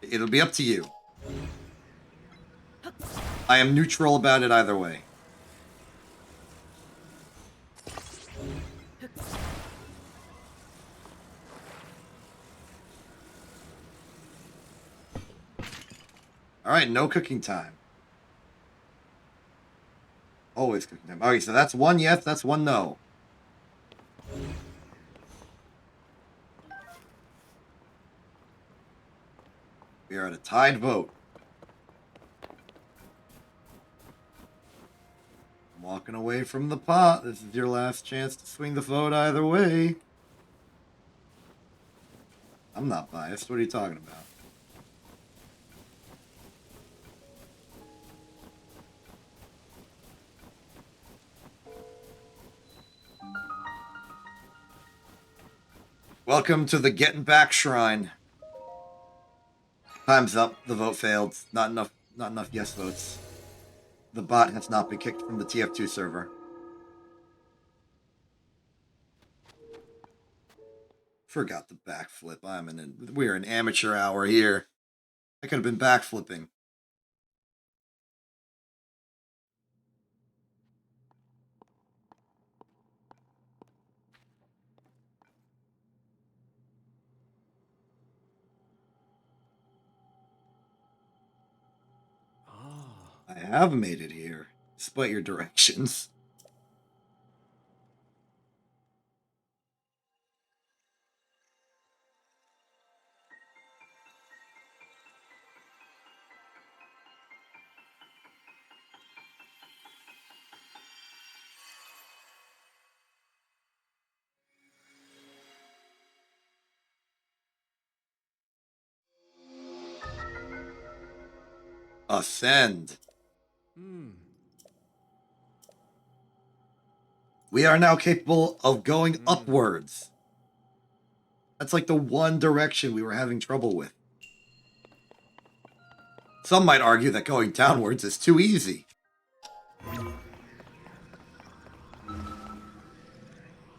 S1: It'll be up to you. I am neutral about it either way. All right, no cooking time. Always cooking time. Okay, so that's one yes, that's one no. We are at a tied vote. I'm walking away from the pot. This is your last chance to swing the vote either way. I'm not biased. What are you talking about? Welcome to the Getting Back Shrine. Time's up. The vote failed. Not enough yes votes. The bot has not been kicked from the TF2 server. Forgot the backflip. We're an amateur hour here. I could have been backflipping. I have made it here, despite your directions. Ascend. We are now capable of going upwards. That's like the one direction we were having trouble with. Some might argue that going downwards is too easy.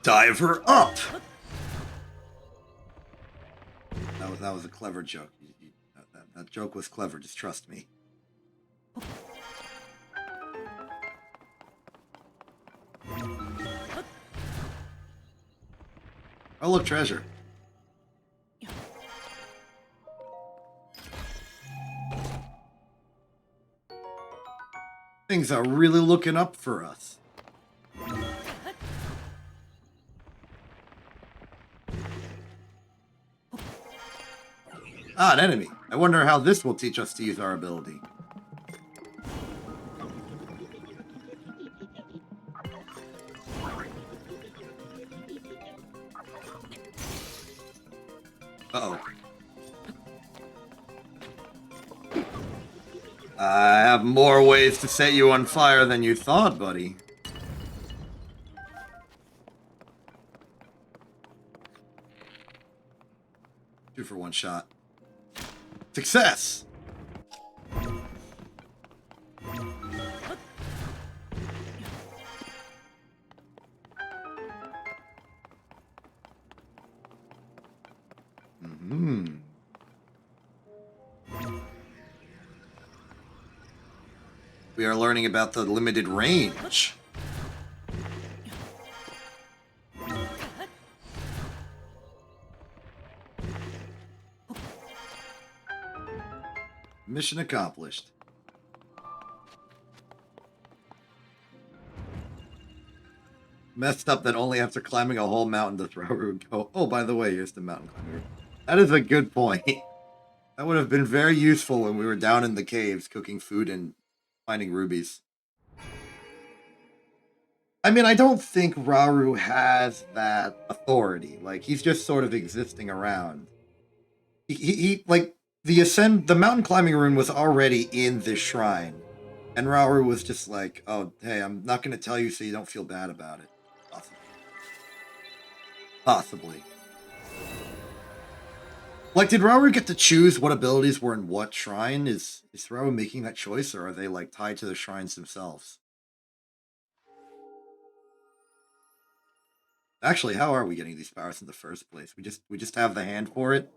S1: Diver up! That was a clever joke. That joke was clever, just trust me. Oh, look, treasure. Things are really looking up for us. Ah, an enemy. I wonder how this will teach us to use our ability. Uh-oh. I have more ways to set you on fire than you thought, buddy. 2 for 1 shot. Success! We are learning about the limited range. Mission accomplished. Messed up that only after climbing a whole mountain does Rauru go. Oh, by the way, here's the mountain climber. That is a good point. That would have been very useful when we were down in the caves cooking food and finding rubies. I mean, I don't think Rauru has that authority. Like, he's just sort of existing around. He like, the mountain climbing rune was already in this shrine. And Rauru was just like, oh, hey, I'm not going to tell you so you don't feel bad about it. Possibly. Possibly. Like, did Rauru get to choose what abilities were in what shrine? Is Rauru making that choice, or are they, like, tied to the shrines themselves? Actually, how are we getting these powers in the first place? We just have the hand for it?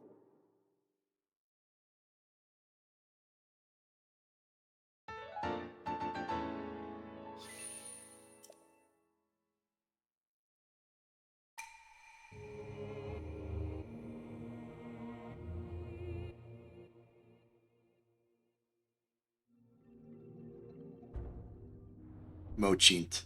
S1: Mochint.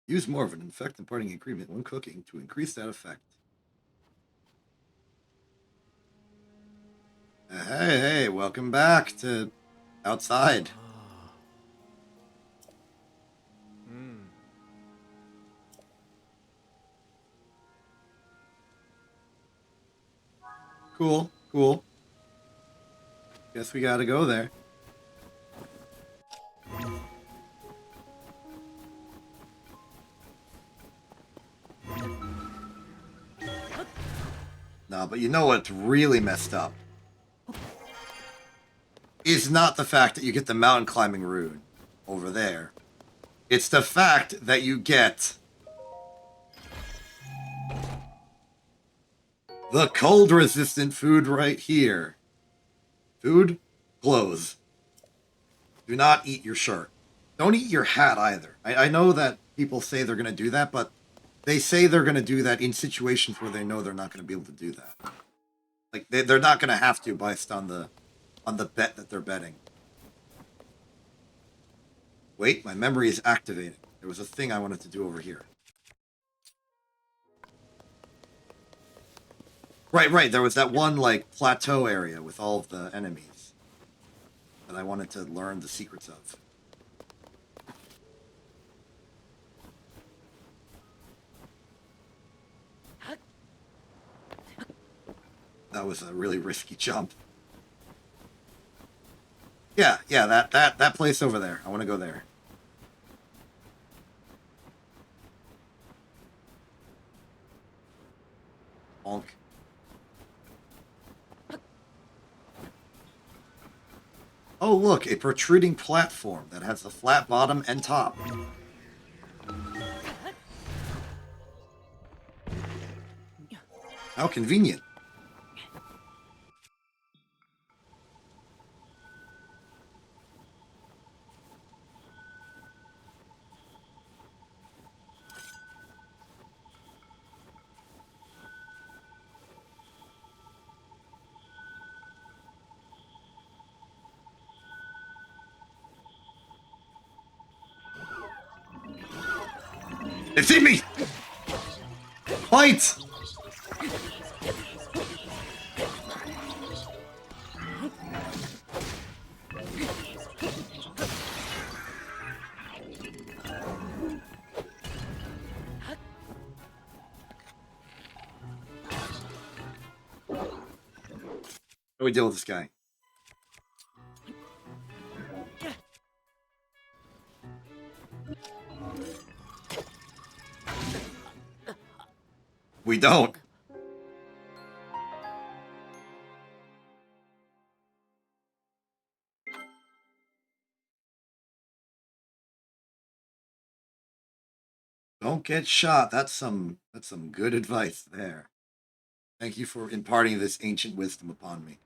S1: Use more of an effect imparting ingredient when cooking to increase that effect. Hey, welcome back to outside. Cool. Guess we gotta go there. No, but you know what's really messed up? Is not the fact that you get the mountain climbing rune over there. It's the fact that you get the cold resistant food right here. Food, clothes. Do not eat your shirt. Don't eat your hat either. I know that people say they're going to do that, but they say they're going to do that in situations where they know they're not going to be able to do that. Like, they're not going to have to based on the bet that they're betting. Wait, my memory is activating. There was a thing I wanted to do over here. Right. There was that one, like, plateau area with all of the enemies that I wanted to learn the secrets of. That was a really risky jump. Yeah, that place over there. I want to go there. Bonk. Oh, look, a protruding platform that has a flat bottom and top. How convenient. They've seen me! Fight! How do we deal with this guy? We don't. Don't get shot. That's some good advice there. Thank you for imparting this ancient wisdom upon me.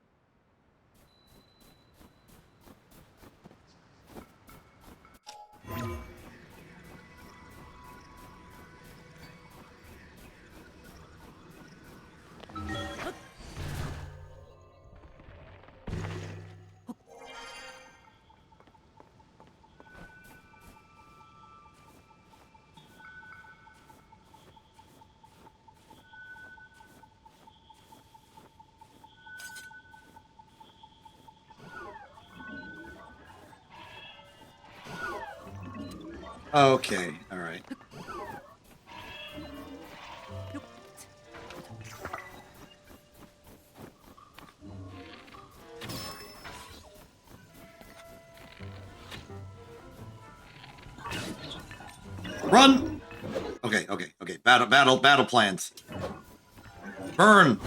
S1: Okay, all right. Run! Okay. Battle plans. Burn!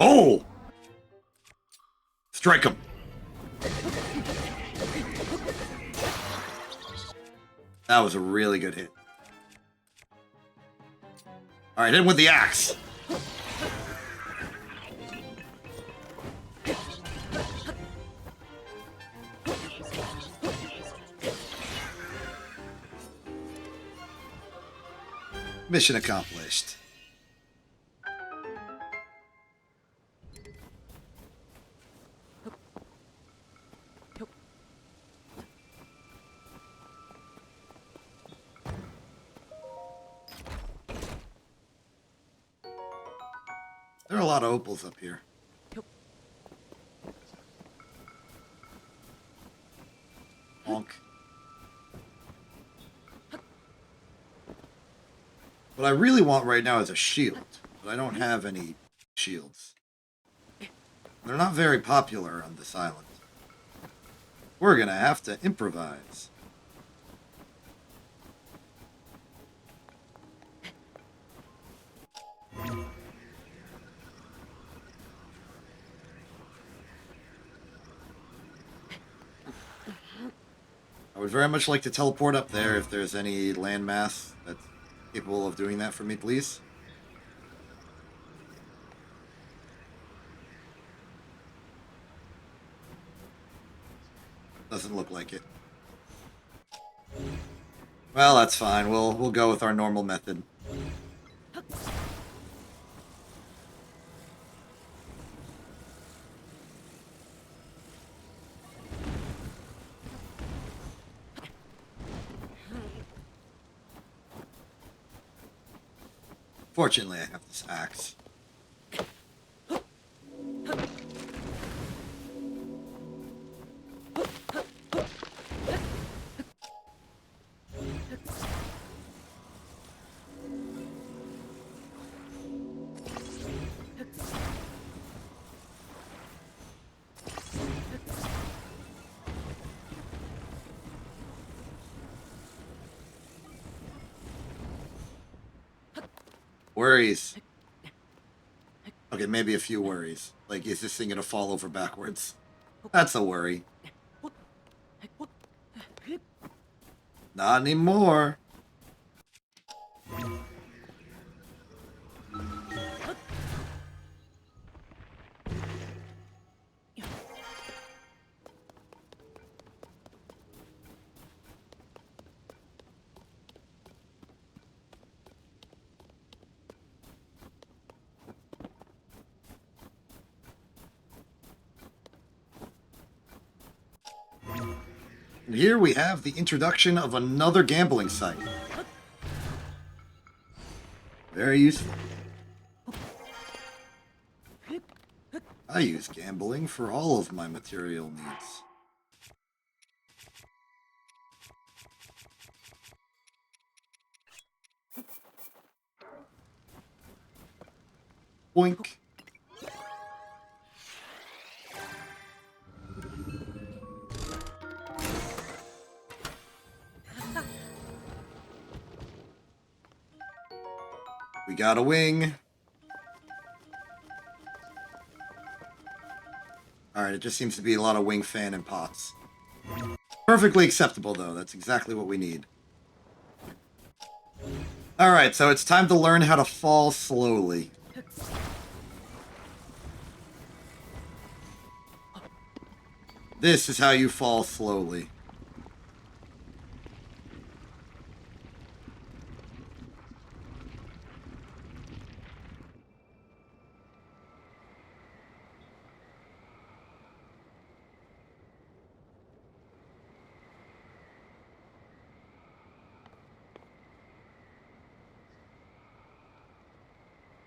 S1: Oh! Strike him. That was a really good hit. All right, hit him with the axe. Mission accomplished. There are a lot of opals up here. Honk. What I really want right now is a shield, but I don't have any shields. They're not very popular on this island. We're gonna have to improvise. I would very much like to teleport up there if there's any landmass that's capable of doing that for me, please. Doesn't look like it. Well, that's fine. We'll go with our normal method. Fortunately, I have this axe. Worries. Okay, maybe a few worries. Like, is this thing gonna fall over backwards? That's a worry. Not anymore. And here we have the introduction of another gambling site. Very useful. I use gambling for all of my material needs. Boink. We got a wing. Alright, it just seems to be a lot of wing fan and pots. Perfectly acceptable, though. That's exactly what we need. Alright, so it's time to learn how to fall slowly. This is how you fall slowly.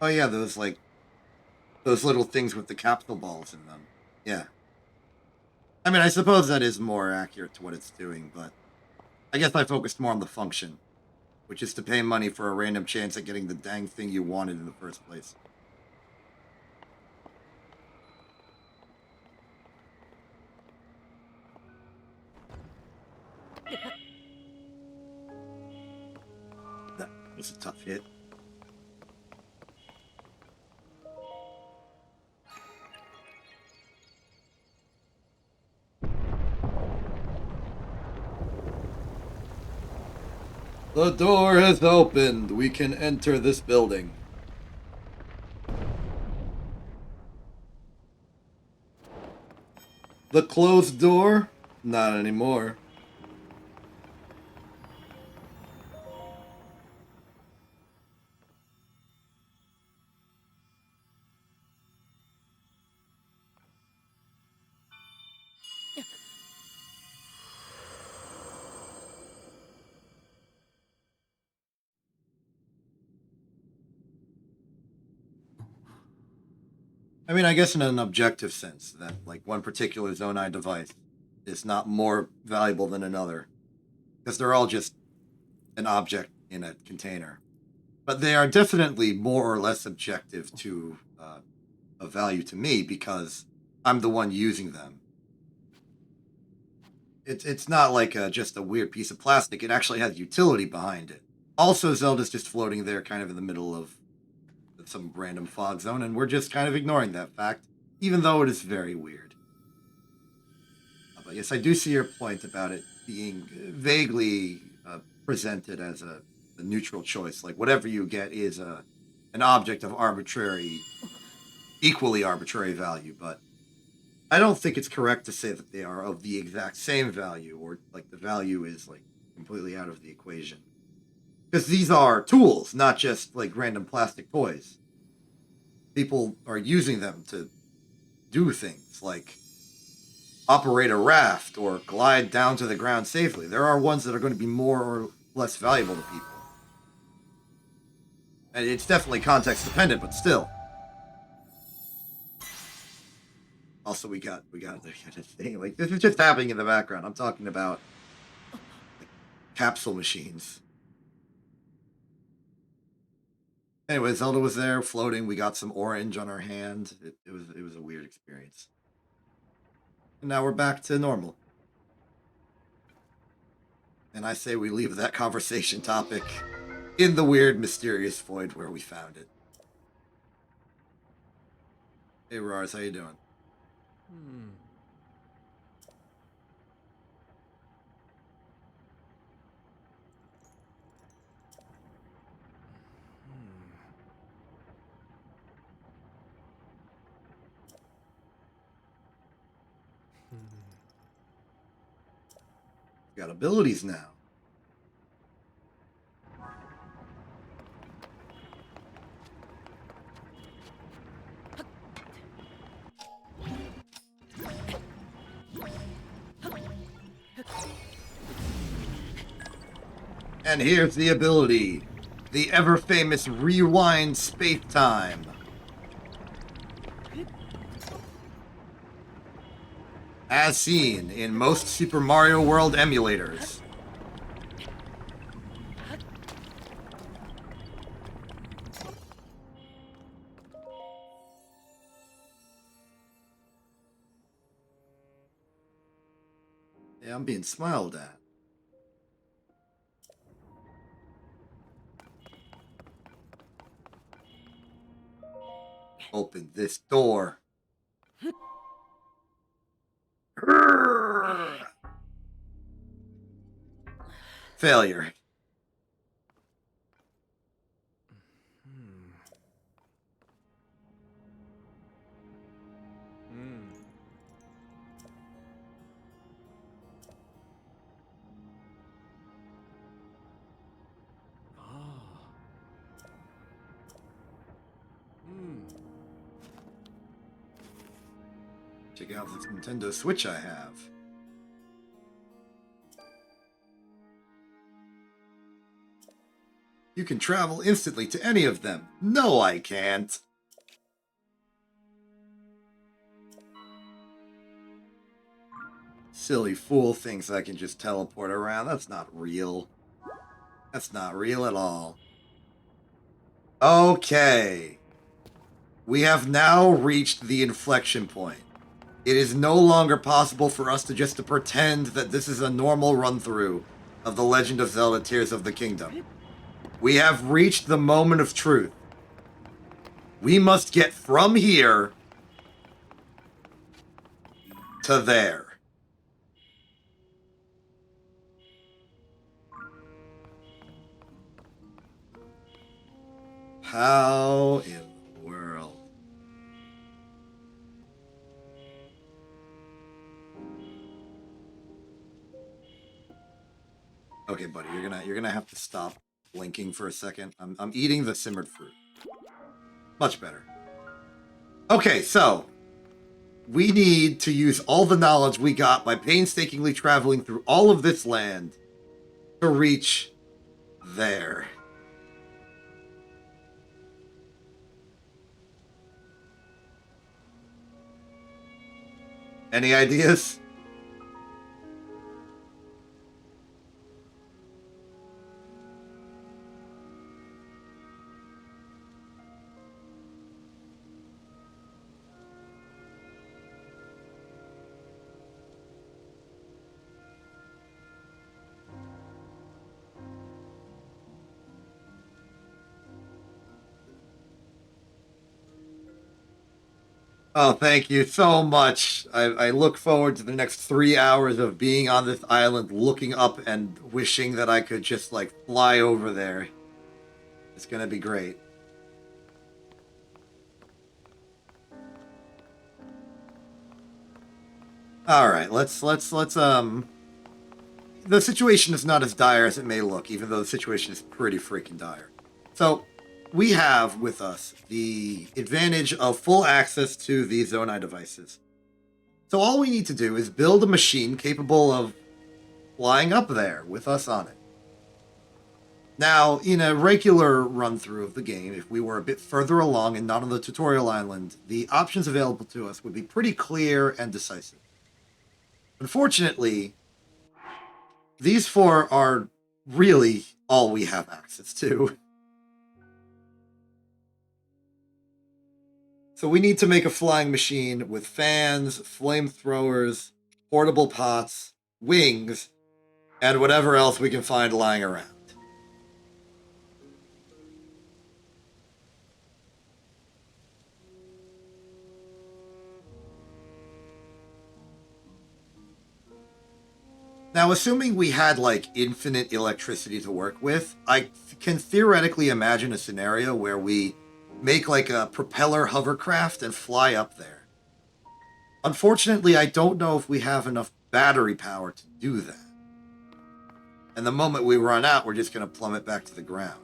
S1: Oh yeah, those little things with the capsule balls in them. Yeah. I mean, I suppose that is more accurate to what it's doing, but I guess I focused more on the function, which is to pay money for a random chance at getting the dang thing you wanted in the first place. That was a tough hit. The door has opened. We can enter this building. The closed door? Not anymore. I mean, I guess in an objective sense, that like one particular Zonai device is not more valuable than another, because they're all just an object in a container. But they are definitely more or less objective to a value to me because I'm the one using them. It's not like just a weird piece of plastic. It actually has utility behind it. Also, Zelda's just floating there, kind of in the middle of some random fog zone, and we're just kind of ignoring that fact, even though it is very weird. But yes, I do see your point about it being vaguely presented as a neutral choice. Like whatever you get is an object of arbitrary, equally arbitrary value. But I don't think it's correct to say that they are of the exact same value, or like the value is like completely out of the equation. Because these are tools, not just like random plastic toys. People are using them to do things like operate a raft or glide down to the ground safely. There are ones that are going to be more or less valuable to people. And it's definitely context dependent, but still. Also, we got the thing. Like, this is just happening in the background. I'm talking about like, capsule machines. Anyway, Zelda was there floating. We got some orange on our hand. It was a weird experience. And now we're back to normal. And I say we leave that conversation topic in the weird, mysterious void where we found it. Hey, Rars, how you doing? Got abilities now. And here's the ability. The ever-famous rewind space-time. As seen in most Super Mario World emulators. Yeah, I'm being smiled at. Open this door. Failure. Check out this Nintendo Switch I have. You can travel instantly to any of them. No, I can't. Silly fool thinks I can just teleport around. That's not real. That's not real at all. Okay. We have now reached the inflection point. It is no longer possible for us to just pretend that this is a normal run-through of The Legend of Zelda Tears of the Kingdom. We have reached the moment of truth. We must get from here to there. How in the world? Okay, buddy, you're gonna have to stop blinking for a second. I'm eating the simmered fruit. Much better. Okay, so we need to use all the knowledge we got by painstakingly traveling through all of this land to reach there. Any ideas? Oh, thank you so much. I look forward to the next 3 hours of being on this island, looking up and wishing that I could just, like, fly over there. It's gonna be great. Alright, let's, the situation is not as dire as it may look, even though the situation is pretty freaking dire. So, we have with us the advantage of full access to these Zonai devices. So all we need to do is build a machine capable of flying up there with us on it. Now, in a regular run-through of the game, if we were a bit further along and not on the tutorial island, the options available to us would be pretty clear and decisive. Unfortunately, these four are really all we have access to. So we need to make a flying machine with fans, flamethrowers, portable pots, wings, and whatever else we can find lying around. Now, assuming we had, like, infinite electricity to work with, I can theoretically imagine a scenario where we make, like, a propeller hovercraft and fly up there. Unfortunately, I don't know if we have enough battery power to do that. And the moment we run out, we're just going to plummet back to the ground.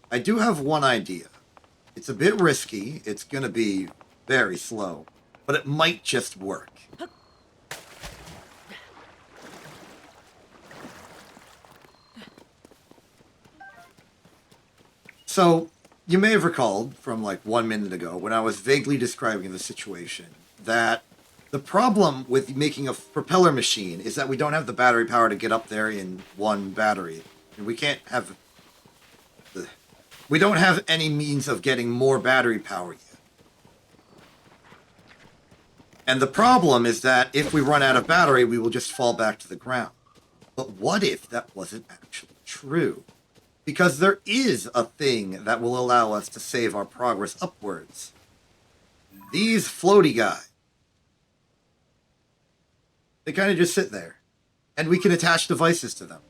S1: I do have one idea. It's a bit risky. It's going to be very slow, but it might just work. So, you may have recalled from like 1 minute ago when I was vaguely describing the situation that the problem with making a propeller machine is that we don't have the battery power to get up there in one battery. And we don't have any means of getting more battery power yet. And the problem is that if we run out of battery, we will just fall back to the ground. But what if that wasn't actually true? Because there is a thing that will allow us to save our progress upwards. These floaty guys. They kind of just sit there. And we can attach devices to them.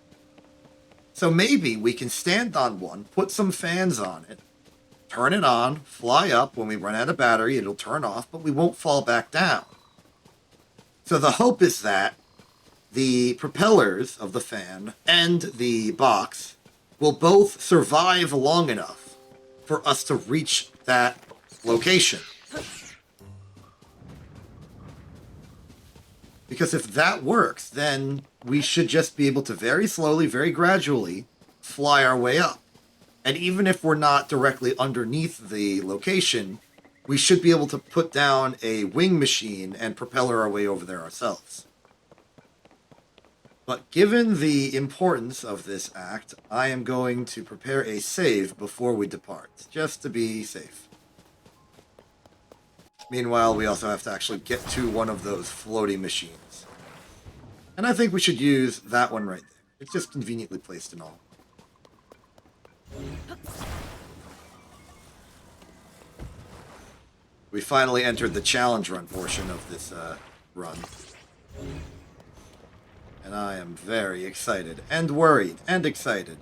S1: So maybe we can stand on one, put some fans on it, turn it on, fly up. When we run out of battery, it'll turn off, but we won't fall back down. So the hope is that the propellers of the fan and the box will both survive long enough for us to reach that location. Because if that works, then we should just be able to very slowly, very gradually fly our way up. And even if we're not directly underneath the location, we should be able to put down a wing machine and propeller our way over there ourselves. But given the importance of this act, I am going to prepare a save before we depart, just to be safe. Meanwhile, we also have to actually get to one of those floating machines. And I think we should use that one right there. It's just conveniently placed and all. We finally entered the challenge run portion of this run. And I am very excited, and worried, and excited.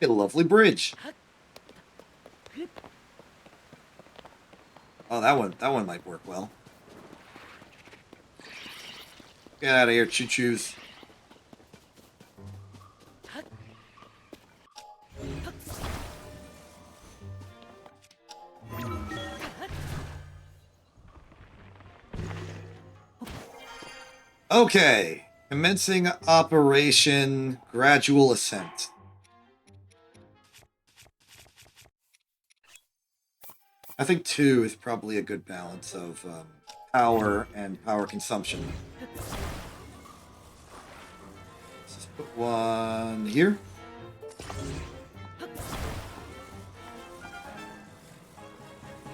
S1: A lovely bridge. Oh, that one might work well. Get out of here, choo-choos. Okay, commencing Operation Gradual Ascent. I think 2 is probably a good balance of power and power consumption. Let's just put one here.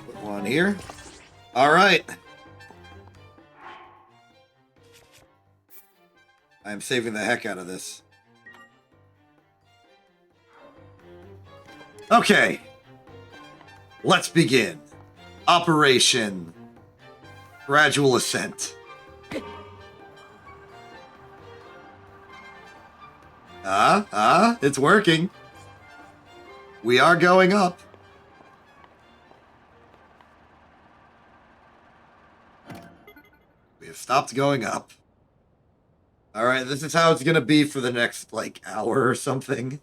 S1: Put one here. All right. I am saving the heck out of this. Okay. Let's begin. Operation Gradual Ascent. It's working. We are going up. We have stopped going up. Alright, this is how it's gonna be for the next, like, hour or something.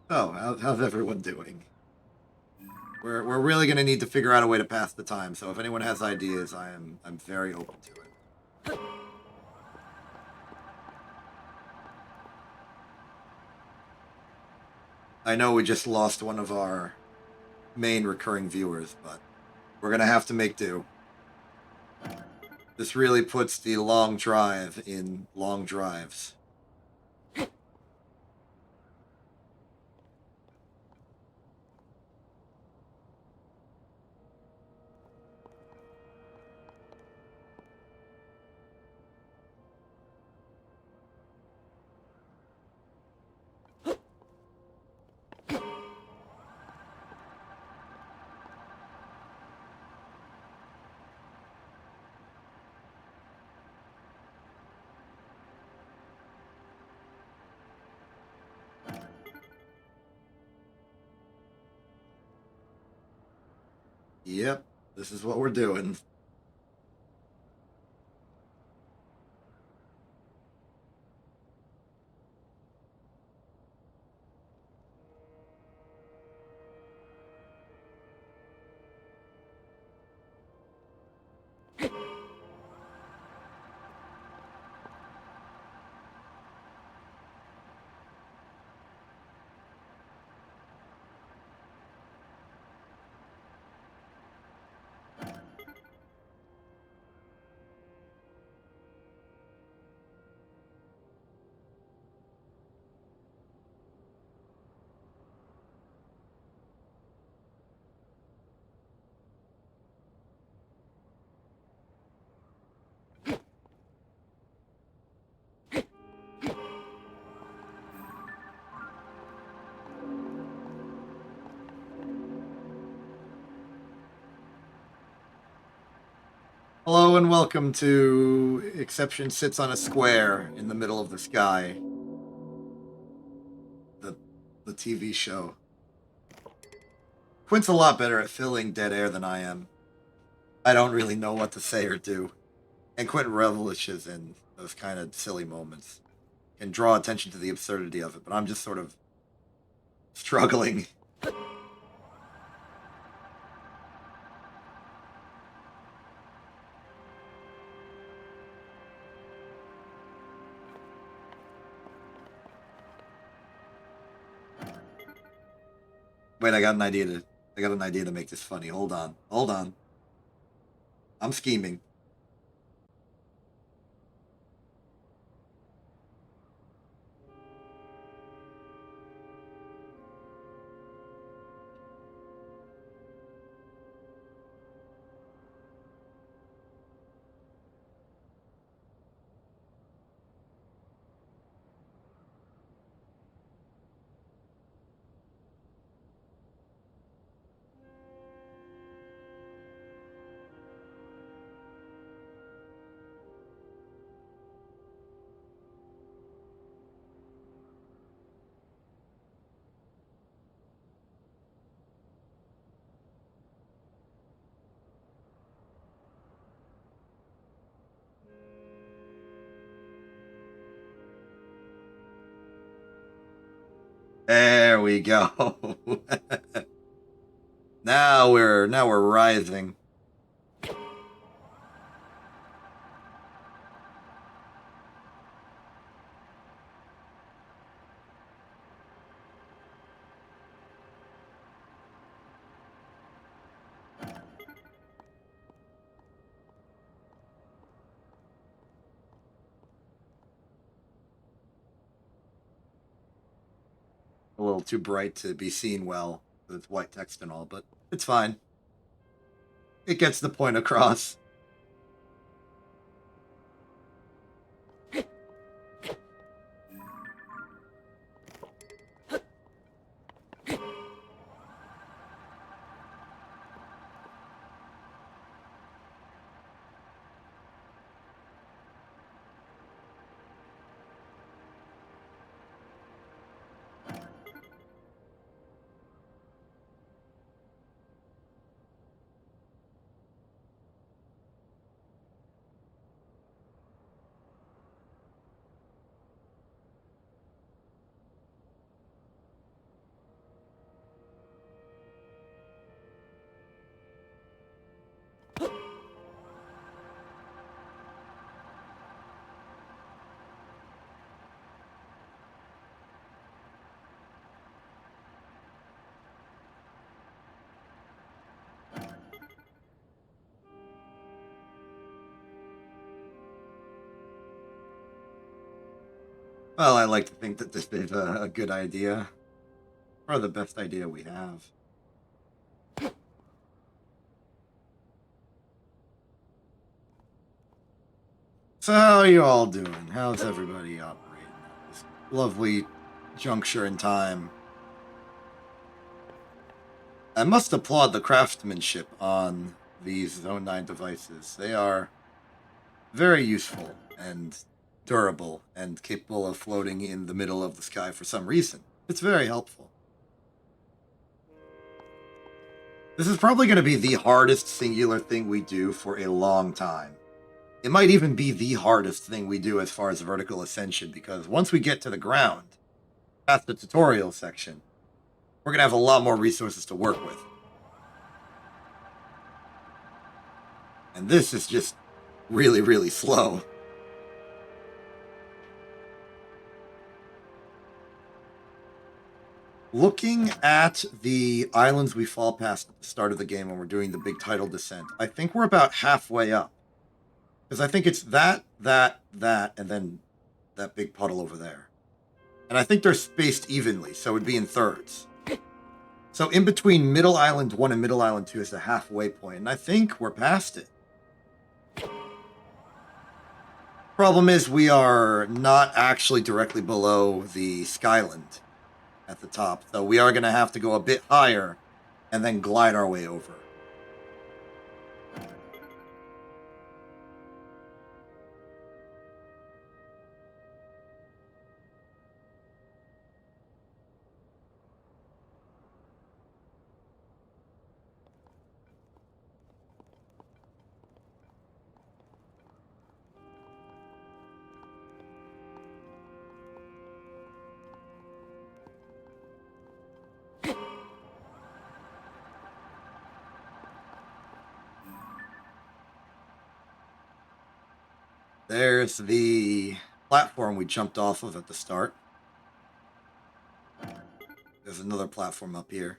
S1: Oh, how's everyone doing? We're really gonna need to figure out a way to pass the time, so if anyone has ideas, I'm very open to it. I know we just lost one of our main recurring viewers, but we're gonna have to make do. This really puts the long drive in long drives. Yep, this is what we're doing. Hello and welcome to Exception Sits on a Square in the Middle of the Sky. The TV show. Quint's a lot better at filling dead air than I am. I don't really know what to say or do. And Quint revelishes in those kind of silly moments. Can draw attention to the absurdity of it, but I'm just sort of struggling. Wait, I got an idea to make this funny. Hold on. I'm scheming. There we go. now we're rising. A little too bright to be seen well with white text and all, but it's fine. It gets the point across. Well, I like to think that this is a good idea. Or the best idea we have. So how are you all doing? How's everybody operating at this lovely juncture in time? I must applaud the craftsmanship on these Zone 9 devices. They are very useful and durable and capable of floating in the middle of the sky for some reason. It's very helpful. This is probably going to be the hardest singular thing we do for a long time. It might even be the hardest thing we do as far as vertical ascension, because once we get to the ground, past the tutorial section, we're going to have a lot more resources to work with. And this is just really, really slow. Looking at the islands we fall past at the start of the game when we're doing the big tidal descent, I think we're about halfway up. Because I think it's that, and then that big puddle over there. And I think they're spaced evenly, so it would be in thirds. So in between Middle Island 1 and Middle Island 2 is the halfway point, and I think we're past it. Problem is, we are not actually directly below the Skyland at the top, so we are going to have to go a bit higher and then glide our way over. There's the platform we jumped off of at the start. There's another platform up here.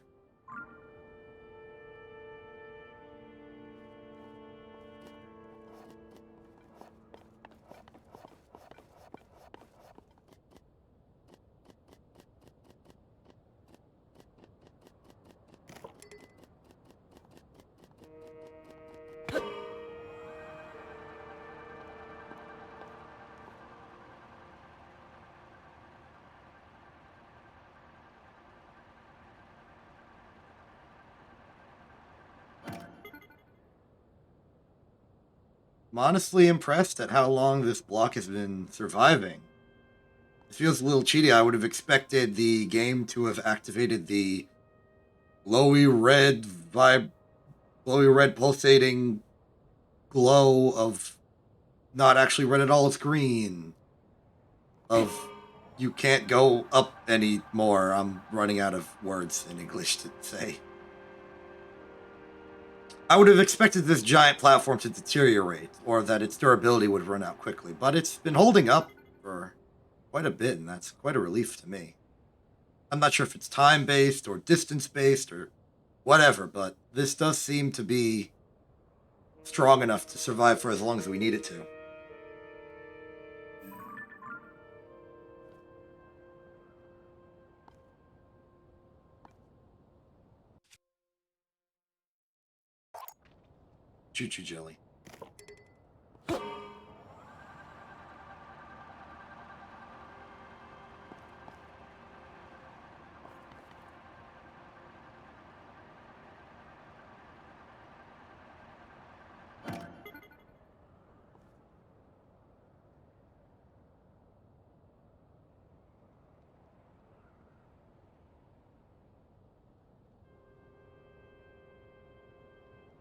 S1: I'm honestly impressed at how long this block has been surviving. It feels a little cheaty. I would have expected the game to have activated the glowy red pulsating glow of not actually red at all, it's green. Of you can't go up anymore. I'm running out of words in English to say. I would have expected this giant platform to deteriorate, or that its durability would run out quickly, but it's been holding up for quite a bit, and that's quite a relief to me. I'm not sure if it's time-based or distance-based or whatever, but this does seem to be strong enough to survive for as long as we need it to. Choo-choo jelly.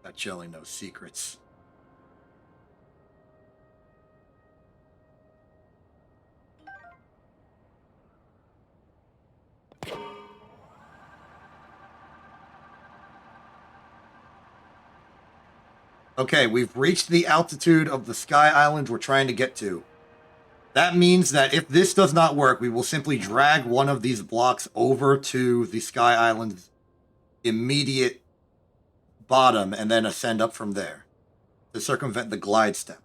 S1: That jelly knows secrets. Okay, we've reached the altitude of the Sky Island we're trying to get to. That means that if this does not work, we will simply drag one of these blocks over to the Sky Island's immediate bottom and then ascend up from there to circumvent the glide step.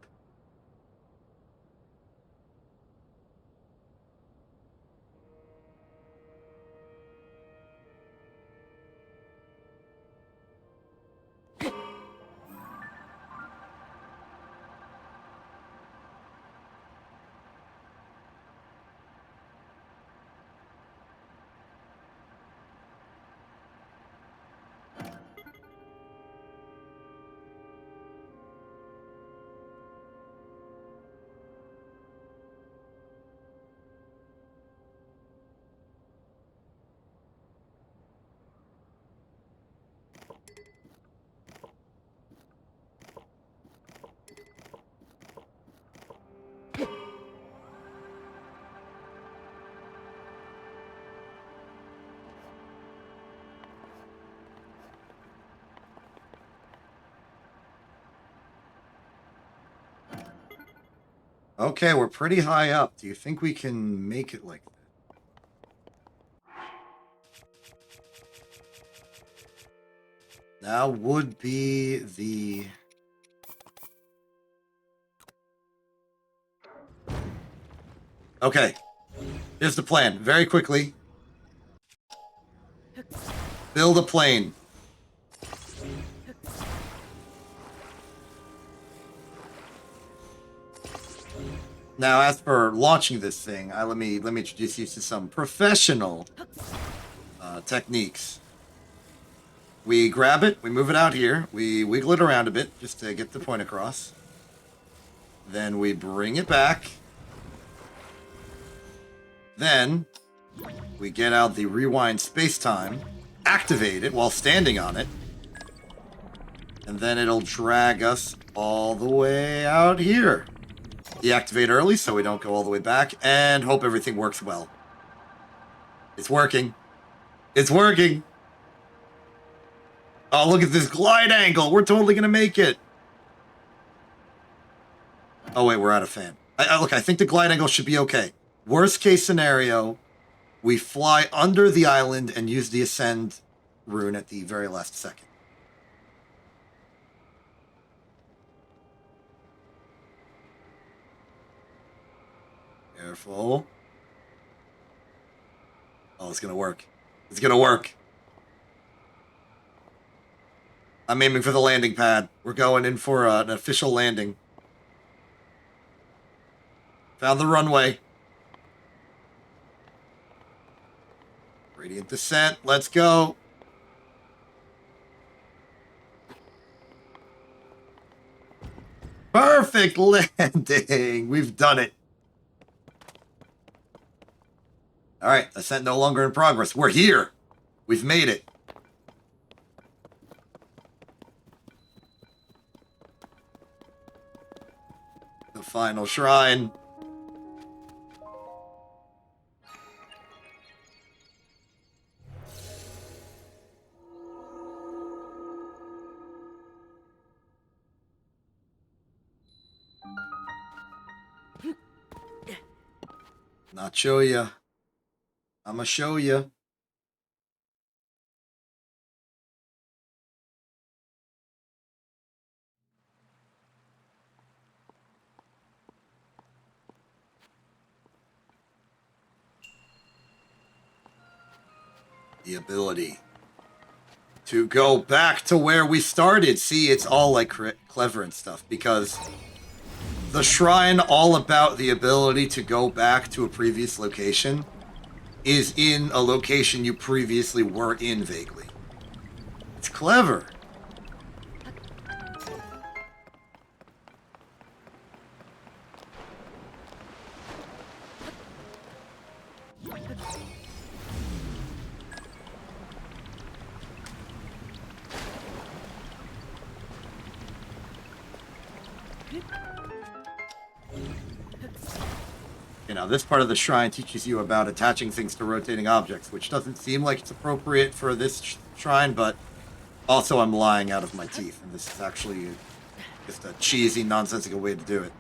S1: Okay, we're pretty high up. Do you think we can make it like that? Now would be the... Okay. Here's the plan. Very quickly. Build a plane. Now, as for launching this thing, let me introduce you to some professional techniques. We grab it, we move it out here, we wiggle it around a bit just to get the point across. Then we bring it back. Then we get out the rewind space-time, activate it while standing on it, and then it'll drag us all the way out here. Deactivate early so we don't go all the way back, and hope everything works well. It's working. It's working. Oh, look at this glide angle. We're totally going to make it. Oh, wait, we're out of fan. Look, I think the glide angle should be okay. Worst case scenario, we fly under the island and use the ascend rune at the very last second. Careful. Oh, it's gonna work. It's gonna work. I'm aiming for the landing pad. We're going in for an official landing. Found the runway. Radiant descent. Let's go. Perfect landing. We've done it. All right. Ascent no longer in progress. We're here. We've made it. The final shrine. Not show ya. I'ma show ya. The ability to go back to where we started. See, it's all like clever and stuff because the shrine, all about the ability to go back to a previous location, is in a location you previously were in vaguely. It's clever. You know, this part of the shrine teaches you about attaching things to rotating objects, which doesn't seem like it's appropriate for this shrine, but also I'm lying out of my teeth, and this is actually just a cheesy, nonsensical way to do it.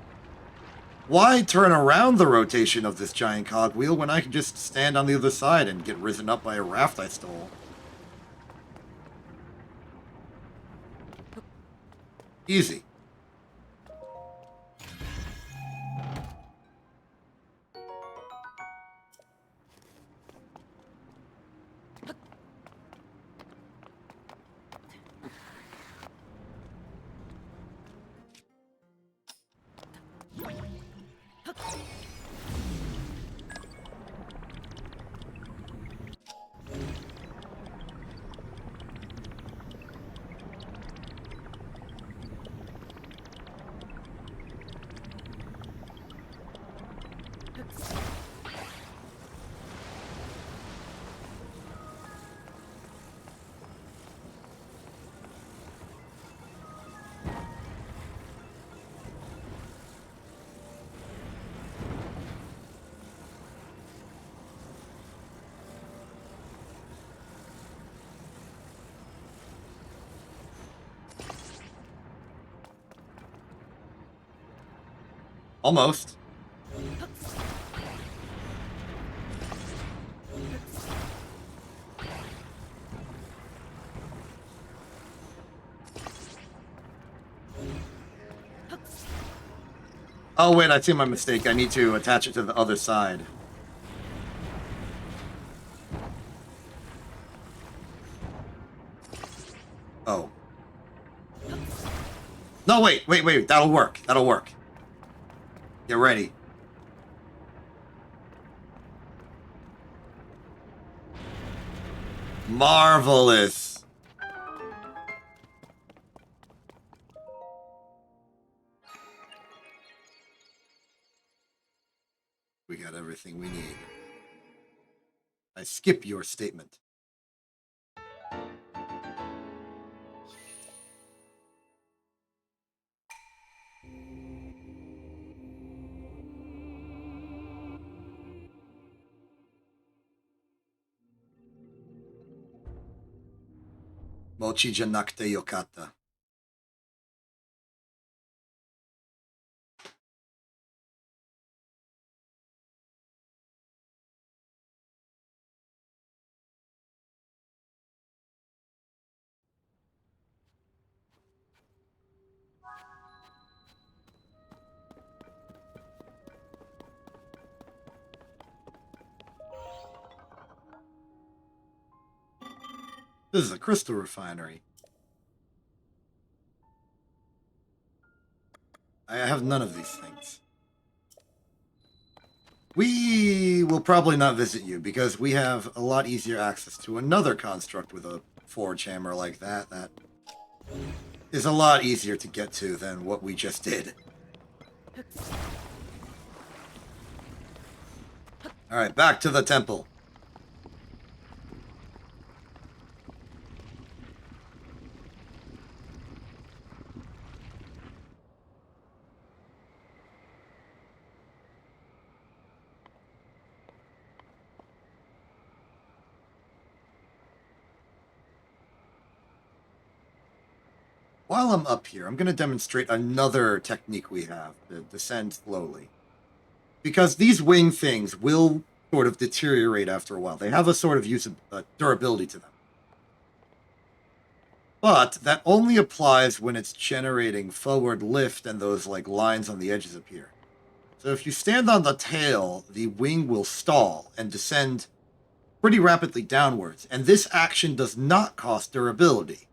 S1: Why turn around the rotation of this giant cogwheel when I can just stand on the other side and get risen up by a raft I stole? Easy. Almost. Oh, wait, I see my mistake. I need to attach it to the other side. Oh. No, wait. That'll work. That'll work. Get ready. Marvelous. We got everything we need. I skip your statement. Mochi janakute yokata. This is a crystal refinery. I have none of these things. We will probably not visit you because we have a lot easier access to another construct with a forge hammer like that. That is a lot easier to get to than what we just did. Alright, back to the temple. While I'm up here, I'm going to demonstrate another technique we have to descend slowly. Because these wing things will sort of deteriorate after a while. They have a sort of durability to them. But that only applies when it's generating forward lift and those like lines on the edges appear. So if you stand on the tail, the wing will stall and descend pretty rapidly downwards. And this action does not cost durability.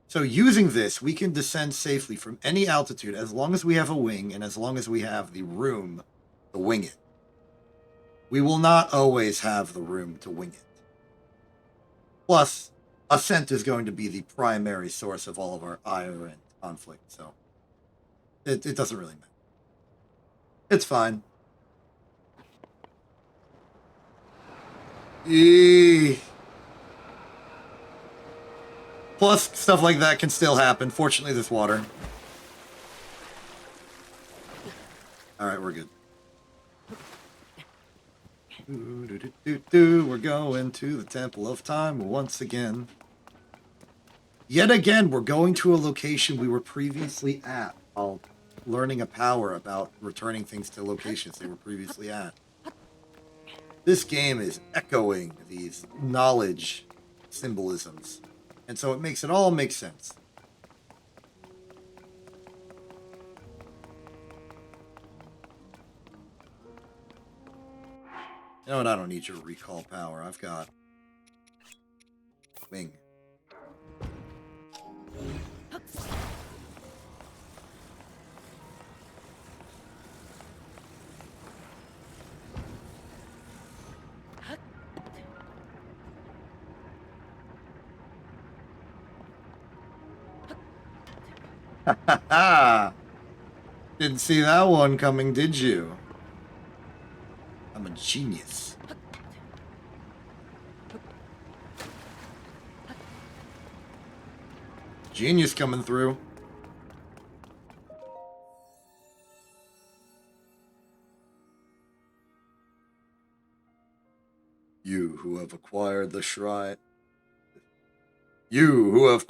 S1: So using this, we can descend safely from any altitude as long as we have a wing and as long as we have the room to wing it. We will not always have the room to wing it. Plus, ascent is going to be the primary source of all of our ire and conflict, so it doesn't really matter. It's fine. Plus, stuff like that can still happen. Fortunately, there's water. Alright, we're good. We're going to the Temple of Time once again. Yet again, we're going to a location we were previously at while learning a power about returning things to locations they were previously at. This game is echoing these knowledge symbolisms, and so it all makes sense. You know what? I don't need your recall power. I've got wing. Ha ha! Didn't see that one coming, did you? I'm a genius. Genius coming through. You who have acquired the shrine. You who have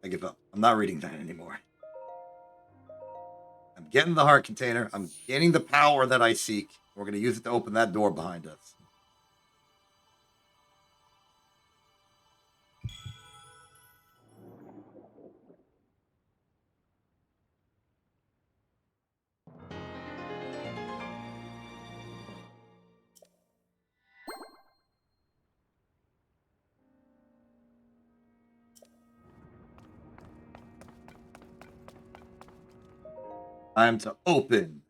S1: I give up. I'm not reading that anymore. I'm getting the heart container. I'm gaining the power that I seek. We're going to use it to open that door behind us. Time to open.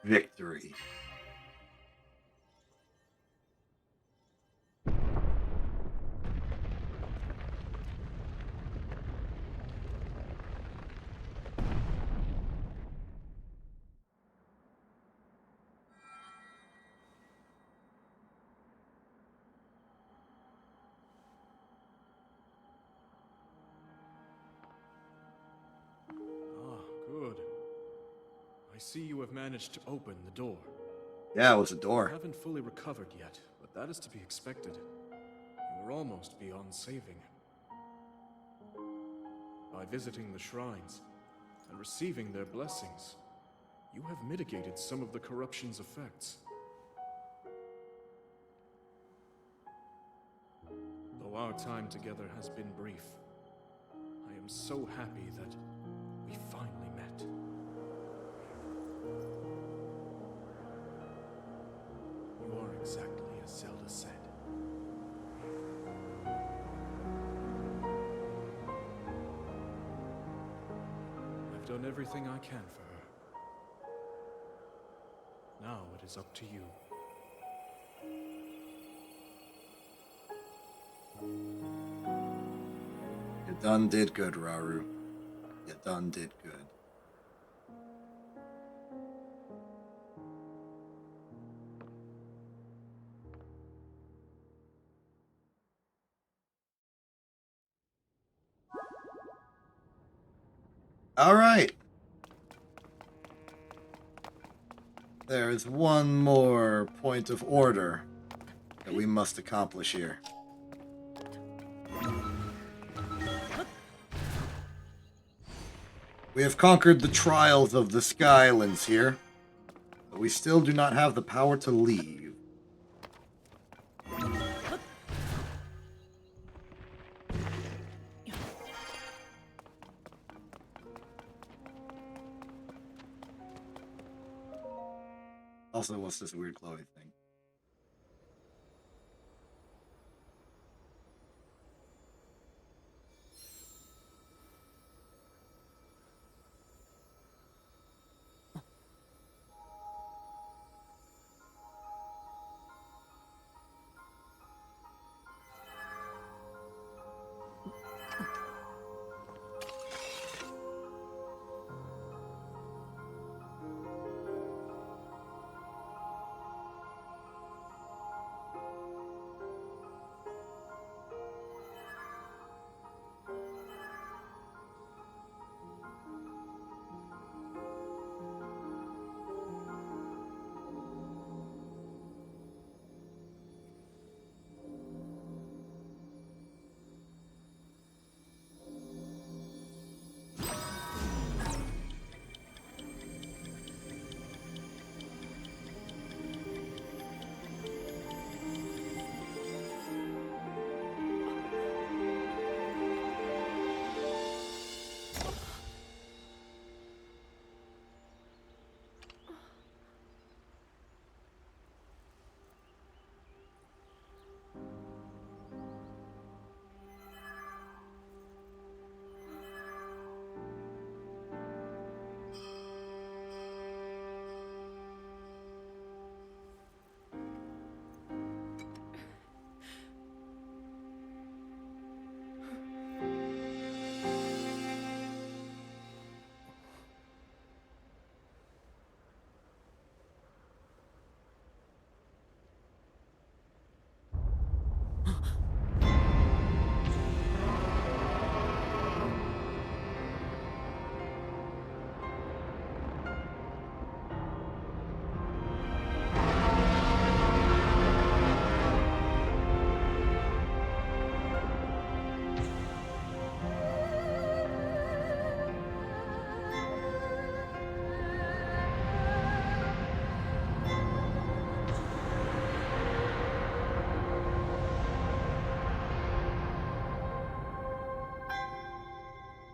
S1: Victory.
S4: Ah, good. I see you have managed to open the door.
S1: Yeah, it was a
S4: You
S1: door.
S4: haven't fully recovered yet, but that is to be expected. You were almost beyond saving. By visiting the shrines and receiving their blessings, you have mitigated some of the corruption's effects. Though Though our time together has been brief, I am so happy that we finally met. You are exactly as Zelda said. I've done everything I can for her. Now it is up to you.
S1: You done did good, Rauru. You done did good. All right. There is one more point of order that we must accomplish here. We have conquered the trials of the Skylands here, but we still do not have the power to leave. Also, what's this weird Chloe thing?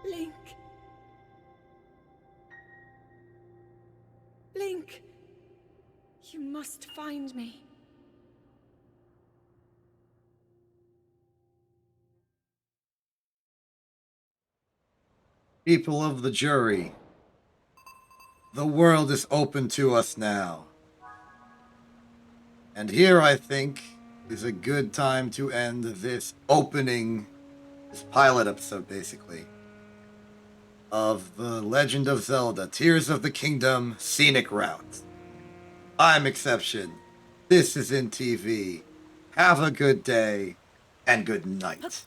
S2: Link. Link. You must find me.
S1: People of the jury, the world is open to us now. And here, I think, is a good time to end this pilot episode, basically, of The Legend of Zelda, Tears of the Kingdom, Scenic Route. I'm Exception. This is In TV. Have a good day, and good night.